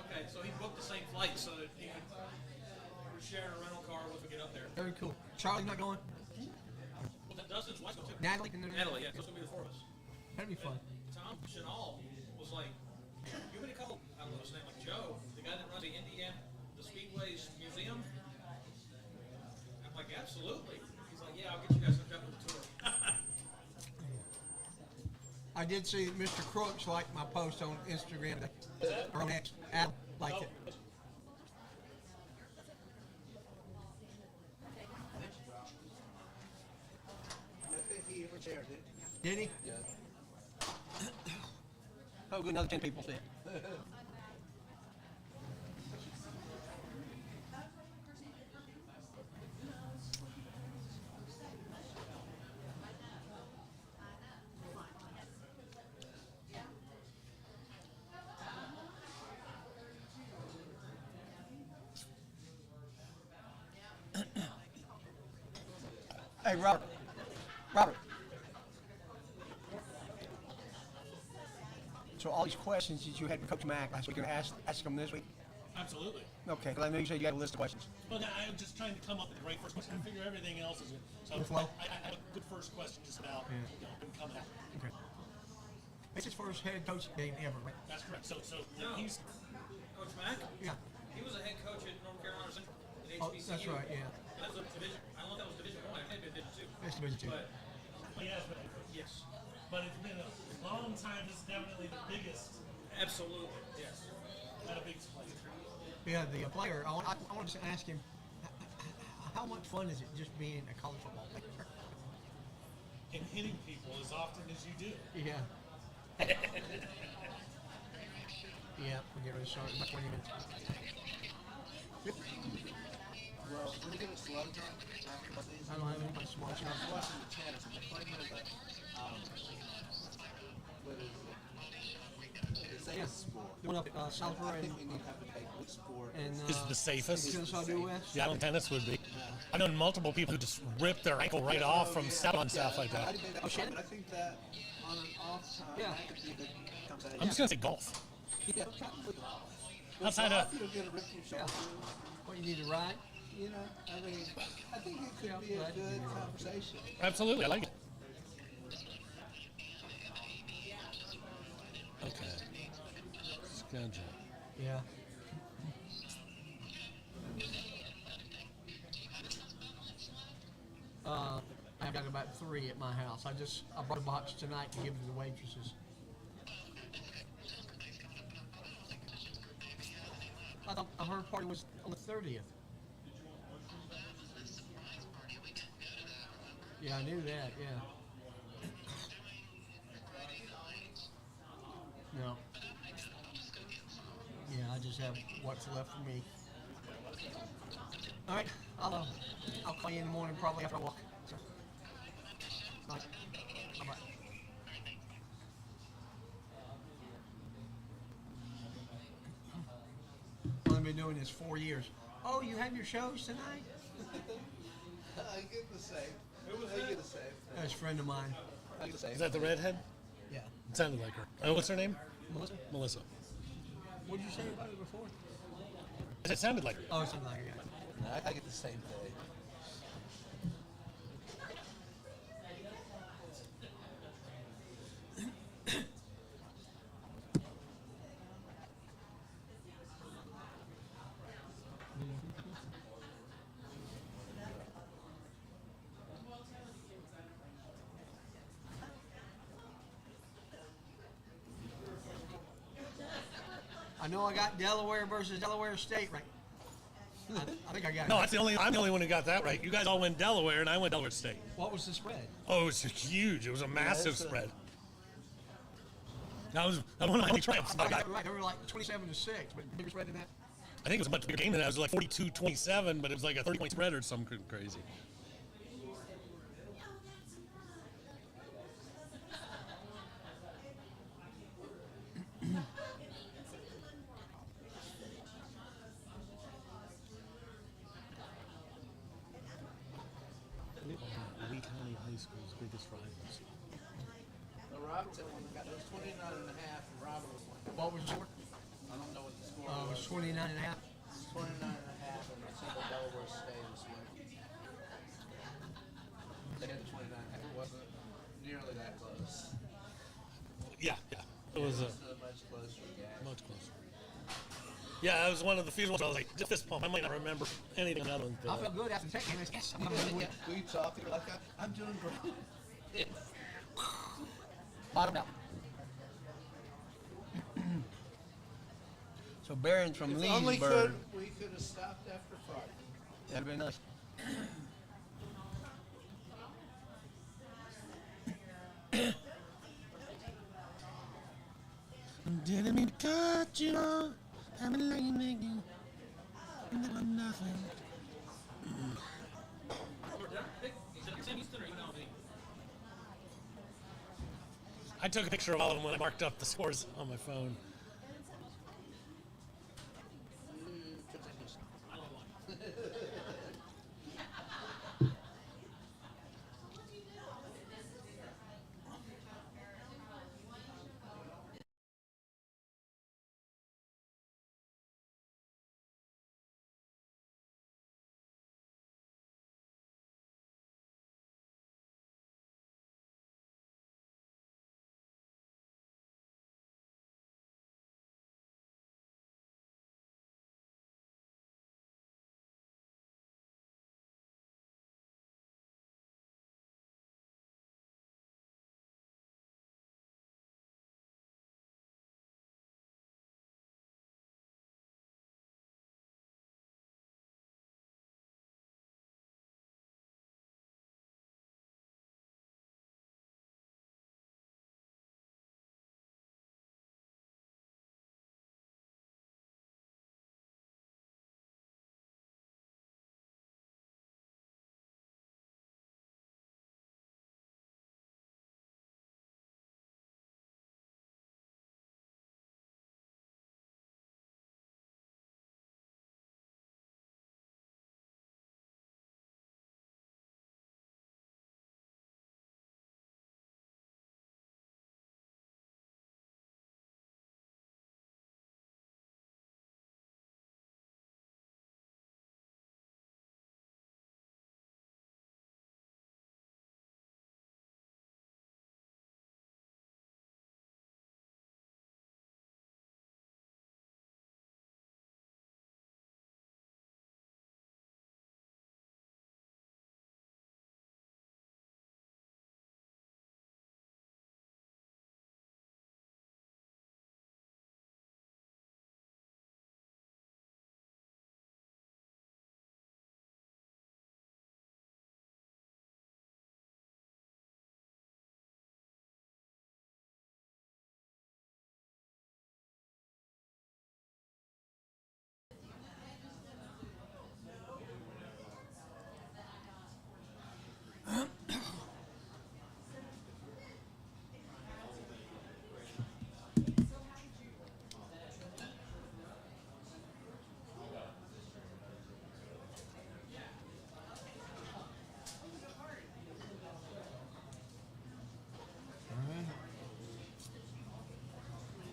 Okay, so he booked the same flight so that he could share a rental car once we get up there. Very cool. Charlie's not going? Well, Dustin's wife's going too. Natalie? Natalie, yeah. So it's going to be the four of us. That'd be fun. Tom Chenal was like, you want me to call, I don't know his name, like Joe, the guy that runs the Speedways Museum? I'm like, absolutely. He's like, yeah, I'll get you guys hooked up with a tour. I did see that Mr. Crooks liked my post on Instagram. Or on X. Adam liked it. I think he even shared it. Did he? Yeah. Oh, good. Another 10 people see it. Hey, Robert. So all these questions that you had with Coach Mack last week, you're going to ask them this week? Absolutely. Okay, because I know you said you had a list of questions. Well, I'm just trying to come up with a great first question. I figure everything else is so. The flow? I have a good first question just about come out. Okay. It's his first head coaching game ever, right? That's correct. So No. he's Coach Mack? Yeah. He was a head coach at North Carolina Central at HBCU. Oh, that's right, yeah. That was a division. I don't know if that was Division 1. It's been two. Yes, but it's been a long time. This is definitely the biggest. Absolutely, yes. Not a big place. Yeah, the player. I want to ask him, how much fun is it just being a college football player? And hitting people as often as you do. Yeah. Yeah, we'll get ready to start in about 20 minutes. Well, when you get a slow down, I don't have anybody watching. I was watching the tennis and they played with what is it? It's a sport. The one up at Southborough I think and, we need to have a which sport. and Is it the safest? Kennesaw Due West. Yeah, I don't tennis would be. I've known multiple people who just rip their ankle right off from stepping on stuff like I that. debate that, but I think that on an off time, Yeah. that could be a good conversation. I'm just gonna say golf. Yeah, probably. Outside of You'll get a rip from Yeah. shoulder. What you need to ride? You know, I mean, I think it could be a glad to good hear that. conversation. absolutely, I like it. Okay. Schedule. Yeah. I've got about 3 at my house. I brought a box tonight to give to the waitresses. I thought her party was on the 30th. Yeah, I knew that. Yeah. No. Yeah, I just have what's left for me. All right, I'll call you in the morning probably after I walk. So, all right. Bye-bye. I've only been doing this 4 years. Oh, you have your shows tonight? I get the same. I get the same. That's a friend of mine. I get the same. Is that the redhead? Yeah. It sounded like her. Oh, what's her name? Melissa? Melissa. What did you say about it before? It sounded like her. Oh, something like that. No, I get the same thing. I know I got Delaware versus Delaware State right. I think I got it. No, I'm the only one who got that right. You guys all went Delaware, and I went Delaware State. What was the spread? Oh, it was huge. It was a massive it's a- spread. That was one of my only triumphs. I got it right. They were like 27-6, but bigger spread than that. I think it was a much bigger game than that. It was like 42-27, but it was like a 30-point spread or something crazy. Lee County High School's biggest rivals. Robinson got those 29 and a half, and Robert was like, What was the score? I don't know what the score It was was. 29 and a half. 29 and a half, and I think the Delaware State was like, they had 29 and a half. It wasn't nearly that close. Yeah. It was It's a much closer game. much closer. Yeah, it was one of the few ones where I was like, just this pump. I might not remember anything other than I felt good after taking it. Yes, I'm gonna win. We talked, you're like, I'm doing great. Bottom out. So Barron's from If only Leesburg. we could have stopped after Friday. That'd been nice. Didn't mean to cut you off. I've been laying making nothing. I took a picture of all of them when I marked up the scores on my phone.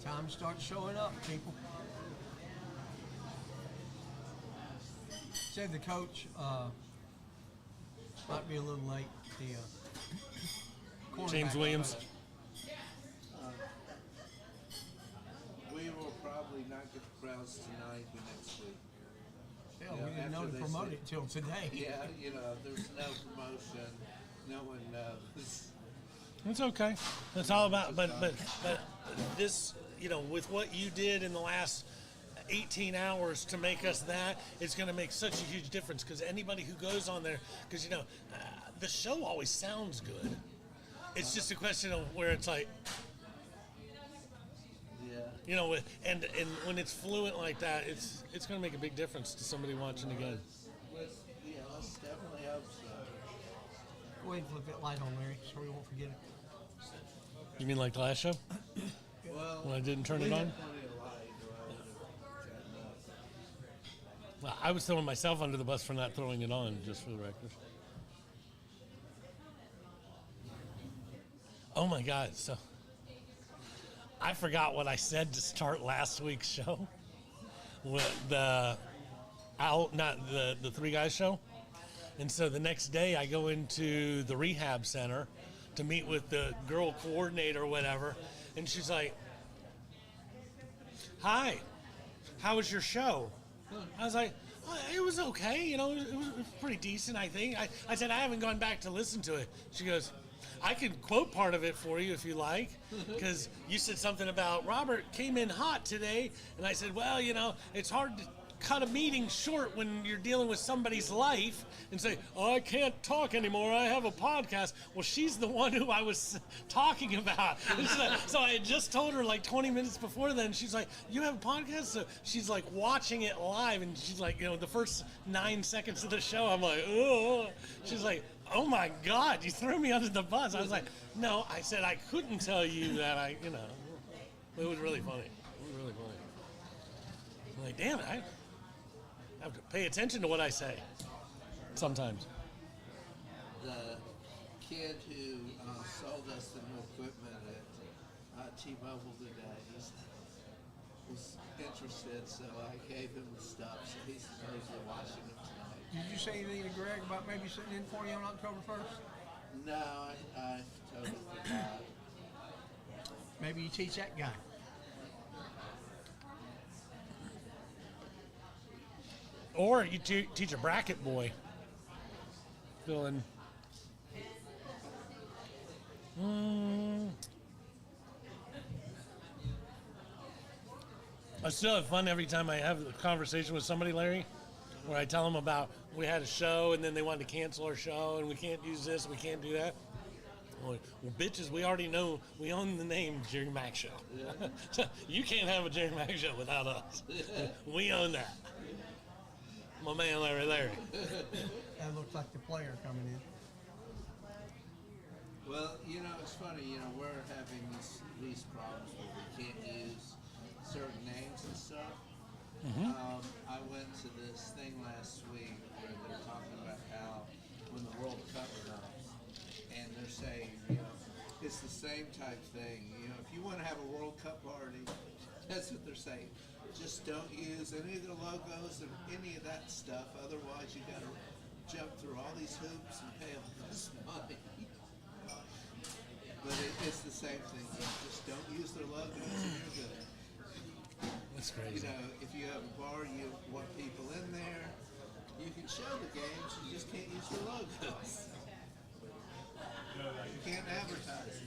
Time to start showing up, people. Said the coach might be a little late. The James cornerback. Williams. We will probably not get the crowds tonight, but next week. Hell, Yeah, we didn't know after to they promote say- it till today. Yeah, there's no promotion. No one knows. It's okay. It's all about, but this, with what you did in the last 18 hours to make us that, it's going to make such a huge difference because anybody who goes on there, because, the show always sounds good. It's just a question of where it's like, Yeah. and when it's fluent like that, it's going to make a big difference to somebody watching again. Let's definitely hope so. Go ahead and flip that light on, Larry, so we won't forget it. You mean like the last show? Well, When I didn't turn we it had on? plenty of light, or I would've gotten up. Well, I was throwing myself under the bus for not throwing it on, just for the record. Oh my God! So I forgot what I said to start last week's show. With the Three Guys show, and so the next day I go into the rehab center to meet with the girl coordinator or whatever, and she's like, "Hi, how was your show?" I was like, "Oh, it was okay, it was pretty decent, I think." I said, "I haven't gone back to listen to it." She goes, "I can quote part of it for you if you like, because you said something about Robert came in hot today." And I said, "Well, it's hard to cut a meeting short when you're dealing with somebody's life and say, 'Oh, I can't talk anymore, I have a podcast.'" Well, she's the one who I was talking about. So I had just told her like 20 minutes before then. She's like, "You have a podcast?" So she's like watching it live, and she's like, the first 9 seconds of the show, I'm like, "Oh." She's like, "Oh my God, you threw me under the bus." I was like, "No," I said, "I couldn't tell you that it was really funny. It was really funny." I'm like, damn it, I have to pay attention to what I say sometimes. The kid who sold us the new equipment at T-Mobile today, was interested, so I gave him the stuff, so he's supposedly watching it tonight. Did you say anything to Greg about maybe sitting in for you on October 1st? No, I totally forgot. Maybe you teach that guy. Or you teach a bracket boy. Feeling. I still have fun every time I have a conversation with somebody, Larry, where I tell them about we had a show and then they wanted to cancel our show and we can't use this, we can't do that. Well, bitches, we already know we own the name Jerry Mack Show. You can't have a Jerry Mack Show without us. We own that. My man, Larry. That looks like the player coming in. Well, it's funny, we're having these problems where we can't use certain names and stuff. I went to this thing last week where they're talking about how when the World Cup comes, and they're saying, it's the same type thing. If you want to have a World Cup party, that's what they're saying. Just don't use any of the logos or any of that stuff. Otherwise, you got to jump through all these hoops and pay all this money. But it's the same thing. Just don't use their logos and you're good. That's crazy. If you have a bar, you want people in there. You can show the games, you just can't use your logos. You can't advertise it.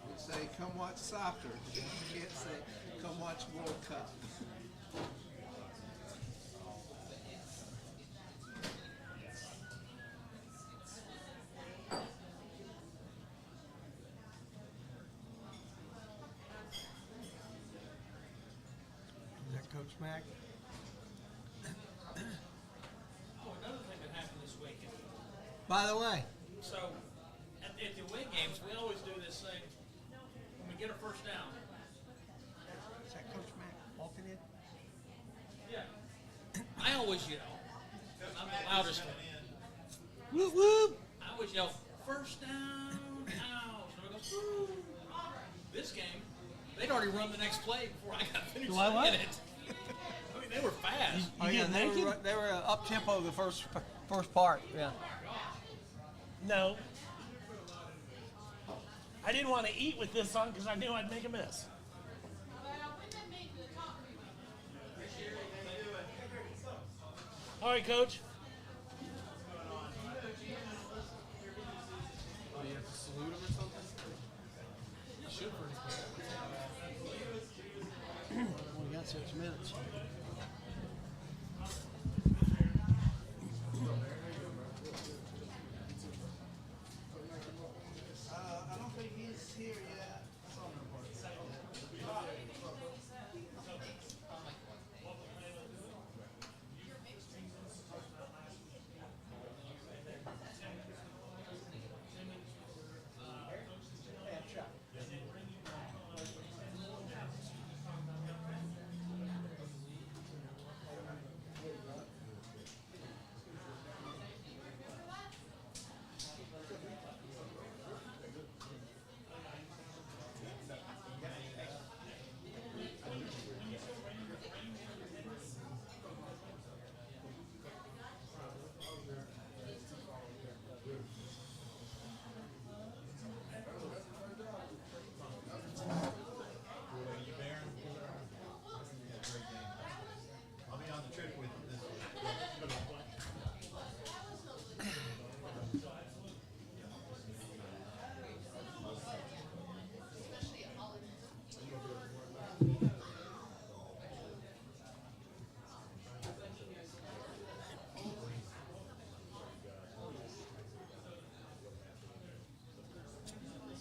You say, "Come watch soccer." You can't say, "Come watch World Cup." Is that Coach Mack? Another thing that happened this weekend. By the way, So, at the away games, we always do this thing when we get a first down. is that Coach Mack walking in? Yeah. I always yell. I'm the loudest one. Whoop whoop. I always yell, "First down, ow." So it goes, "Woo." This game, They'd already run the next play before I got finished Do I what? in it. I mean, they were fast. Oh, yeah, they were up tempo the first part. Yeah. No. I didn't want to eat with this on because I knew I'd make a mess. All right, Coach. We got 6 minutes. I don't think he's here yet.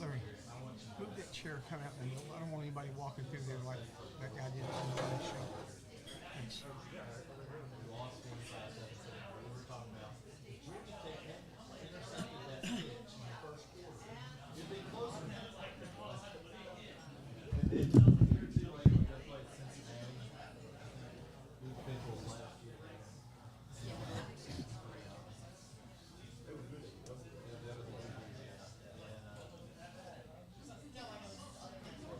Larry, move that chair kind of out in the middle. I don't want anybody walking through there like that guy did on the last show. Thanks.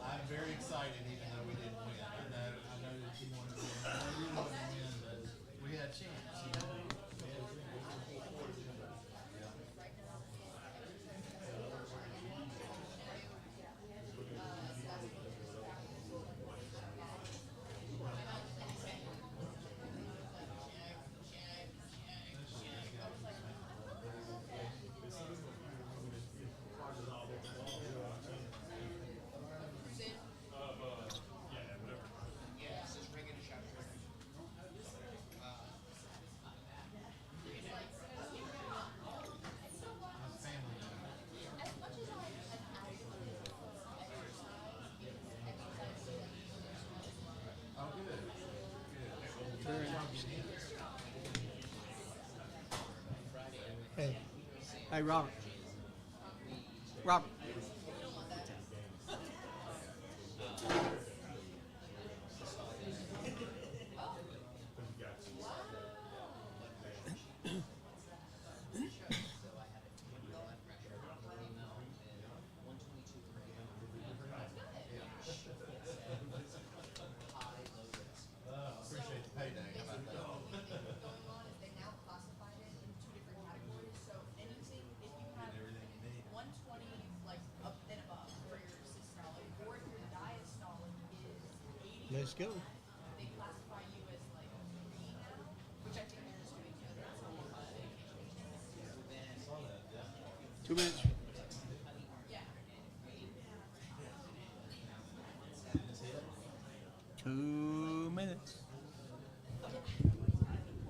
I'm very excited, even though we didn't win. I know that you wanted to win. I really wanted to win, but we had a chance. You know? Hey. Hey, Robert. Robert. Appreciate the payday. How about that? They now classified it in 2 different categories. So anything, if you have Everything you need. 120 like up and above for your systolic, or if your diastolic is 80, Let's go. they classify you as like green, which I think they're just doing to the 2 minutes. yeah. 2 minutes.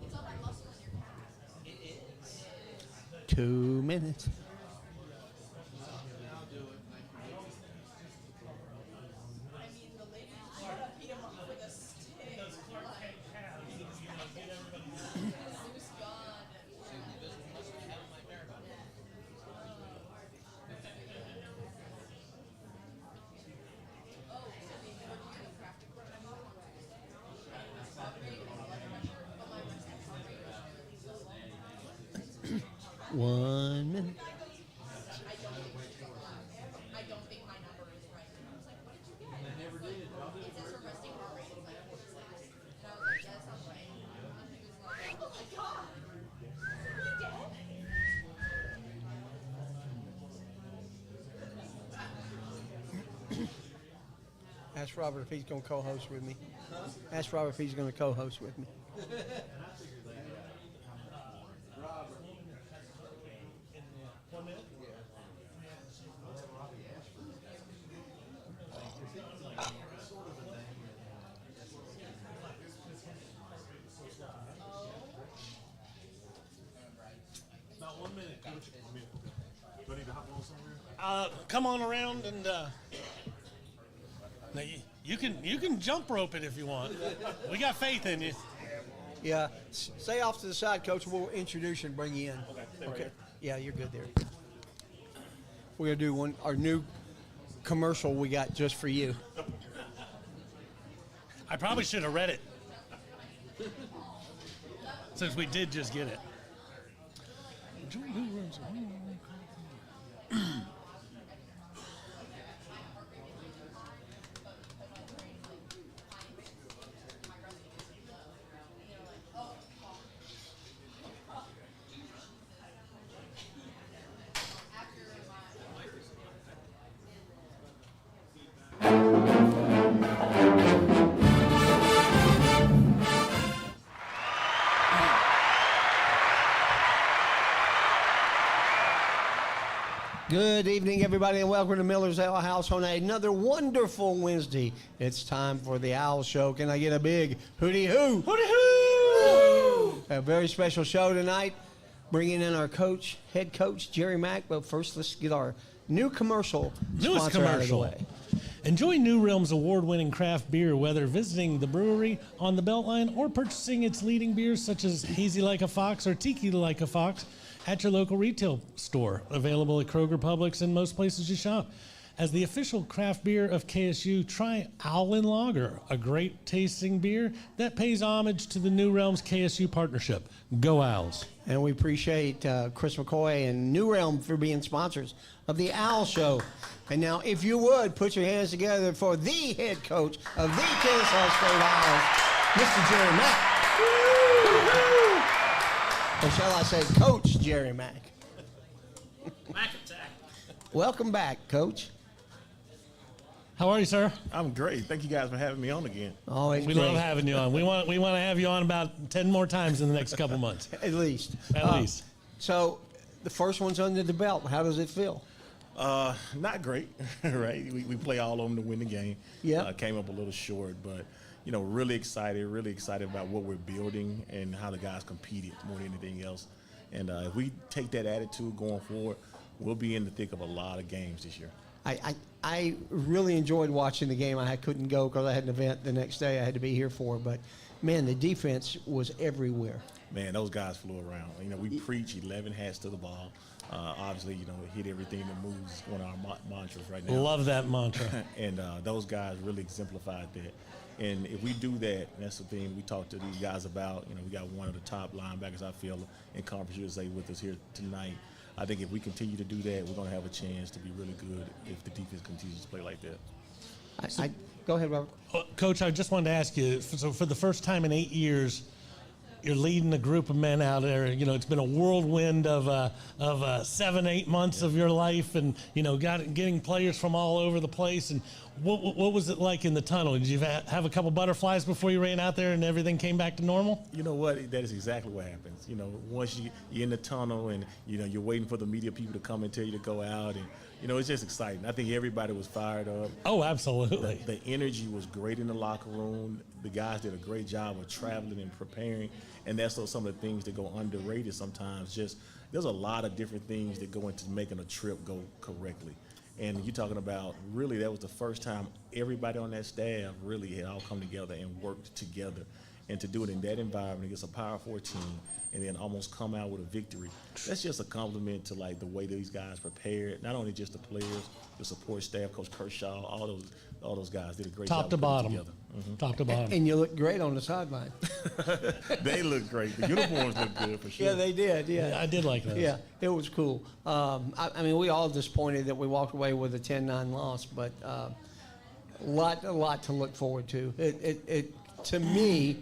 It's all that muscle in your calves. It is. 2 minutes. I mean, the ladies beat him up with a stick. Zeus God. Oh, so they never do the crafting program. Heart rate and blood pressure, but my resting heart rate was so low. 1 minute. I don't think my number is right. And I was like, what did you get? Ask Robert if he's going to co-host with me. Ask Robert if he's going to co-host with me. About 1 minute, Coach. Come on around and now you can jump rope it if you want. We got faith in you. Yeah, stay off to the side, Coach. We'll introduce you and bring you in. Okay. Yeah, you're good there. We're gonna do our new commercial we got just for you. I probably should have read it since we did just get it. Good evening, everybody, and welcome to Miller's Ale House on another wonderful Wednesday. It's time for the Owl Show. Can I get a big hooty hoo? Hooty hoo! A very special show tonight, bringing in our head coach, Jerry Mack. But first, let's get our new commercial sponsor out of the way. Enjoy New Realm's award-winning craft beer, whether visiting the brewery on the Beltline or purchasing its leading beers such as Hazy Like a Fox or Tiki Like a Fox at your local retail store, available at Kroger, Publix, and most places you shop. As the official craft beer of KSU, try Owlin Lager, a great tasting beer that pays homage to the New Realms KSU partnership. Go Owls. And we appreciate Chris McCoy and New Realm for being sponsors of the Owl Show. And now, if you would, put your hands together for the head coach of the Kennesaw State Owls, Mr. Jerry Mack. Or shall I say, Coach Jerry Mack. Mack attack. Welcome back, Coach. How are you, sir? I'm great. Thank you guys for having me on again. Always We great. love having you on. We want to have you on about 10 more times in the next couple months. At least. At least. So, the first one's under the belt. How does it feel? Not great, right? We play all of them to win the game. Yeah. Came up a little short, but really excited about what we're building and how the guys competed more than anything else. And if we take that attitude going forward, we'll be in the thick of a lot of games this year. I really enjoyed watching the game. I couldn't go because I had an event the next day I had to be here for. But, man, the defense was everywhere. Man, those guys flew around. We preach 11 hats to the ball. Obviously, hit everything that moves, one of our mantras right now. Love that mantra. And those guys really exemplified that. And if we do that, that's the thing we talked to these guys about. We got one of the top linebackers, I feel, in Conference USA with us here tonight. I think if we continue to do that, we're going to have a chance to be really good if the defense continues to play like that. Go ahead, Robert. Coach, I just wanted to ask you, so for the first time in 8 years, you're leading a group of men out there. It's been a whirlwind of 7-8 months of your life, and getting players from all over the place. And what was it like in the tunnel? Did you have a couple butterflies before you ran out there, and everything came back to normal? You know what? That is exactly what happens. Once you're in the tunnel, and you're waiting for the media people to come and tell you to go out, and it's just exciting. I think everybody was fired up. Oh, absolutely. The energy was great in the locker room. The guys did a great job of traveling and preparing. And that's some of the things that go underrated sometimes. There's a lot of different things that go into making a trip go correctly. And you're talking about, really, that was the first time everybody on that staff really had all come together and worked together. And to do it in that environment against a Power 4 team and then almost come out with a victory, that's just a compliment to, the way these guys prepared, not only just the players, the support staff, Coach Kershaw, all those guys did a great job Top to bottom. together. Mm-hmm. Top to bottom. And you look great on the sideline. They look great. The uniforms look good for sure. Yeah, they did. Yeah, I did like those. Yeah, it was cool. We all disappointed that we walked away with a 10-9 loss, but a lot to look forward to. To me,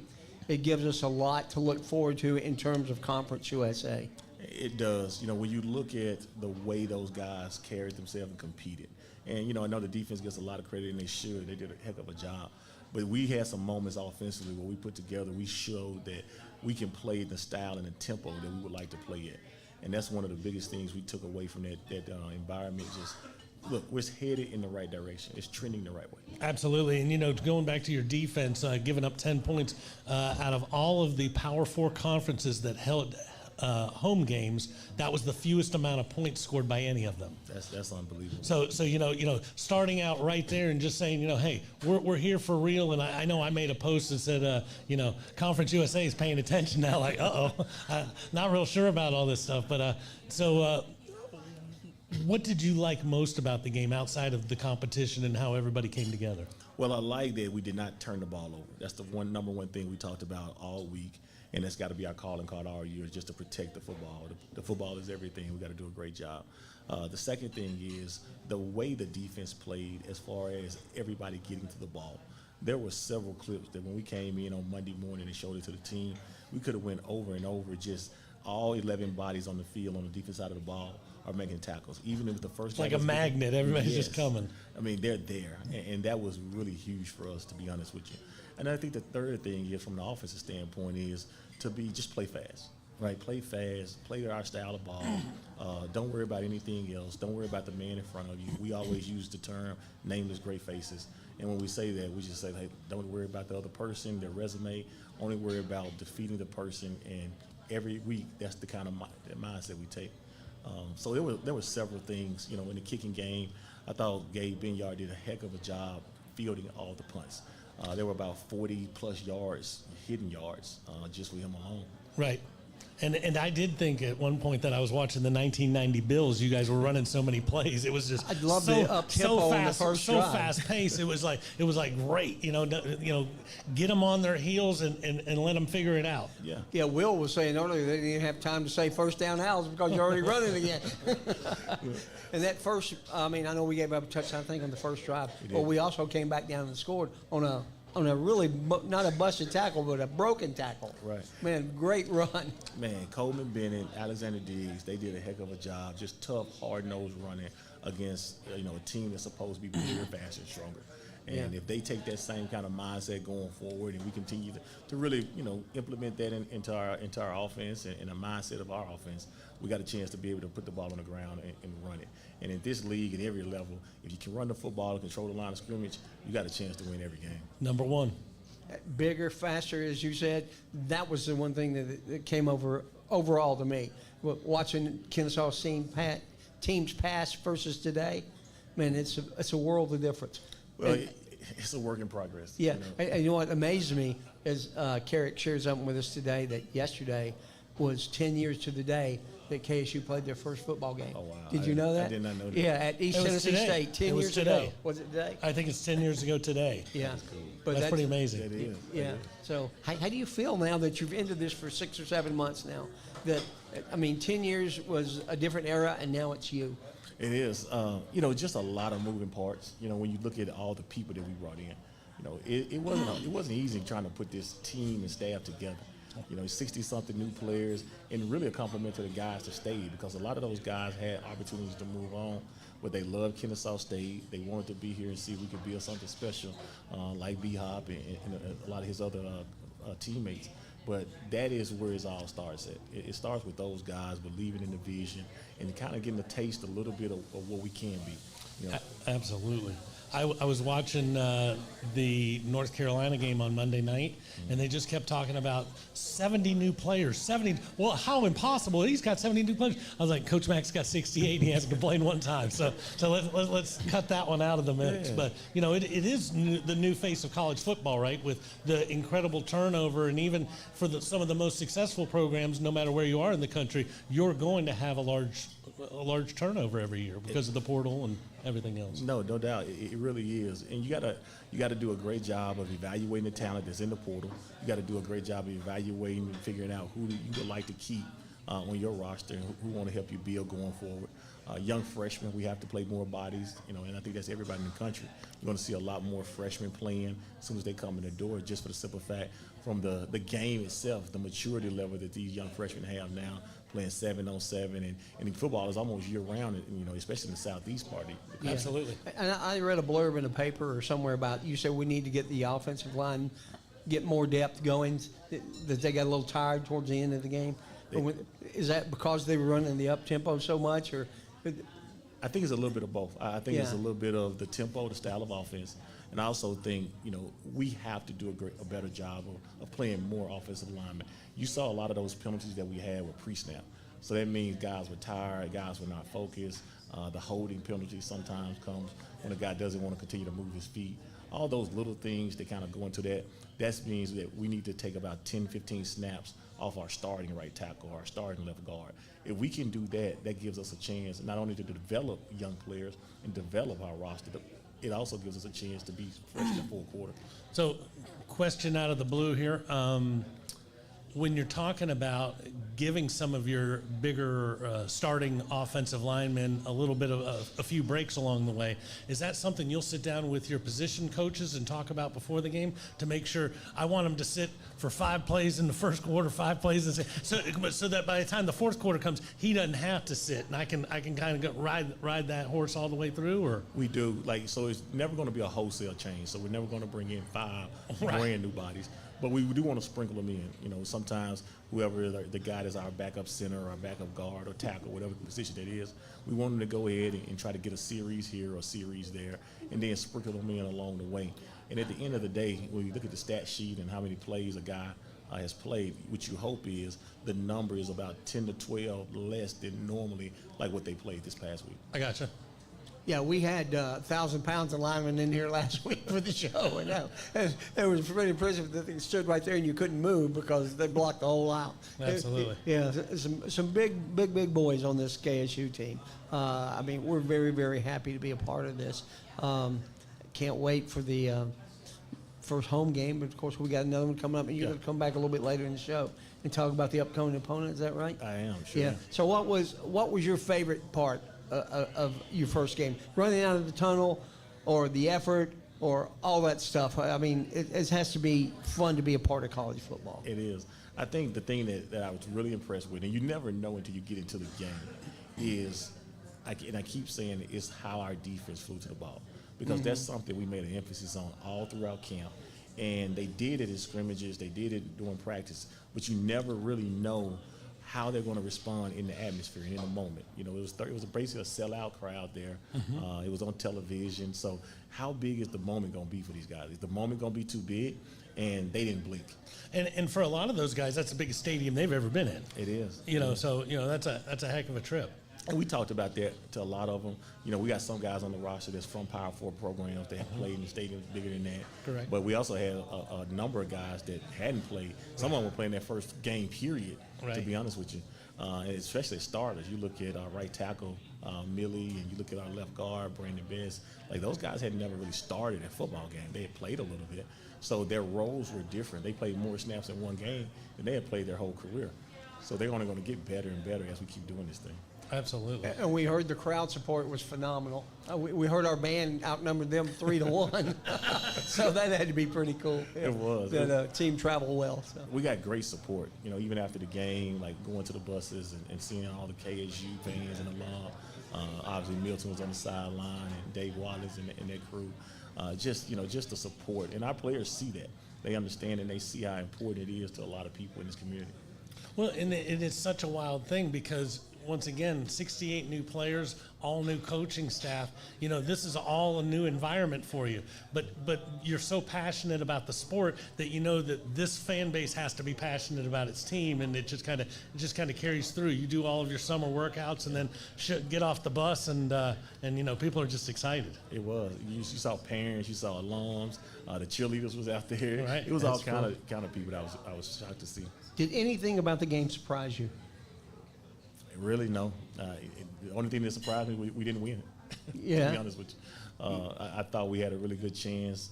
it gives us a lot to look forward to in terms of Conference USA. It does. When you look at the way those guys carried themselves and competed, And, I know the defense gets a lot of credit, and they should. They did a heck of a job. But we had some moments offensively where we put together, we showed that we can play the style and the tempo that we would like to play at. And that's one of the biggest things we took away from that environment. Just, look, we're headed in the right direction. It's trending the right way. Absolutely. And, going back to your defense, giving up 10 points out of all of the Power 4 conferences that held home games, that was the fewest amount of points scored by any of them. That's unbelievable. So starting out right there and just saying, hey, we're here for real. And I know I made a post that said, Conference USA is paying attention now. Like, not real sure about all this stuff. But what did you like most about the game outside of the competition and how everybody came together? Well, I like that we did not turn the ball over. That's the number one thing we talked about all week. And that's got to be our calling card all year, is just to protect the football. The football is everything. We got to do a great job. The second thing is the way the defense played as far as everybody getting to the ball. There were several clips that when we came in on Monday morning and showed it to the team, we could have went over and over, just all 11 bodies on the field on the defense side of the ball are making tackles. Even if the first, it's like a magnet. Everybody's just coming. I mean, they're there. And that was really huge for us, to be honest with you. And I think the third thing is, from the offensive standpoint, is to just play fast, right? Play fast, play our style of ball. Don't worry about anything else. Don't worry about the man in front of you. We always use the term nameless great faces. And when we say that, we just say, hey, don't worry about the other person, their resume. Only worry about defeating the person. And every week, that's the kind of mindset we take. So there were several things, in the kicking game. I thought Gabe Benyard did a heck of a job fielding all the punts. There were about 40-plus yards, hidden yards, just with him alone. Right. And I did think at one point that I was watching the 1990 Bills. You guys were running so many plays. It was just I love the up tempo in the first so drive. fast paced. It was like great. Get them on their heels and let them figure it out. Yeah. Yeah. Will was saying earlier they didn't even have time to say first down Owls because you're already running again. And that first, I know we gave up a touchdown, I think, on the first drive. But we also came back down and scored on a really, not a busted tackle, but a broken tackle. Right. Man, great run. Man, Coleman Bennett, Alexander Diggs, they did a heck of a job. Just tough, hard-nosed running against, a team that's supposed to be bigger, faster, and stronger. And if they take that same kind of mindset going forward, and we continue to really, implement that into our offense and the mindset of our offense, we got a chance to be able to put the ball on the ground and run it. And in this league, at every level, if you can run the football and control the line of scrimmage, you got a chance to win every game. Number one. Bigger, faster, as you said. That was the one thing that came overall to me. Watching Kennesaw teams pass versus today, man, it's a world of difference. Well, it's a work in progress. Yeah, and you know what amazed me is Carrick shared something with us today that yesterday was 10 years to the day that KSU played their first football game. Oh, wow. Did you know that? I did not know that. Yeah, at East Tennessee State 10 years ago. Was it today? I think it's 10 years ago today. Yeah. Cool. But that's pretty amazing. That is. Yeah. So how do you feel now that you've entered this for 6 or 7 months now? 10 years was a different era, and now it's you. It is. Just a lot of moving parts. When you look at all the people that we brought in, it wasn't easy trying to put this team and staff together. 60-something new players, and really a compliment to the guys that stayed, because a lot of those guys had opportunities to move on, but they loved Kennesaw State. They wanted to be here and see if we could build something special, like B-Hop and a lot of his other teammates. But that is where it all starts at. It starts with those guys believing in the vision and kind of getting a taste a little bit of what we can be. Absolutely. I was watching the North Carolina game on Monday night, and they just kept talking about 70 new players. 70. Well, how impossible? He's got 70 new players. I was like, Coach Mack's got 68, and he hasn't complained one time. So let's cut that one out of the mix. Yeah. But, it is the new face of college football, right, with the incredible turnover. And even for some of the most successful programs, no matter where you are in the country, you're going to have a large turnover every year because of the portal and everything else. No doubt. It really is. And you gotta do a great job of evaluating the talent that's in the portal. You gotta do a great job of evaluating and figuring out who you would like to keep on your roster and who want to help you build going forward. Young freshmen, we have to play more bodies, and I think that's everybody in the country. You're going to see a lot more freshmen playing as soon as they come in the door, just for the simple fact from the game itself, the maturity level that these young freshmen have now playing 7-on-7, and in football is almost year round, you know, especially in the southeast part. Yeah. Absolutely. And I read a blurb in a paper or somewhere about you said we need to get the offensive line, get more depth going, that they got a little tired towards the end of the game. Is that because they were running the up tempo so much, or? I think it's a little bit of both. I think it's a Yeah. little bit of the tempo, the style of offense, and I also think, you know, we have to do a better job of playing more offensive linemen. You saw a lot of those penalties that we had with pre-snap. So that means guys were tired, guys were not focused. The holding penalty sometimes comes when a guy doesn't want to continue to move his feet. All those little things that kind of go into that. That means that we need to take about 10, 15 snaps off our starting right tackle, our starting left guard. If we can do that, that gives us a chance not only to develop young players and develop our roster, but it also gives us a chance to be fresh in the full quarter. So, question out of the blue here. When you're talking about giving some of your bigger starting offensive linemen a little bit of a few breaks along the way, is that something you'll sit down with your position coaches and talk about before the game to make sure I want them to sit for 5 plays in the first quarter, 5 plays, and so that by the time the fourth quarter comes, he doesn't have to sit, and I can kind of ride that horse all the way through? Or we do, so it's never going to be a wholesale change. So we're never going to bring in 5 brand new bodies. But we do want to sprinkle them in. You know, sometimes whoever the guy is our backup center or our backup guard or tackle, whatever position that is, we want them to go ahead and try to get a series here or a series there, and then sprinkle them in along the way. And at the end of the day, when you look at the stat sheet and how many plays a guy has played, what you hope is the number is about 10 to 12 less than normally like what they played this past week. I gotcha. Yeah, we had 1,000 pounds of linemen in here last week for the show, and it was pretty impressive that they stood right there and you couldn't move because they blocked the whole out. Absolutely. Yeah, some big boys on this KSU team. I mean, we're very, very happy to be a part of this. Can't wait for the first home game, but of course we got another one coming up, and you're going to come back a little bit later in the show and talk about the upcoming opponent. Is that right? I am, sure. Yeah. So what was your favorite part of your first game? Running out of the tunnel, or the effort, or all that stuff? I mean, it has to be fun to be a part of college football. It is. I think the thing that I was really impressed with, and you never know until you get into the game, is, and I keep saying it, is how our defense flew to the ball. Because that's something we made an emphasis on all throughout camp. And they did it in scrimmages, they did it during practice, but you never really know how they're going to respond in the atmosphere and in the moment. You know, it was basically a sellout crowd there. It was on television. So how big is the moment going to be for these guys? Is the moment going to be too big? And they didn't blink. And for a lot of those guys, that's the biggest stadium they've ever been in. It is. You know, so that's a heck of a trip. And we talked about that to a lot of them. You know, we got some guys on the roster that's from Power 4 programs that have played in stadiums bigger than that. Correct. But we also had a number of guys that hadn't played. Some of them were playing their first game period, to be honest with you. And especially starters. You look at our right tackle, Millie, and you look at our left guard, Brandon Best. Like, those guys had never really started a football game. They had played a little bit. So their roles were different. They played more snaps in one game than they had played their whole career. So they're only going to get better and better as we keep doing this thing. Absolutely. And we heard the crowd support was phenomenal. We heard our band outnumbered them 3-1. So that had to be pretty cool. It was. That team traveled well. So. We got great support. You know, even after the game, like going to the buses and seeing all the KSU fans and alum. Obviously, Milton was on the sideline, and Dave Wallace and their crew. Just the support. And our players see that. They understand and they see how important it is to a lot of people in this community. Well, and it is such a wild thing because, once again, 68 new players, all new coaching staff. You know, this is all a new environment for you. But you're so passionate about the sport that you know that this fan base has to be passionate about its team, and it just kind of carries through. You do all of your summer workouts and then get off the bus, and you know, people are just excited. It was. You saw parents, you saw alums, the cheerleaders was out there. Right. It was all kind of people that I was shocked to see. Did anything about the game surprise you? Really, no. The only thing that surprised me, we didn't win it. Yeah. To be honest with you, I thought we had a really good chance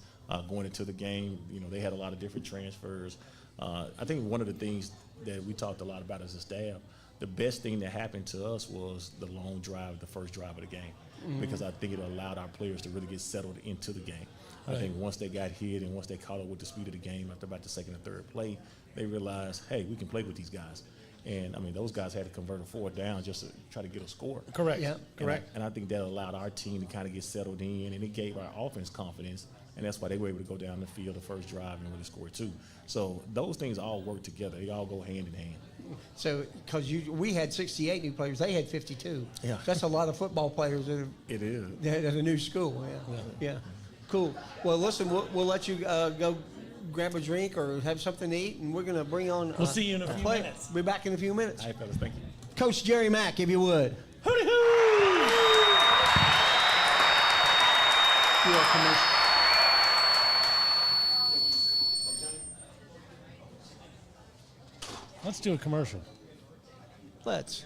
going into the game. You know, they had a lot of different transfers. I think one of the things that we talked a lot about as a staff, the best thing that happened to us was the long drive, the first drive of the game, because I think it allowed our players to really get settled into the game. I think once they got hit and once they caught up with the speed of the game after about the second or third play, they realized, hey, we can play with these guys. And I mean, those guys had to convert a 4th down just to try to get a score. Correct. Yeah. Correct. And I think that allowed our team to kind of get settled in, and it gave our offense confidence. And that's why they were able to go down the field the first drive and really score 2. So those things all work together. They all go hand in hand. So, because we had 68 new players, they had 52. Yeah. That's a lot of football players It is. at a new school. Yeah. Cool. Well, listen, we'll let you go grab a drink or have something to eat, and we're going to bring on. We'll see you in a few minutes. Be back in a few minutes. All right, fellas, thank you. Coach Jerry Mack, if you would. Hooty hoo! Do a commercial. Let's do a commercial. Let's.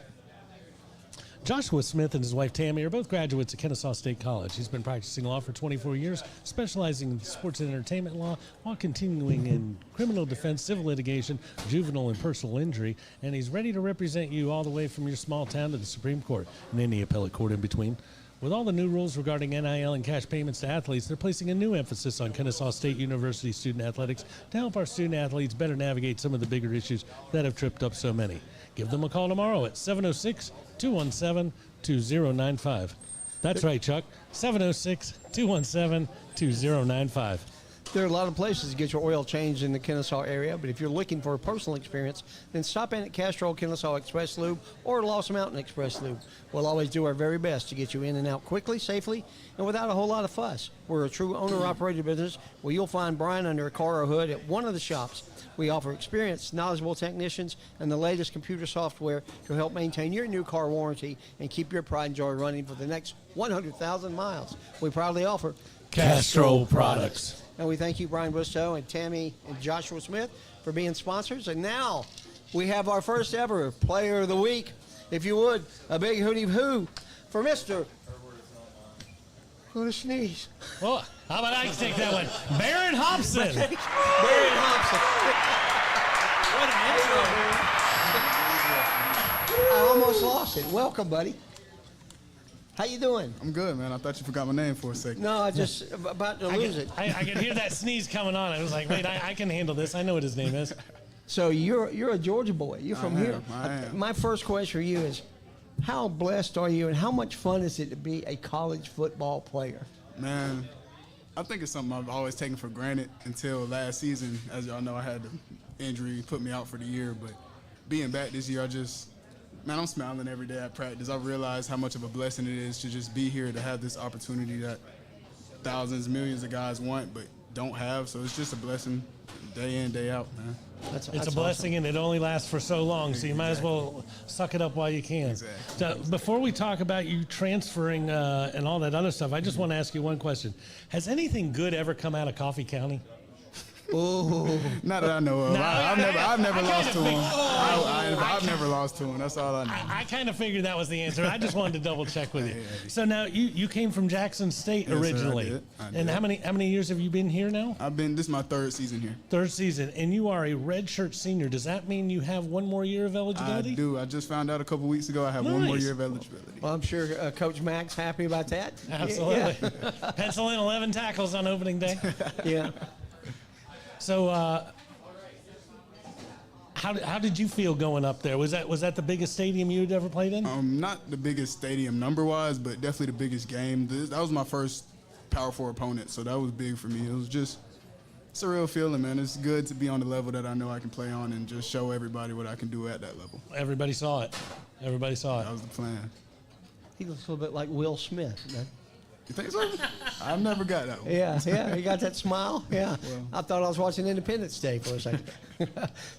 Joshua Smith and his wife Tammy are both graduates at Kennesaw State College. He's been practicing law for 24 years, specializing in sports and entertainment law while continuing in criminal defense, civil litigation, juvenile and personal injury, and he's ready to represent you all the way from your small town to the Supreme Court and any appellate court in between. With all the new rules regarding NIL and cash payments to athletes, they're placing a new emphasis on Kennesaw State University student athletics to help our student athletes better navigate some of the bigger issues that have tripped up so many. Give them a call tomorrow at 706-217-2095. That's right, Chuck. 706-217-2095. There are a lot of places to get your oil changed in the Kennesaw area, but if you're looking for a personal experience, then stop in at Castrol Kennesaw Express Lube or Lost Mountain Express Lube. We'll always do our very best to get you in and out quickly, safely, and without a whole lot of fuss. We're a true owner-operated business where you'll find Brian under a car or hood at one of the shops. We offer experienced, knowledgeable technicians and the latest computer software to help maintain your new car warranty and keep your pride and joy running for the next 100,000 miles. We proudly offer Castrol products. And we thank you, Brian Bristow and Tammy and Joshua Smith, for being sponsors. And now we have our first ever Player of the Week. If you would, a big hootie hoo for Mr. Who to sneeze? Well, how about I take that one? Baron Hobson. Baron Hobson. I almost lost it. Welcome, buddy. How you doing? I'm good, man. I thought you forgot my name for a second. No, I just about to lose it. I could hear that sneeze coming on. I was like, wait, I can handle this. I know what his name is. So you're a Georgia boy. You're from here. I am. My first question for you is, how blessed are you, and how much fun is it to be a college football player? Man, I think it's something I've always taken for granted until last season. As y'all know, I had the injury put me out for the year, but being back this year, man, I'm smiling every day at practice. I realize how much of a blessing it is to just be here, to have this opportunity that thousands, millions of guys want but don't have. So it's just a blessing day in, day out, man. It's a blessing, and it only lasts for so long, so you might as well suck it up while you can. Exactly. So before we talk about you transferring and all that other stuff, I just want to ask you one question. Has anything good ever come out of Coffee County? Oh, not that I know of. No, I've never lost to him. Oh, I've never lost to him. That's all I know. I kind of figured that was the answer. I just wanted to double check with you. So now you came from Jackson State Yes, sir, I originally, did. I and did. how many years have you been here now? This is my third season here. Third season, and you are a redshirt senior. Does that mean you have one more year of I eligibility? do. I just found out a couple weeks ago I have one more Nice. year of eligibility. well, I'm sure Coach Mack's happy about that. Absolutely. Yeah. Pencil in 11 tackles on opening day. Yeah. So, how did you feel going up there? Was that the biggest stadium you'd ever played in? Not the biggest stadium number-wise, but definitely the biggest game. That was my first Power 4 opponent, so that was big for me. It was just it's a real feeling, man. It's good to be on the level that I know I can play on and just show everybody what I can do at that level. Everybody saw it. Everybody saw it. That was the plan. He looks a little bit like Will Smith, man. You think so? I've never got that one. Yeah, he got that smile. Yeah, Well. I thought I was watching Independence Day for a second.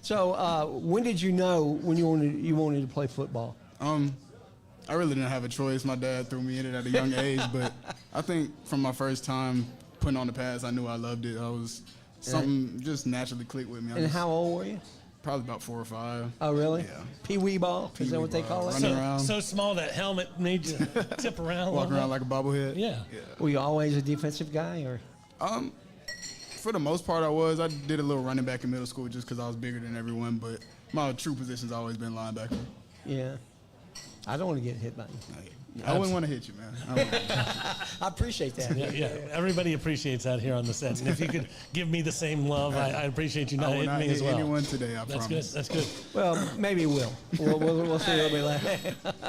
So, when did you know when you wanted to play football? I really didn't have a choice. My dad threw me in it at a young age, but I think from my first time putting on the pads, I knew I loved it. Something just naturally clicked with me. And how old were you? Probably about 4 or 5. Oh, really? Yeah. Pee-wee ball? Is that what they call it? Running around. So small that helmet made you tip around. Walk around like a bobblehead. Yeah. Were you always a defensive guy, or? For the most part, I was. I did a little running back in middle school just because I was bigger than everyone, but my true position's always been linebacker. Yeah. I don't want to get hit by you. I wouldn't want to hit you, man. I wouldn't. I appreciate that. Yeah, everybody appreciate that here on the set. And if you could give me the same love, I appreciate you not I will hitting not me hit as well. anyone today, I That's promise. good. That's good. Well, maybe we'll see what we like.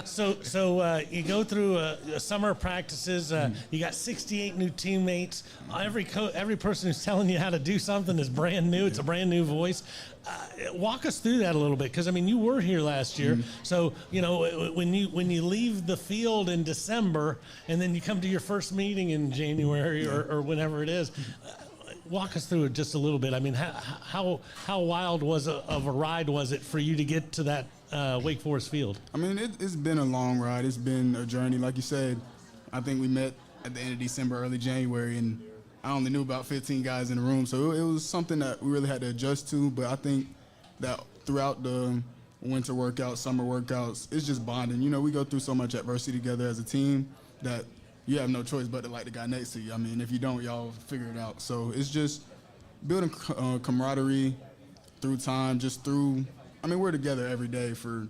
So you go through summer practices. You got 68 new teammates. Every person who's telling you how to do something is brand new. It's a brand new voice. Walk us through that a little bit, because I mean, you were here last year. So you know, when you leave the field in December and then you come to your first meeting in January or whenever it is. Walk us through it just a little bit. I mean, how wild of a ride was it for you to get to that Wake Forest field? I mean, it's been a long ride. It's been a journey. Like you said, I think we met at the end of December, early January, and I only knew about 15 guys in the room. So it was something that we really had to adjust to. But I think that throughout the winter workouts, summer workouts, it's just bonding. You know, we go through so much adversity together as a team that you have no choice but to like the guy next to you. I mean, if you don't, y'all figure it out. So it's just building camaraderie through time, we're together every day for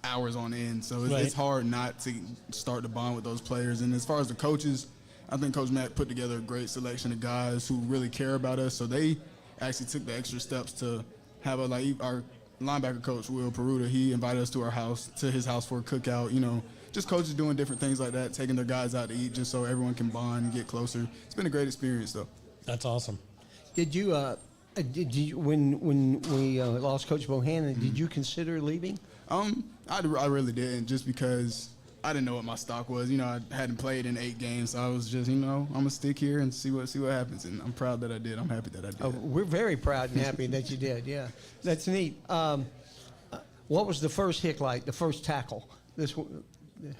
hours on end. So it's hard not to start to bond with those players. And as far as the coaches, I think Coach Mack put together a great selection of guys who really care about us. So they actually took the extra steps to have our linebacker coach, Will Peruta, he invited us to his house for a cookout, you know, just coaches doing different things like that, taking their guys out to eat just so everyone can bond and get closer. It's been a great experience, though. That's awesome. Did you, when we lost Coach Bohannon, did you consider leaving? I really didn't, just because I didn't know what my stock was. You know, I hadn't played in 8 games, so I was just, you know, I'm gonna stick here and see what happens. And I'm proud that I did. I'm happy that I did. Oh, we're very proud and happy that you did. Yeah, that's neat. What was the first hit like? The first tackle?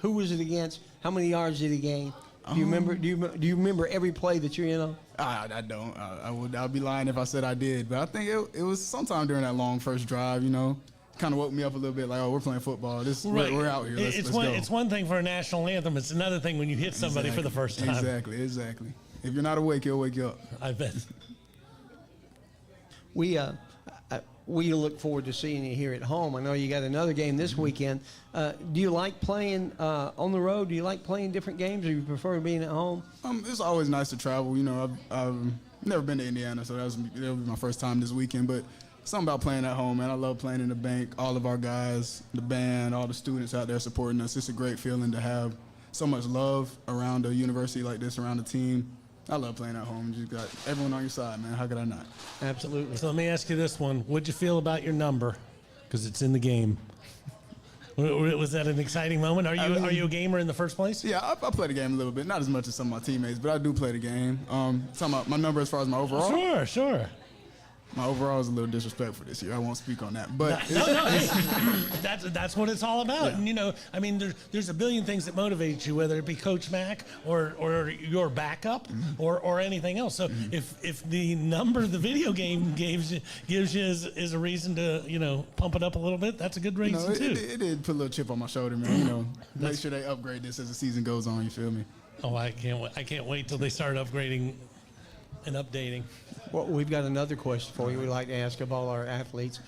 Who was it against? How many yards did he gain? Do you remember? Do you remember every play that you're in on? I don't. I'd be lying if I said I did. But I think it was sometime during that long first drive. You know, kind of woke me up a little bit. Like, oh, we're playing football. We're out here. Let's go. It's one thing for a national anthem. It's another thing when you hit somebody for the first time. Exactly. If you're not awake, he'll wake you up. I bet. We look forward to seeing you here at home. I know you got another game this weekend. Do you like playing on the road? Do you like playing different games, or you prefer being at home? It's always nice to travel. You know, I've never been to Indiana, so that'll be my first time this weekend. But something about playing at home, man. I love playing in the bank. All of our guys, the band, all the students out there supporting us. It's a great feeling to have so much love around a university like this, around the team. I love playing at home. You got everyone on your side, man. How could I not? Absolutely. So let me ask you this one. What'd you feel about your number? Because it's in the game. Was that an exciting moment? Are you a gamer in the first place? Yeah, I play the game a little bit. Not as much as some of my teammates, but I do play the game. Talking about my number as far as my overall? Sure. My overall is a little disrespectful this year. I won't speak on that. But that's what it's all about. Yeah. And, you know, I mean, there's a billion things that motivate you, whether it be Coach Mack or your backup or anything else. So if the number the video game gives you is a reason to, you know, pump it up a little bit, that's a good reason too. It did put a little chip on my shoulder, man. You know, make sure they upgrade this as the season goes on. You feel me? Oh, I can't wait till they start upgrading and updating. Well, we've got another question for you. We like to ask of all our athletes.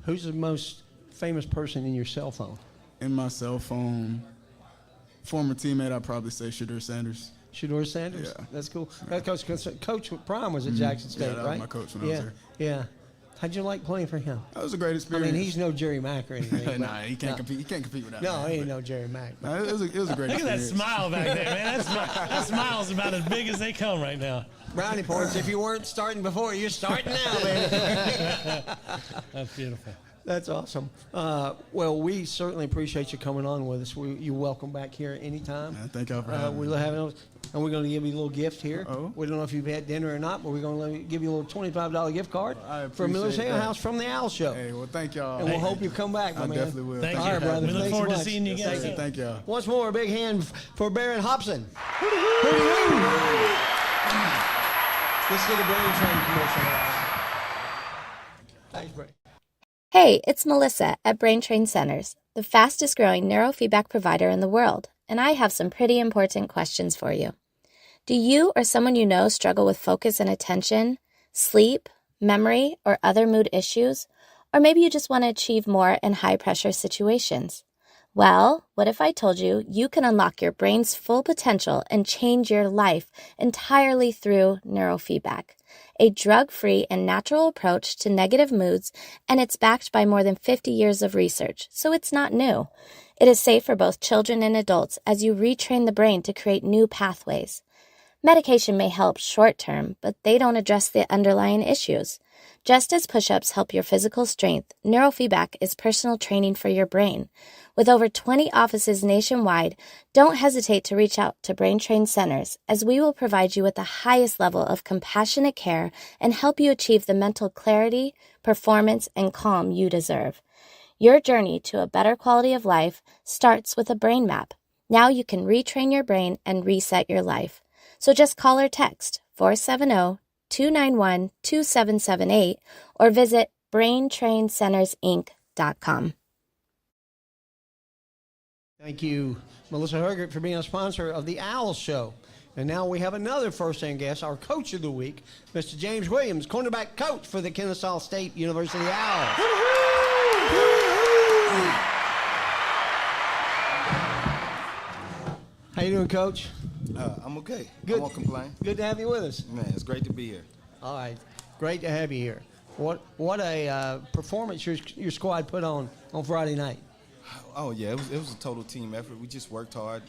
Who's the most famous person in your cell phone? In my cell phone, former teammate, I'd probably say Shedeur Sanders. Shedeur Sanders? Yeah. That's cool. Because Coach Prime was at Jackson State, that was right? my coach when I was there. Yeah. How'd you like playing for him? That was a great experience. I mean, he's no Jerry Mack or anything. Nah, he can't compete. He can't compete with that. No, man, he ain't no Jerry Mack. No, it was a great experience. Look at that smile back there, man. That smile's about as big as they come right now. Brownie points. If you weren't starting before, you're starting now, man. That's beautiful. That's awesome. Well, we certainly appreciate you coming on with us. You're welcome back here anytime. Thank y'all for having me. We're having us, and we're going to give you a little gift here. Uh-oh. We don't know if you've had dinner or not, but we're going to give you a little $25 gift card for Miller's appreciate Ale that. House from the Owl Show. Hey, well, thank y'all. And we'll hope you come back, my I man. definitely will. Thank All you. right, brother. We look Thanks forward so to much. seeing you again. Thank y'all. Once more, a big hand for Baron Hobson. Let's get a Brain Train commercial. Thanks, Brain. Hey, it's Melissa at Brain Train Centers, the fastest growing neurofeedback provider in the world, and I have some pretty important questions for you. Do you or someone you know struggle with focus and attention, sleep, memory, or other mood issues? Or maybe you just want to achieve more in high-pressure situations? Well, what if I told you you can unlock your brain's full potential and change your life entirely through neurofeedback, a drug-free and natural approach to negative moods, and it's backed by more than 50 years of research, so it's not new. It is safe for both children and adults as you retrain the brain to create new pathways. Medication may help short-term, but they don't address the underlying issues. Just as push-ups help your physical strength, neurofeedback is personal training for your brain. With over 20 offices nationwide, don't hesitate to reach out to Brain Train Centers, as we will provide you with the highest level of compassionate care and help you achieve the mental clarity, performance, and calm you deserve. Your journey to a better quality of life starts with a brain map. Now you can retrain your brain and reset your life. So just call or text 470-291-2778 or visit braintraincentersinc.com. Thank you, Melissa Hergert, for being a sponsor of the Owl Show. And now we have another first-hand guest, our coach of the week, Mr. James Williams, cornerback coach for the Kennesaw State University Owls. How you doing, Coach? I'm okay. Good. I won't complain. Good to have you with us. Man, it's great to be here. All right, great to have you here. What a performance your squad put on Friday night. Oh yeah, it was a total team effort. We just worked hard.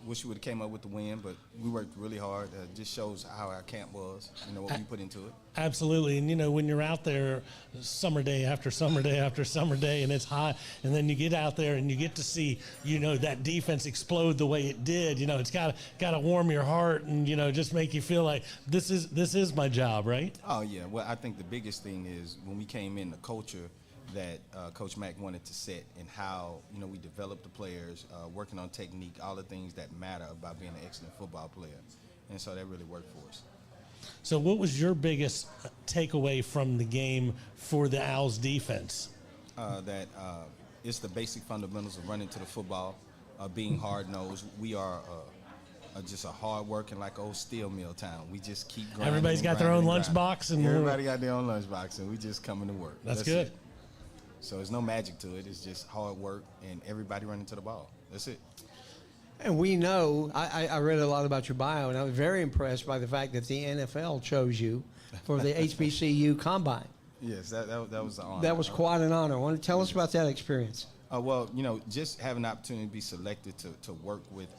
Wish we would have came up with the win, but we worked really hard. Just shows how our camp was, what we put into it. Absolutely. And, when you're out there summer day after summer day after summer day and it's hot, and then you get out there and you get to see, that defense explode the way it did, it's got to warm your heart and, just make you feel like this is my job, right? Oh, yeah. Well, I think the biggest thing is when we came in, the culture that Coach Mack wanted to set and how, we developed the players, working on technique, all the things that matter about being an excellent football player. And so that really worked for us. So what was your biggest takeaway from the game for the Owls defense? That it's the basic fundamentals of running to the football, being hard-nosed. We are just a hard-working, like old steel mill town. We just keep grinding. Everybody's got their own lunchbox. Everybody got their own lunchbox, and we just coming to work. That's good. It. So there's no magic to it. It's just hard work and everybody running to the ball. That's it. And we know, I read a lot about your bio, and I was very impressed by the fact that the NFL chose you for the HBCU Combine. Yes, that was an honor. That was quite an honor. Want to tell us about that experience? Well, just having the opportunity to be selected to work with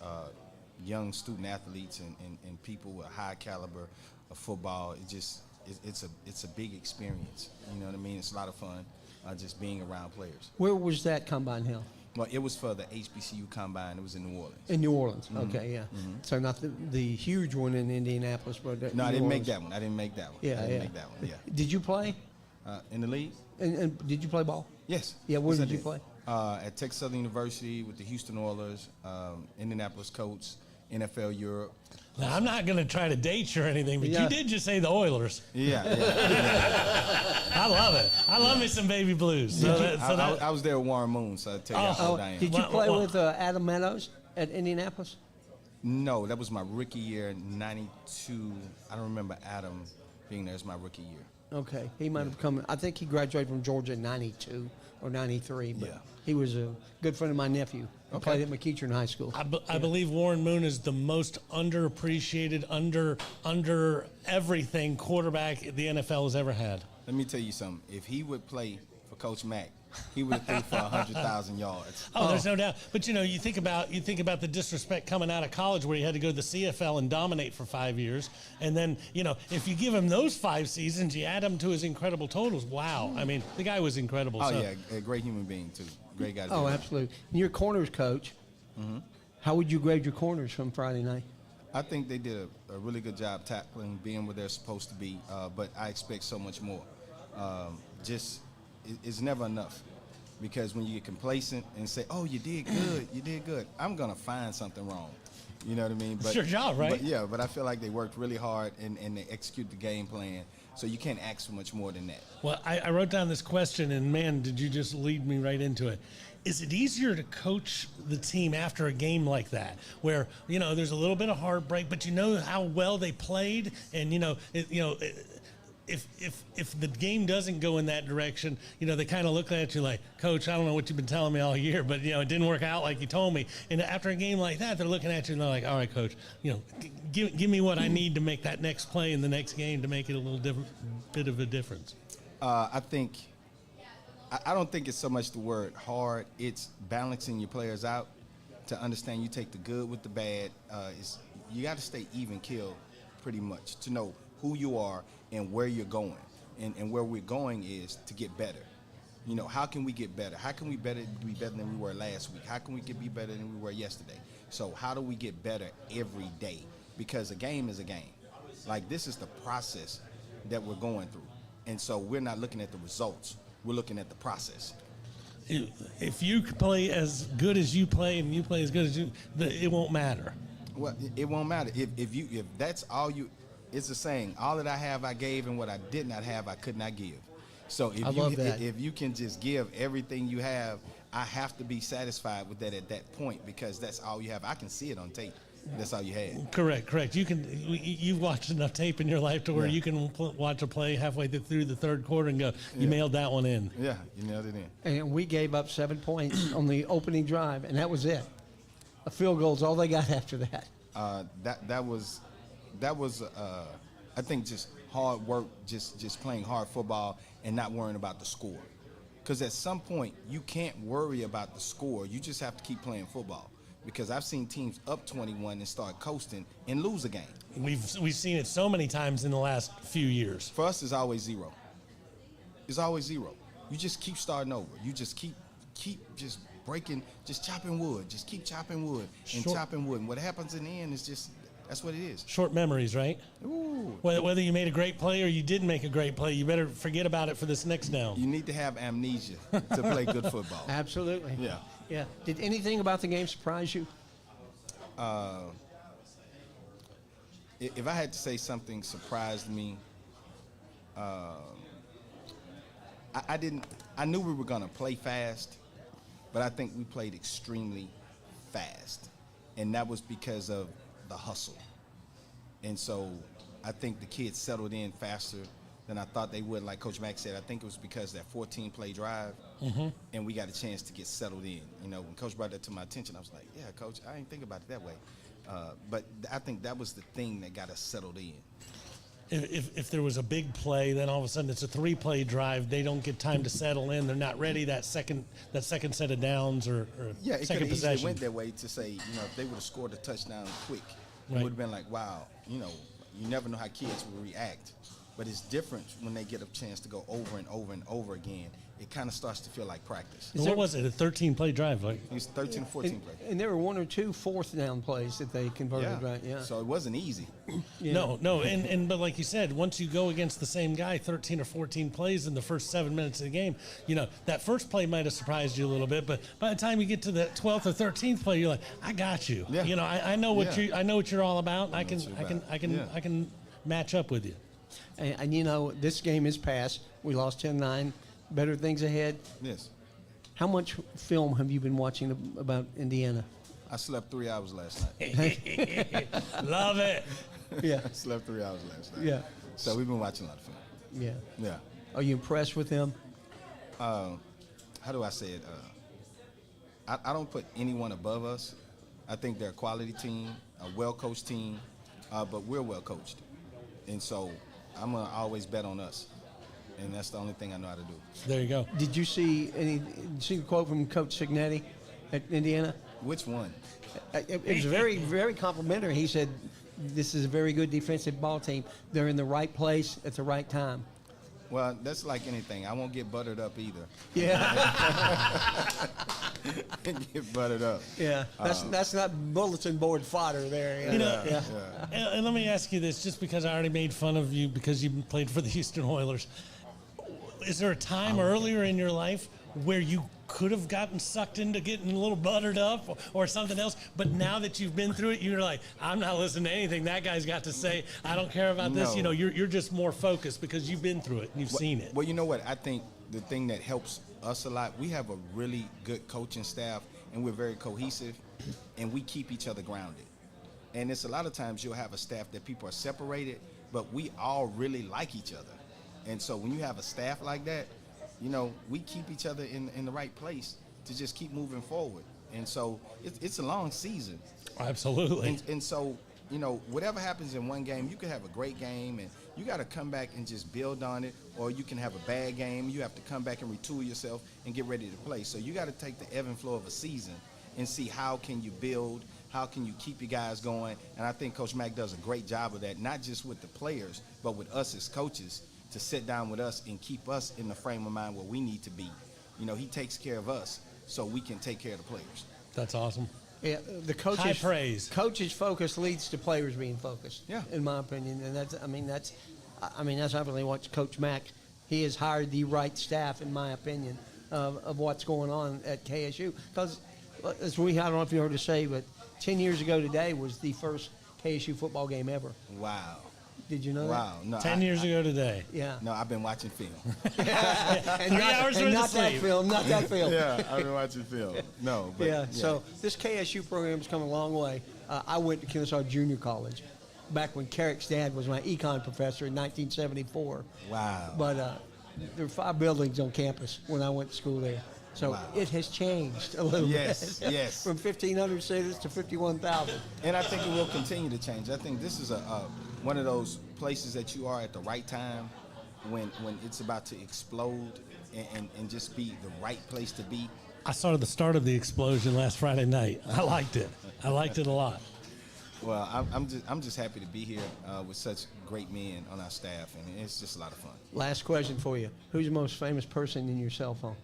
young student athletes and people with high caliber of football, it's a big experience. You know what I mean? It's a lot of fun. Just being around players. Where was that combine held? Well, it was for the HBCU Combine. It was in New Orleans. In New Orleans, Mm-hmm. Okay, yeah. Mm-hmm. So not the huge one in Indianapolis, but no, I didn't make that one. Yeah, I didn't make that one. Yeah. Did you play? In the league? And did you play ball? Yes. Yeah, where yes, did you play? At Texas Southern University with the Houston Oilers, Indianapolis Colts, NFL Europe. Now, I'm not going to try to date you or anything, but you did just say the Oilers. Yeah. I love it. I love me some Baby Blues. I was there with Warren Moon, so I'll tell you how old I am. Did you play with Adam Meadows at Indianapolis? No, that was my rookie year in 92. I don't remember Adam being there. It was my rookie year. Okay. He might have come. I think he graduated from Georgia in 92 or 93, but he was a good friend of my nephew. I played at McEachern High School. I believe Warren Moon is the most underappreciated, under everything quarterback the NFL has ever had. Let me tell you something. If he would play for Coach Mack, he would have threw for 100,000 yards. Oh, there's no doubt. But you think about the disrespect coming out of college where he had to go to the CFL and dominate for 5 years, and then if you give him those 5 seasons, you add them to his incredible totals. Wow, I mean the guy was incredible. Oh yeah, a great human being too. Great guy. Oh, absolutely. And your corners coach. Mm-hmm. How would you grade your corners from Friday night? I think they did a really good job tackling, being where they're supposed to be. But I expect so much more. It's never enough, because when you get complacent and say, "Oh, you did good," I'm gonna find something wrong. You know what I mean? It's your job, right? But I feel like they worked really hard and they execute the game plan. So you can't ask for much more than that. Well, I wrote down this question, and man, did you just lead me right into it. Is it easier to coach the team after a game like that, where there's a little bit of heartbreak, but you know how well they played, and if the game doesn't go in that direction, they kind of look at you like, Coach, I don't know what you've been telling me all year, but it didn't work out like you told me. And after a game like that, they're looking at you and they're like, all right, Coach, give me what I need to make that next play in the next game to make it a little bit of a difference. I don't think it's so much the word hard. It's balancing your players out to understand you take the good with the bad. You got to stay even keel pretty much to know who you are and where you're going. And where we're going is to get better. How can we get better? How can we be better than we were last week? How can we be better than we were yesterday? So how do we get better every day? Because a game is a game. Like, this is the process that we're going through. And so we're not looking at the results. We're looking at the process. If you play as good as you play and you play as good as you, it won't matter. Well, it won't matter. If that's all you, it's a saying, all that I have I gave, and what I did not have I could not give. So if you can just give everything you have, I have to be satisfied with that at that point, because that's all you have. I can see it on tape. That's all you had. Correct. You've watched enough tape in your life to where you can watch a play halfway through the third quarter and go, you mailed that one in. Yeah, you nailed it in. And we gave up 7 points on the opening drive, and that was it. A field goal's all they got after that. That was I think just hard work, just playing hard football and not worrying about the score. Because at some point you can't worry about the score. You just have to keep playing football. Because I've seen teams up 21 and start coasting and lose a game. We've seen it so many times in the last few years. For us, it's always zero. It's always zero. You just keep starting over. You just keep just breaking, just chopping wood. Just keep chopping wood and chopping wood. And what happens in the end is just, that's what it is. Short memories, right? Ooh. Whether you made a great play or you didn't make a great play, you better forget about it for this next down. You need to have amnesia to play good football. Absolutely. Yeah. Yeah. Did anything about the game surprise you? If I had to say something surprised me, I knew we were going to play fast, but I think we played extremely fast. And that was because of the hustle. And so I think the kids settled in faster than I thought they would. Like Coach Mack said, I think it was because that 14-play drive, and we got a chance to get settled in. When Coach brought that to my attention, I was like, yeah, Coach, I didn't think about it that way. But I think that was the thing that got us settled in. If there was a big play, then all of a sudden it's a 3-play drive. They don't get time to settle in. They're not ready that second set of downs or it second could possession. easily went that way to say, if they would have scored a touchdown quick, it would have been like, wow, you never know how kids will react. But it's different when they get a chance to go over and over and over again. It kind of starts to feel like practice. What was it, a 13-play drive? It was 13 or 14 plays. And there were 1 or 2 fourth down plays that they converted, right? Yeah. So it wasn't easy. No, but like you said, once you go against the same guy 13 or 14 plays in the first 7 minutes of the game, that first play might have surprised you a little bit, but by the time you get to the 12th or 13th play, you're like, I got you. Yeah. I know what you're all about. I can match up with you. And this game is past. We lost 10-9. Better things ahead. Yes. How much film have you been watching about Indiana? I slept 3 hours last night. Love it. Yeah. I slept 3 hours last night. Yeah. So we've been watching a lot of film. Yeah. Yeah. Are you impressed with them? How do I say it? I don't put anyone above us. I think they're a quality team, a well-coached team, but we're well-coached. And so I'm going to always bet on us. And that's the only thing I know how to do. There you go. Did you see the quote from Coach Cignetti at Indiana? Which one? It was very, very complimentary. He said, this is a very good defensive ball team. They're in the right place at the right time. Well, that's like anything. I won't get buttered up either. Yeah. Get buttered up. Yeah. That's not bulletin board fodder there. Yeah. And let me ask you this, just because I already made fun of you because you played for the Houston Oilers. Is there a time earlier in your life where you could have gotten sucked into getting a little buttered up or something else, but now that you've been through it, you're like, I'm not listening to anything that guy's got to say. I don't care about this. You're just more focused because you've been through it and you've seen it. Well, you know what? I think the thing that helps us a lot, we have a really good coaching staff, and we're very cohesive, and we keep each other grounded. And it's a lot of times you'll have a staff that people are separated, but we all really like each other. And so when you have a staff like that, you know, we keep each other in the right place to just keep moving forward. And so it's a long season. Absolutely. And so, you know, whatever happens in one game, you can have a great game and you got to come back and just build on it, or you can have a bad game. You have to come back and retool yourself and get ready to play. So you got to take the ebb and flow of a season and see how can you build, how can you keep your guys going. And I think Coach Mack does a great job of that, not just with the players, but with us as coaches, to sit down with us and keep us in the frame of mind where we need to be. You know, he takes care of us so we can take care of the players. That's awesome. Yeah, the coaches High praise. Coaches' focus leads to players being focused. Yeah. In my opinion, and that's obviously what Coach Mack. He has hired the right staff, in my opinion, of what's going on at KSU. Because I don't know if you heard us say, but 10 years ago today was the first KSU football game ever. Wow. Did you know Wow. that? No, 10 years ago today. Yeah. No, I've been watching film. And 3 hours worth of not that sleep. film, not that film. Yeah, I've been watching film. No, but Yeah, so this KSU program's come a long way. I went to Kennesaw Junior College back when Carrick's dad was my econ professor in 1974. Wow. But there were 5 buildings on campus when I went to school there. So Wow. it has changed a little Yes, bit. yes. From 1,500 students to 51,000. And I think it will continue to change. I think this is one of those places that you are at the right time when it's about to explode and just be the right place to be. I saw the start of the explosion last Friday night. I liked it. I liked it a lot. Well, I'm just happy to be here with such great men on our staff, and it's just a lot of fun. Last question for you. Who's the most famous person in your cell phone?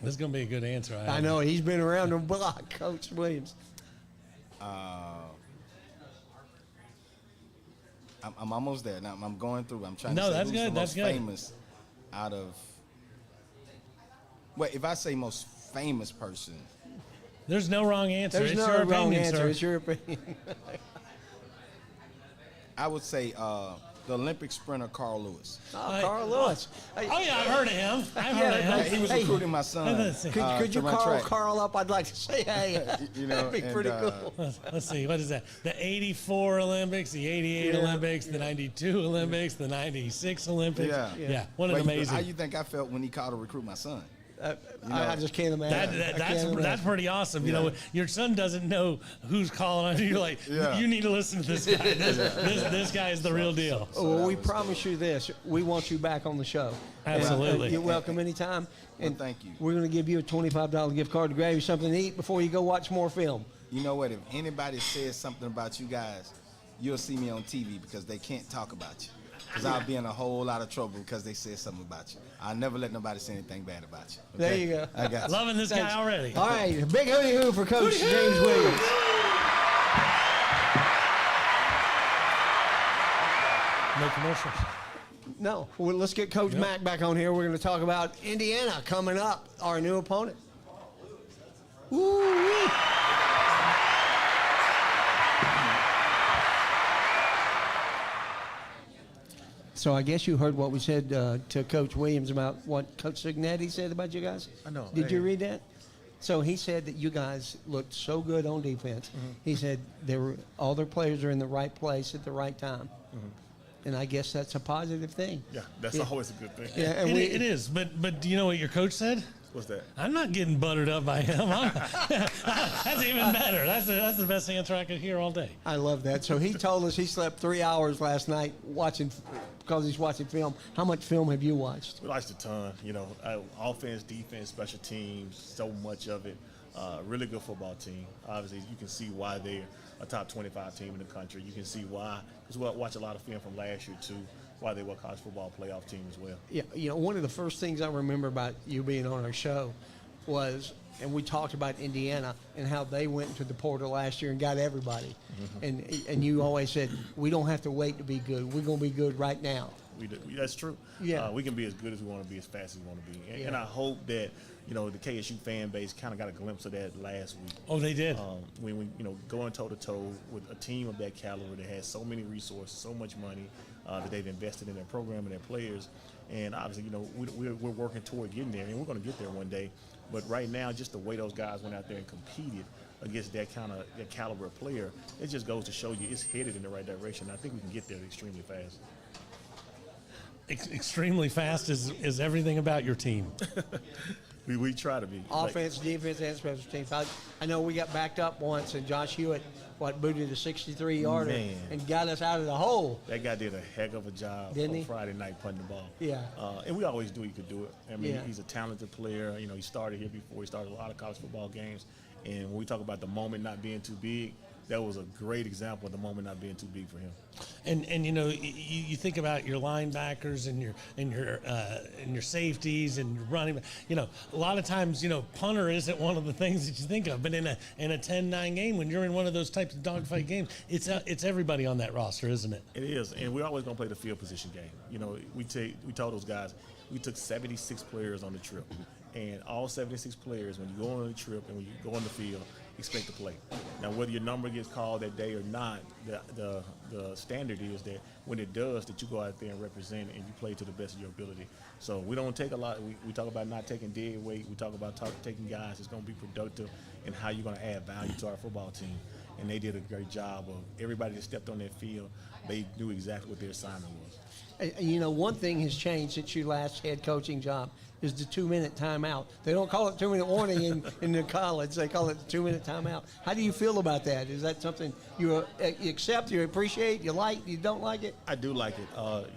This is going to be a good answer. I know. He's been around the block, Coach Williams. I'm almost there. Now I'm going through. I'm trying No, to say that's who's good, the that's most good. famous out of. Well, if I say most famous person, There's no wrong answer. There's it's no your wrong opinion, answer. sir. It's your opinion. I would say the Olympic sprinter Carl Lewis. Carl Lewis. Oh, yeah, I've heard of him. I've heard of him. He was recruiting my son. Let's see. Could you to run call track. Carl up? I'd like to say hey. You know, That'd be and, pretty cool. Let's see. What is that? The 84 Olympics, the 88 Yeah. Olympics, the 92 Olympics, the 96 Olympics. Yeah. What an Well, amazing. How you think I felt when he called to recruit my son? I just can't imagine. That's pretty awesome. You know, your son doesn't know who's calling on you. You're like, Yeah. you need to listen to this guy. This guy is the real deal. Well, we promise you this. We want you back on the show. Absolutely. And, you're welcome anytime. And thank you. We're going to give you a $25 gift card to grab you something to eat before you go watch more film. You know what? If anybody says something about you guys, you'll see me on TV because they can't talk about you. Because I'll be in a whole lot of trouble because they said something about you. I'll never let nobody say anything bad about you. There okay? you go. I got you. Loving this Thanks. guy already. All right. Big hooty hoo for Coach James Williams. No commercials. No. Well, let's get Coach Mack back on here. We're going to talk about Indiana coming up, our new opponent. Woo-wee. So I guess you heard what we said to Coach Williams about what Coach Signetti said about you guys? I know. Did you read that? So he said that you guys looked so good on defense. Mm-hmm. He said all their players are in the right place at the right time. And I guess that's a positive thing. Yeah, that's always a good thing. Yeah, and It is. But do you know what your coach said? What's that? I'm not getting buttered up by him. That's even better. That's the best answer I could hear all day. I love that. So he told us he slept 3 hours last night because he's watching film. How much film have you watched? We watched a ton. You know, offense, defense, special teams, so much of it. Really good football team. Obviously, you can see why they're a top 25 team in the country. You can see why, because we watch a lot of film from last year too, why they were a college football playoff team as well. Yeah, you know, one of the first things I remember about you being on our show was, and we talked about Indiana and how they went into the portal last year and got everybody. And you always said, we don't have to wait to be good. We're going to be good right now. That's true. Yeah. We can be as good as we want to be, as fast as we want to be. And, Yeah. and I hope that, you know, the KSU fan base kind of got a glimpse of that last week. Oh, they did. When we, you know, going toe-to-toe with a team of that caliber that has so many resources, so much money that they've invested in their program and their players. And obviously, you know, we're working toward getting there, and we're going to get there one day. But right now, just the way those guys went out there and competed against that caliber of player, it just goes to show you it's headed in the right direction. I think we can get there extremely fast. extremely fast is everything about your team. We try to be. Offense, defense, and special teams. I know we got backed up once, and Josh Hewitt, booted a 63-yarder Man. and got us out of the hole. That guy did a heck of a job Didn't on he? Friday night punting the ball. Yeah. And we always knew he could do it. I mean, Yeah. he's a talented player. You know, he started here before. He started a lot of college football games. And when we talk about the moment not being too big, that was a great example of the moment not being too big for him. And you know, you think about your linebackers and your safeties and your running back. You know, a lot of times, you know, punter isn't one of the things that you think of. But in a 10-9 game, when you're in one of those types of dogfight games, it's everybody on that roster, isn't it? It is, and we're always going to play the field position game. You know, we told those guys, we took 76 players on the trip, and all 76 players, when you go on the trip and when you go on the field, expect to play. Now, whether your number gets called that day or not, the standard is that when it does, that you go out there and represent and you play to the best of your ability. So we don't take a lot. We talk about not taking dead weight. We talk about taking guys that's going to be productive and how you're going to add value to our football team. And they did a great job of everybody that stepped on that field. They knew exactly what their assignment was. You know, one thing has changed since your last head coaching job is the 2-minute timeout. They don't call it 2-minute warning in the college. They call it the 2-minute timeout. How do you feel about that? Is that something you accept, you appreciate, you like, you don't like it? I do like it.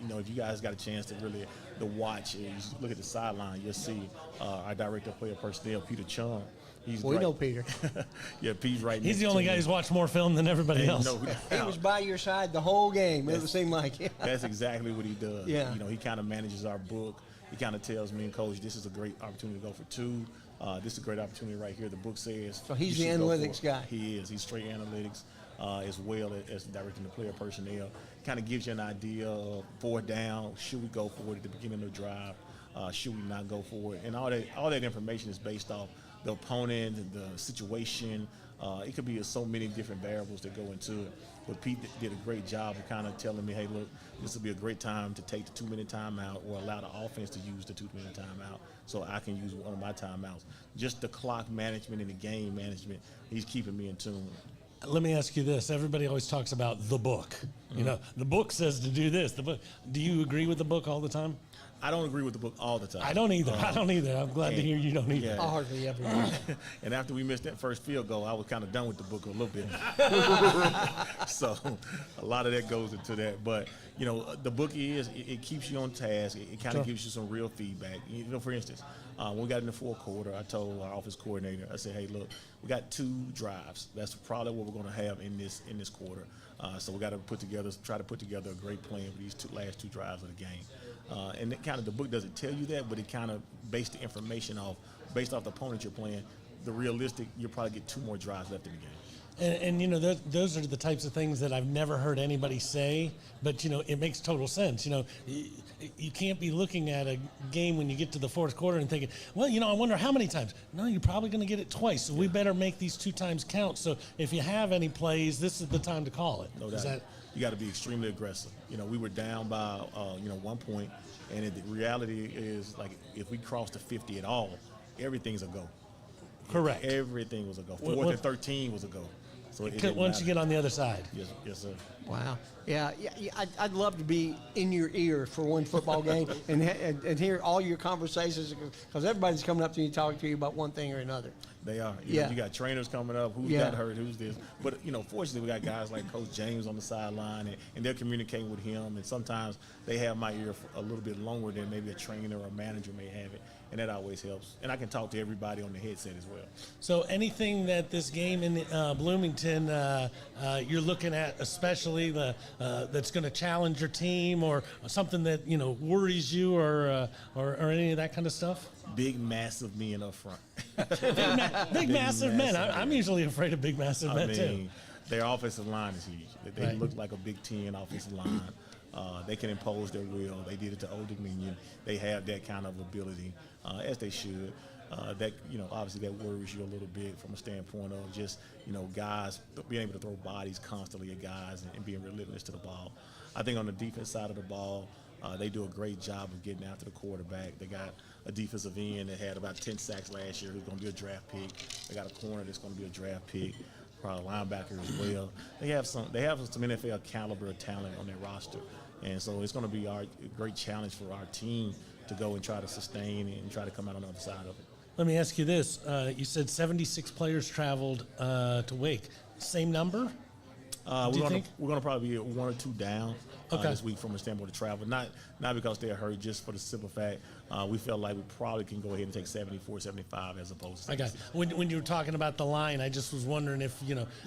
You know, if you guys got a chance to really watch, you look at the sideline, you'll see our director of player personnel, Peter Chung. We know Peter. Yeah, Pete's right next He's the only to guy me. who's watched more film than everybody else. He was by your side the whole game. It seemed like it. That's exactly what he does. Yeah. You know, he kind of manages our book. He kind of tells me and Coach, this is a great opportunity to go for 2. This is a great opportunity right here. The book says. So he's you the should go for analytics it. guy. He is. He's straight analytics as well as directing the player personnel. Kind of gives you an idea of 4th down. Should we go for it at the beginning of the drive? Should we not go for it? And all that information is based off the opponent, the situation. It could be so many different variables that go into it. But Pete did a great job of kind of telling me, hey, look, this will be a great time to take the 2-minute timeout or allow the offense to use the 2-minute timeout so I can use one of my timeouts. Just the clock management and the game management, he's keeping me in tune. Let me ask you this. Everybody always talks about the book. You know, the book says to do this. The book. Do you agree with the book all the time? I don't agree with the book all the time. I don't either. I'm glad to hear you don't either. Yeah. I hardly ever. And after we missed that first field goal, I was kind of done with the book a little bit. So a lot of that goes into that. But, you know, the book it keeps you on task. It kind of gives you some real feedback. You know, for instance, when we got in the 4th quarter, I told our office coordinator, I said, hey, look, we got 2 drives. That's probably what we're going to have in this quarter. So we got to try to put together a great plan for these last 2 drives of the game. And it kind of, the book doesn't tell you that, but it kind of based the information based off the opponent you're playing. The realistic, you'll probably get 2 more drives left in the game. And you know, those are the types of things that I've never heard anybody say, but, you know, it makes total sense. You know, you can't be looking at a game when you get to the 4th quarter and thinking, well, you know, I wonder how many times. No, you're probably going to get it twice, so we better make these 2 times count. So if you have any plays, this is the time to call it. No doubt. You got to be extremely aggressive. You know, we were down by, 1 point, and the reality is, like, if we cross the 50 at all, everything's a go. Correct. Everything was a go. 4th and 13 was a go. So once you get on the other side. Yes, sir. Wow. Yeah. I'd love to be in your ear for one football game and hear all your conversations, because everybody's coming up to you talking to you about one thing or another. They are. You know, you got trainers coming up. Who's got hurt? Who's this? But, you know, fortunately, we got guys like Coach James on the sideline, and they're communicating with him. And sometimes they have my ear for a little bit longer than maybe a trainer or a manager may have it. And that always helps. And I can talk to everybody on the headset as well. So anything that this game in Bloomington you're looking at, especially that's going to challenge your team, or something that, you know, worries you, or any of that kind of stuff? Big, massive men up front. big massive men. I'm usually afraid of big, massive men, too. Their offensive line is huge. They look like a Big Ten offensive line. They can impose their will. They did it to Old Dominion. They have that kind of ability, as they should. That, you know, obviously that worries you a little bit from a standpoint of just, you know, guys being able to throw bodies constantly at guys and being relentless to the ball. I think on the defense side of the ball, they do a great job of getting after the quarterback. They got a defensive end that had about 10 sacks last year who's going to be a draft pick. They got a corner that's going to be a draft pick, probably a linebacker as well. They have some NFL caliber of talent on their roster. And so it's going to be a great challenge for our team to go and try to sustain and try to come out on the other side of it. Let me ask you this. You said 76 players traveled to Wake. Same number? Do you think? We're going to probably be 1 or 2 down Okay. this week from a standpoint of travel. Not because they're hurt, just for the simple fact we felt like we probably can go ahead and take 74, 75 as opposed to I got it. When you were talking about the line, I just was wondering if,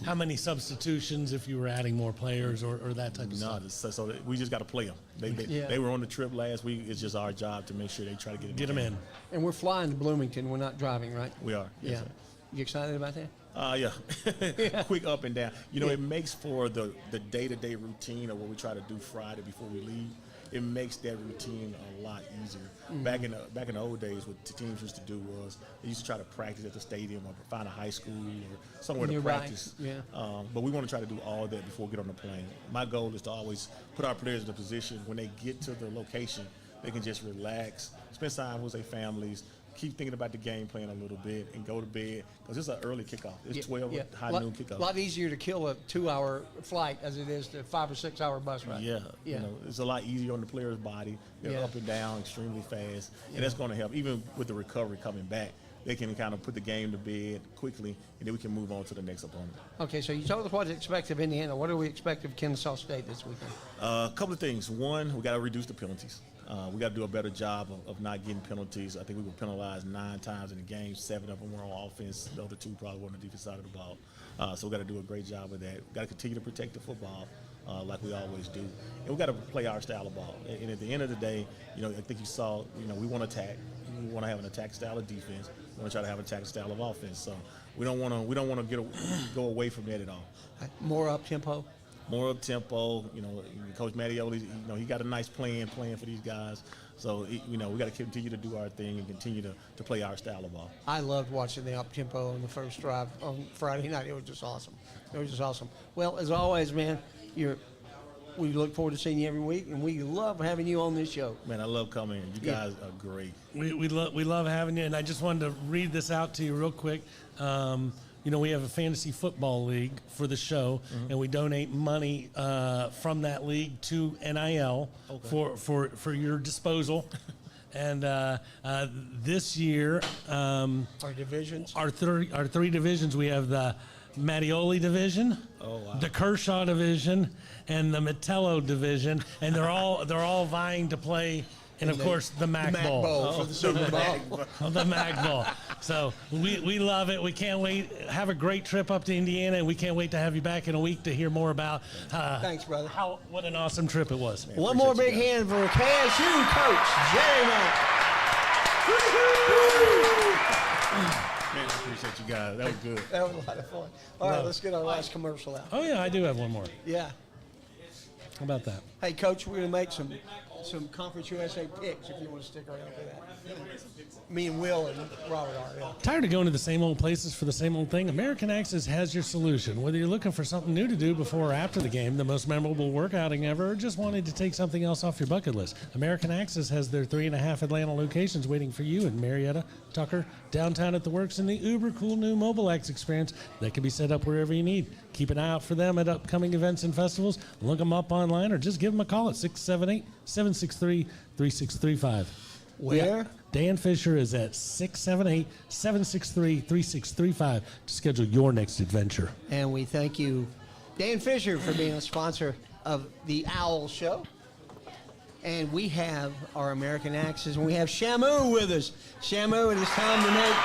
how many substitutions, if you were adding more players or that type of stuff. No, so we just got to play them. They were on the trip last week. It's just our job to make sure they try to get them in. And we're flying to Bloomington. We're not driving, right? We are. Yes, Yeah. sir. You excited about that? Yeah. Quick up and down. It makes for the day-to-day routine of what we try to do Friday before we leave. It makes that routine a lot easier. Mhm. Back in the old days, what the teams used to do was they used to try to practice at the stadium or find a high school or somewhere to Nearby, practice. yeah. But we want to try to do all that before we get on the plane. My goal is to always put our players in a position when they get to the location, they can just relax, spend time with their families, keep thinking about the game plan a little bit, and go to bed because it's an early kickoff. It's 12 high noon kickoff. A lot easier to kill a 2-hour flight as it is the 5 or 6 hour bus ride. Yeah, Yeah. It's a lot easier on the player's body. They're Yeah. up and down extremely fast, Yeah. and that's going to help. Even with the recovery coming back, they can kind of put the game to bed quickly, and then we can move on to the next opponent. Okay, so you told us what to expect of Indiana. What do we expect of Kennesaw State this weekend? A couple of things. One, we got to reduce the penalties. We got to do a better job of not getting penalties. I think we were penalized 9 times in the game. 7 of them were on offense. The other 2 probably were on the defense side of the ball. So we got to do a great job of that. We got to continue to protect the football like we always do. And we got to play our style of ball. And at the end of the day, I think you saw, we want to attack. We want to have an attack style of defense. We want to try to have an attack style of offense. So we don't want to go away from that at all. More up tempo. More up tempo. Coach Mattioli, he got a nice plan for these guys. So we got to continue to do our thing and continue to play our style of ball. I loved watching the up tempo on the first drive on Friday night. It was just awesome. Well, as always, man, we look forward to seeing you every week, and we love having you on this show. Man, I love coming in. You guys are great. We love having you, and I just wanted to read this out to you real quick. We have a fantasy football league for the show, and we donate money from that league to NIL for your disposal. And this year, our divisions, our 3 divisions, we have the Mattioli division, the Kershaw division, and the Metello division, and they're all vying to play. And of course, the Mac Bowl. For the Super Bowl. The Mac Bowl. So we love it. We can't wait. Have a great trip up to Indiana, and we can't wait to have you back in a week to hear more about. Thanks, brother. What an awesome trip it was. Man, one more big hand for KSU coach Jerry Mack. Man, I appreciate you guys. That was good. That was a lot of fun. All right, let's get our last commercial out. Oh yeah, I do have one more. Yeah. How about that? Hey, Coach, we're going to make some Conference USA picks if you want to stick around for that. Me and Will and Robert are, yeah. Tired of going to the same old places for the same old thing? American Access has your solution. Whether you're looking for something new to do before or after the game, the most memorable workouting ever, or just wanted to take something else off your bucket list, American Access has their 3.5 Atlanta locations waiting for you in Marietta, Tucker, downtown at the Works, and the uber cool new Mobile X experience that can be set up wherever you need. Keep an eye out for them at upcoming events and festivals. Look them up online or just give them a call at 678-763-3635. Where? Dan Fisher is at 678-763-3635 to schedule your next adventure. And we thank you, Dan Fisher, for being a sponsor of the Owl Show. And we have our American Access, and we have Shamu with us. Shamu, it is time to make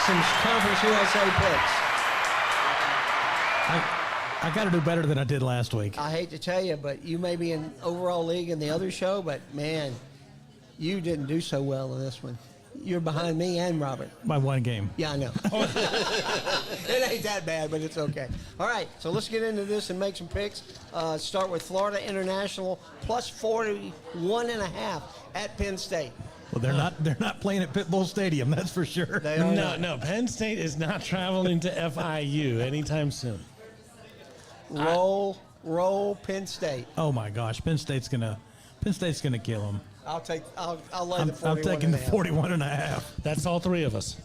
some Conference USA picks. I got to do better than I did last week. I hate to tell you, but you may be in overall league in the other show, but man, you didn't do so well in this one. You're behind me and Robert. By 1 game. Yeah, I know. It ain't that bad, but it's okay. All right, so let's get into this and make some picks. Start with Florida International plus 41.5 at Penn State. Well, they're not playing at Pitbull Stadium, that's for sure. No, Penn State is not traveling to FIU anytime soon. Roll Penn State. Oh my gosh, Penn State's gonna kill them. I'll lay the 41. I'm taking the 41.5. That's all 3 of us.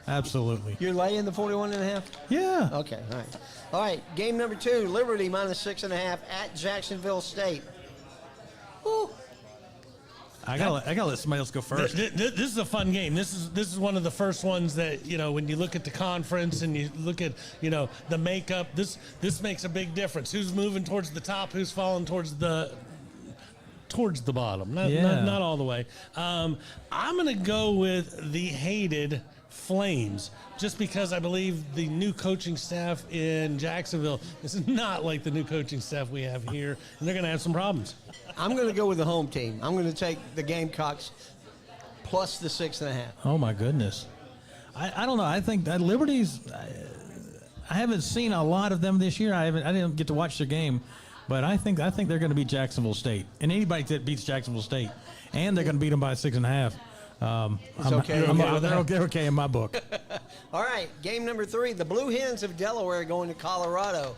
Absolutely. You're laying the 41.5? Yeah. Okay, all right. All right, game number 2, Liberty minus 6.5 at Jacksonville State. I gotta let somebody else go first. This is a fun game. This is one of the first ones that, when you look at the conference and you look at, the makeup, this makes a big difference. Who's moving towards the top, who's falling towards the bottom. Not all the way. I'm going to go with the hated Flames, just because I believe the new coaching staff in Jacksonville is not like the new coaching staff we have here, and they're going to have some problems. I'm going to go with the home team. I'm going to take the Gamecocks plus the 6.5. Oh my goodness, I don't know. I think that Liberty's. I haven't seen a lot of them this year. I didn't get to watch their game, but I think they're going to beat Jacksonville State, and anybody that beats Jacksonville State, and they're going to beat them by 6.5. They're okay in my book. All right, game number 3. The Blue Hens of Delaware going to Colorado.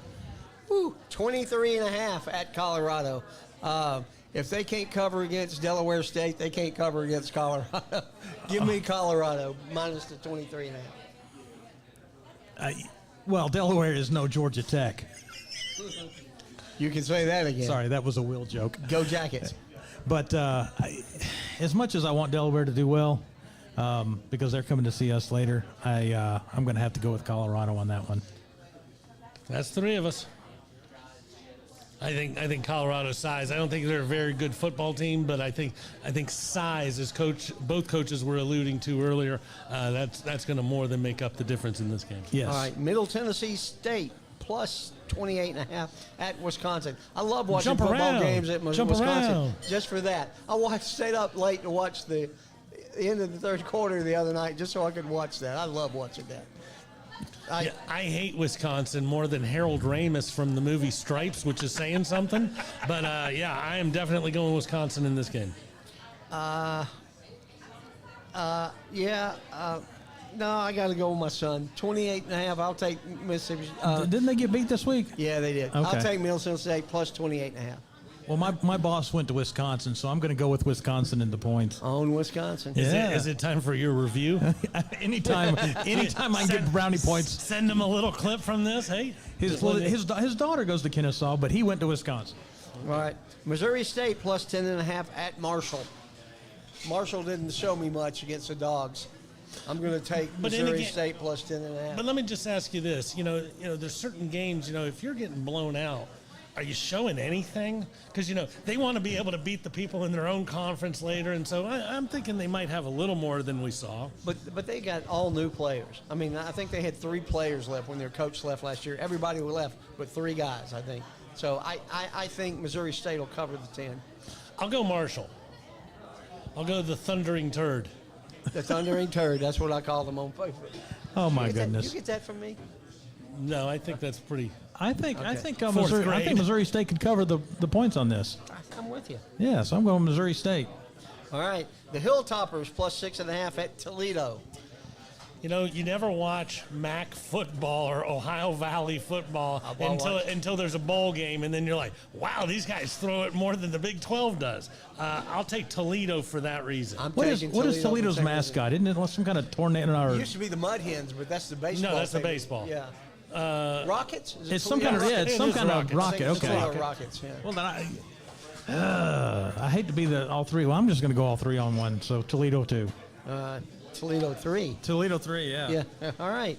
23.5 at Colorado. If they can't cover against Delaware State, they can't cover against Colorado. Give me Colorado minus the 23.5. Well, Delaware is no Georgia Tech. You can say that again. Sorry, that was a Will joke. Go Jackets. But as much as I want Delaware to do well, because they're coming to see us later, I'm going to have to go with Colorado on that one. That's 3 of us. I think Colorado's size. I don't think they're a very good football team, but I think size, as both coaches were alluding to earlier, that's going to more than make up the difference in this game. Yes. All right, Middle Tennessee State plus 28.5 at Wisconsin. I love watching football games at Wisconsin just for that. I stayed up late to watch the end of the third quarter the other night just so I could watch that. I love watching that. I hate Wisconsin more than Harold Ramis from the movie Stripes, which is saying something. But, I am definitely going Wisconsin in this game. No, I got to go with my son. 28.5. I'll take Mississippi. Didn't they get beat this week? Yeah, they did. Okay. I'll take Middle Tennessee State plus 28.5. Well, my boss went to Wisconsin, so I'm going to go with Wisconsin in the points. Own Wisconsin. Is it time for your review? anytime I can get brownie points. Send him a little clip from this. Hey, his daughter goes to Kennesaw, but he went to Wisconsin. All right. Missouri State plus 10.5 at Marshall. Marshall didn't show me much against the Dogs. I'm going to take Missouri State plus 10.5. But let me just ask you this. There's certain games, if you're getting blown out, are you showing anything? Because, they want to be able to beat the people in their own conference later. And so I'm thinking they might have a little more than we saw. But they got all new players. I mean, I think they had 3 players left when their coach left last year. Everybody left but 3 guys, I think. So I think Missouri State will cover the 10. I'll go Marshall. I'll go the Thundering Turd. The Thundering Turd. That's what I call them on Facebook. Oh, my goodness. You get that from me? No, I think that's pretty... I think Missouri State could cover the points on this. I'm with you. Yeah, so I'm going Missouri State. All right. The Hilltoppers plus 6.5 at Toledo. You never watch MAC football or Ohio Valley football until there's a bowl game, and then you're like, wow, these guys throw it more than the Big 12 does. I'll take Toledo for that reason. What is Toledo's mascot? Isn't it some kind of tornado? It used to be the Mud Hens, but that's the baseball. No, that's the baseball. Yeah. Rockets? It's some kind of rocket. Okay. Rockets. Yeah. Well, then I hate to be all 3. Well, I'm just going to go all 3 on one. So Toledo 2. Toledo 3. Toledo 3. Yeah. Yeah. All right.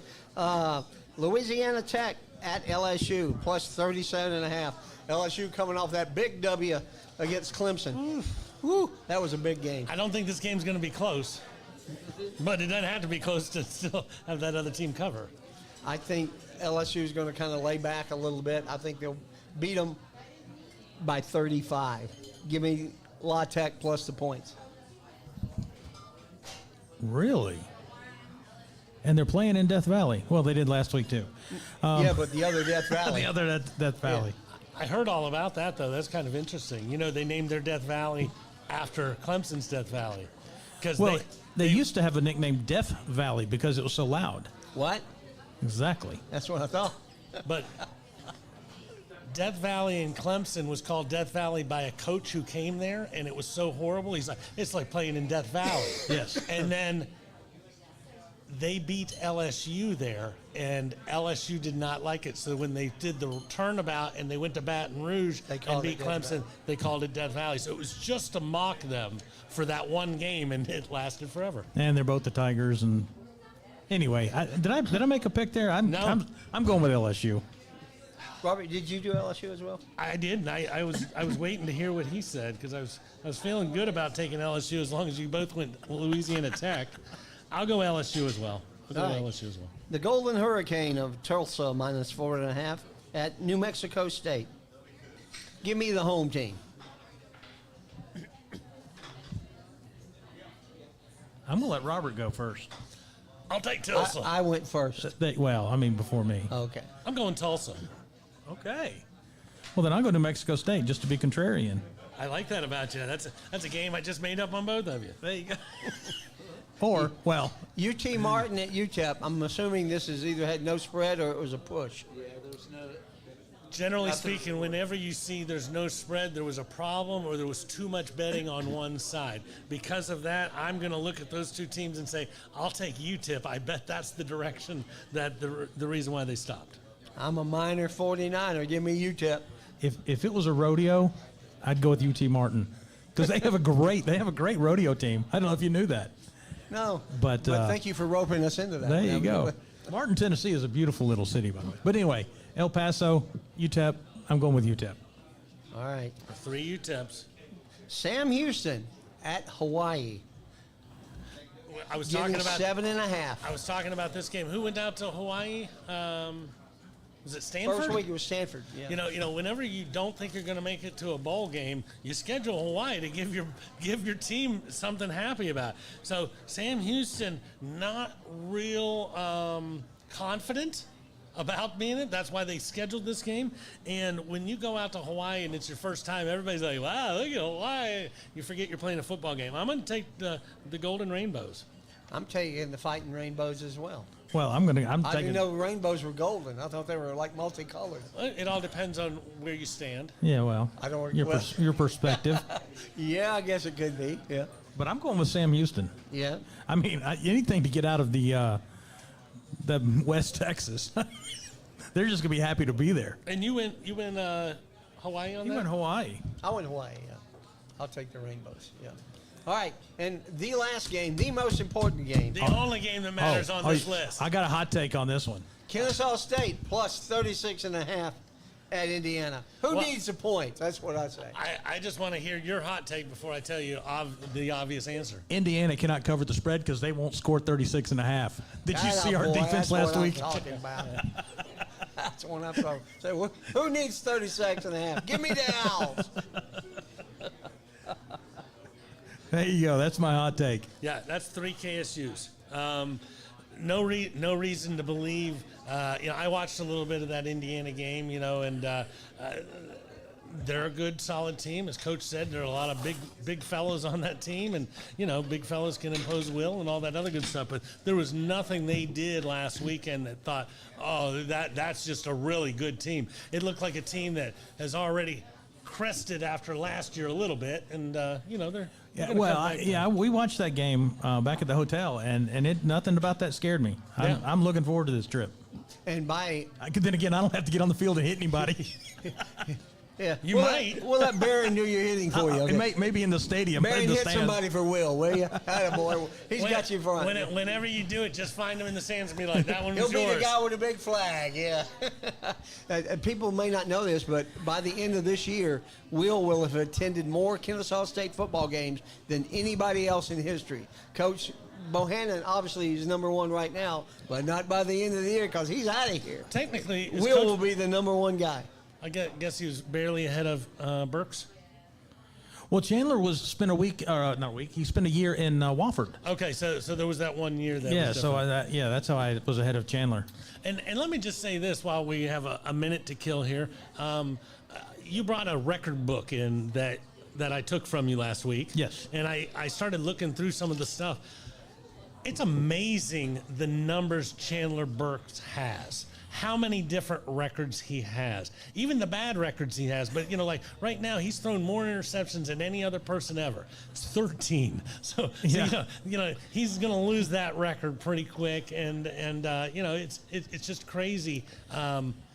Louisiana Tech at LSU plus 37.5. LSU coming off that big W against Clemson. Woo, that was a big game. I don't think this game's going to be close, but it doesn't have to be close to still have that other team cover. I think LSU is going to kind of lay back a little bit. I think they'll beat them by 35. Give me La Tech plus the points. Really? And they're playing in Death Valley. Well, they did last week too. Yeah, but the other Death Valley. The other Death Valley. Yeah. I heard all about that, though. That's kind of interesting. They named their Death Valley after Clemson's Death Valley. Well, they used to have a nickname Death Valley because it was so loud. What? Exactly. That's what I thought. But Death Valley in Clemson was called Death Valley by a coach who came there, and it was so horrible. He's like, it's like playing in Death Valley. Yes. And then they beat LSU there, and LSU did not like it. So when they did the turnabout and they went to Baton Rouge and called beat it Death Clemson, Valley. they called it Death Valley. So it was just to mock them for that one game, and it lasted forever. And they're both the Tigers. And anyway, did I make a pick there? I'm going with LSU. Robert, did you do LSU as well? I did. And I was waiting to hear what he said because I was feeling good about taking LSU as long as you both went Louisiana Tech. I'll go LSU as well. I'll go All right. LSU as well. The Golden Hurricane of Tulsa -4.5 at New Mexico State. Give me the home team. I'm going to let Robert go first. I'll take Tulsa. I went first. Before me. Okay. I'm going Tulsa. Okay. Well, then I'll go to Mexico State just to be contrarian. I like that about you. That's a game I just made up on both of you. There you go. Or, well, UT Martin at UTEP. I'm assuming this has either had no spread or it was a push. Yeah, there's no. Generally speaking, whenever you see there's no spread, there was a problem or there was too much betting on one side. Because of that, I'm going to look at those two teams and say, I'll take UTEP. I bet that's the direction that the reason why they stopped. I'm a minor 49er. Give me UTEP. if it was a rodeo, I'd go with UT Martin because they have a great rodeo team. I don't know if you knew that. No. But thank you for roping us into that. There you go. Martin, Tennessee is a beautiful little city, by the way. But anyway, El Paso, UTEP. I'm going with UTEP. All right. 3 UTEPs. Sam Houston at Hawaii. I was Give me talking about 7.5. I was talking about this game. Who went out to Hawaii? Was it Stanford? First week it was Stanford. Yeah. You know, whenever you don't think you're going to make it to a bowl game, you schedule Hawaii to give your team something happy about. So Sam Houston, not real confident about being it. That's why they scheduled this game. And when you go out to Hawaii and it's your first time, everybody's like, "Wow, look at Hawaii!" You forget you're playing a football game. I'm going to take the Golden Rainbows. I'm taking the Fighting Rainbows as well. Well, I'm I taking. didn't know rainbows were golden. I thought they were like multicolored. It all depends on where you stand. Yeah, well, I don't. your perspective. Yeah, I guess it could be. Yeah. But I'm going with Sam Houston. Yeah. I mean, anything to get out of the West Texas. They're just gonna be happy to be there. And you went Hawaii on that? You went Hawaii. I went Hawaii. Yeah. I'll take the Rainbows. Yeah. All right, and the last game, the most important game. The only game that matters on this list. I got a hot take on this one. Kennesaw State plus 36.5 at Indiana. Who needs a point? That's what I say. I just want to hear your hot take before I tell you the obvious answer. Indiana cannot cover the spread because they won't score 36.5. Did you see our defense last week? That's what I'm talking about. That's what I'm talking about. So who needs 36.5? Give me the Owls. There you go. That's my hot take. Yeah, that's 3 KSUs. No reason to believe. I watched a little bit of that Indiana game, and they're a good, solid team. As Coach said, there are a lot of big fellows on that team, and big fellows can impose will and all that other good stuff. But there was nothing they did last weekend that thought, oh, that's just a really good team. It looked like a team that has already crested after last year a little bit, and they're. Yeah, well, we watched that game back at the hotel, and nothing about that scared me. I'm looking forward to this trip. And then again, I don't have to get on the field and hit anybody. Yeah, you might. We'll let Barron do your hitting for you. Okay? Maybe in the stadium. Barron, hit somebody for Will you? Attaboy. He's got you front. Whenever you do it, just find him in the stands and be like, that one was yours. He'll be the guy with the big flag, yeah. People may not know this, but by the end of this year, Will have attended more Kennesaw State football games than anybody else in history. Coach Bohannon obviously is number 1 right now, but not by the end of the year because he's out of here. Technically, Will will be the number 1 guy. I guess he was barely ahead of Burks. Well, Chandler spent he spent a year in Wofford. Okay, so there was that 1 year that. Yeah, was so that's how I was ahead of Chandler. And let me just say this while we have a minute to kill here. You brought a record book in that I took from you last week. Yes. And I started looking through some of the stuff. It's amazing the numbers Chandler Burks has. how many different records he has, even the bad records he has. But, like right now, he's thrown more interceptions than any other person ever. It's 13. So Yeah. he's going to lose that record pretty quick. And it's just crazy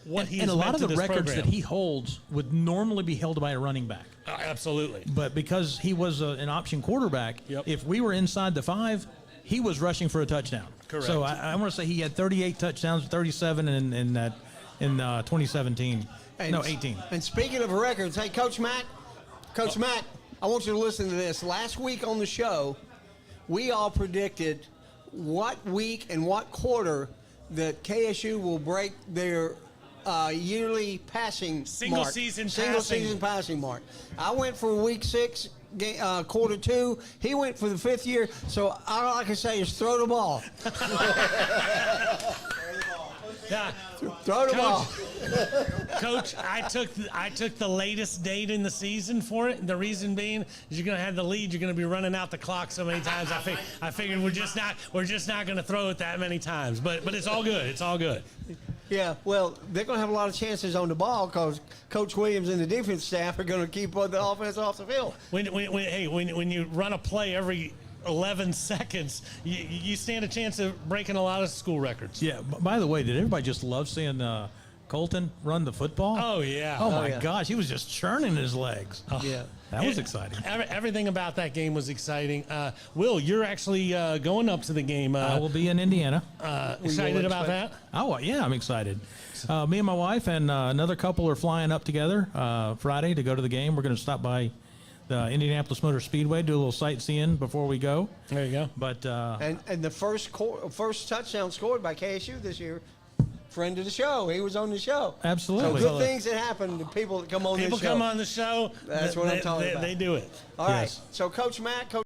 what he's and a lot meant of to the this records program. that he holds would normally be held by a running back. Absolutely. But because he was an option quarterback, if we were inside the 5, he was rushing for a touchdown. Correct. So I want to say he had 38 touchdowns, 37 in 2017. No, 18. And speaking of records, hey, Coach Matt, I want you to listen to this. Last week on the show, we all predicted what week and what quarter that KSU will break their yearly passing Single mark. season passing mark. I went for week 6, quarter 2. He went for the 5th year. So all I can say is throw the ball. Throw the ball. Coach, I took the latest date in the season for it. And the reason being is you're going to have the lead. You're going to be running out the clock so many times. I figured we're just not going to throw it that many times. But it's all good. It's all good. Yeah, well, they're going to have a lot of chances on the ball because Coach Williams and the defense staff are going to keep the offense off the field. When you run a play every 11 seconds, you stand a chance of breaking a lot of school records. Yeah. By the way, did everybody just love seeing Colton run the football? Oh, yeah. Oh, my gosh. He was just churning his legs. Yeah. That was exciting. Everything about that game was exciting. Will, you're actually going up to the game. I will be in Indiana. Excited about that? Oh, yeah, I'm excited. Me and my wife and another couple are flying up together Friday to go to the game. We're going to stop by the Indianapolis Motor Speedway, do a little sightseeing before we go. There you go. But and the first touchdown scored by KSU this year, friend of the show. He was on the show. Absolutely. So good things that happen to people that come on this show. People come on the show. That's what I'm talking about. They do it. All right. Yes. So Coach Matt, Coach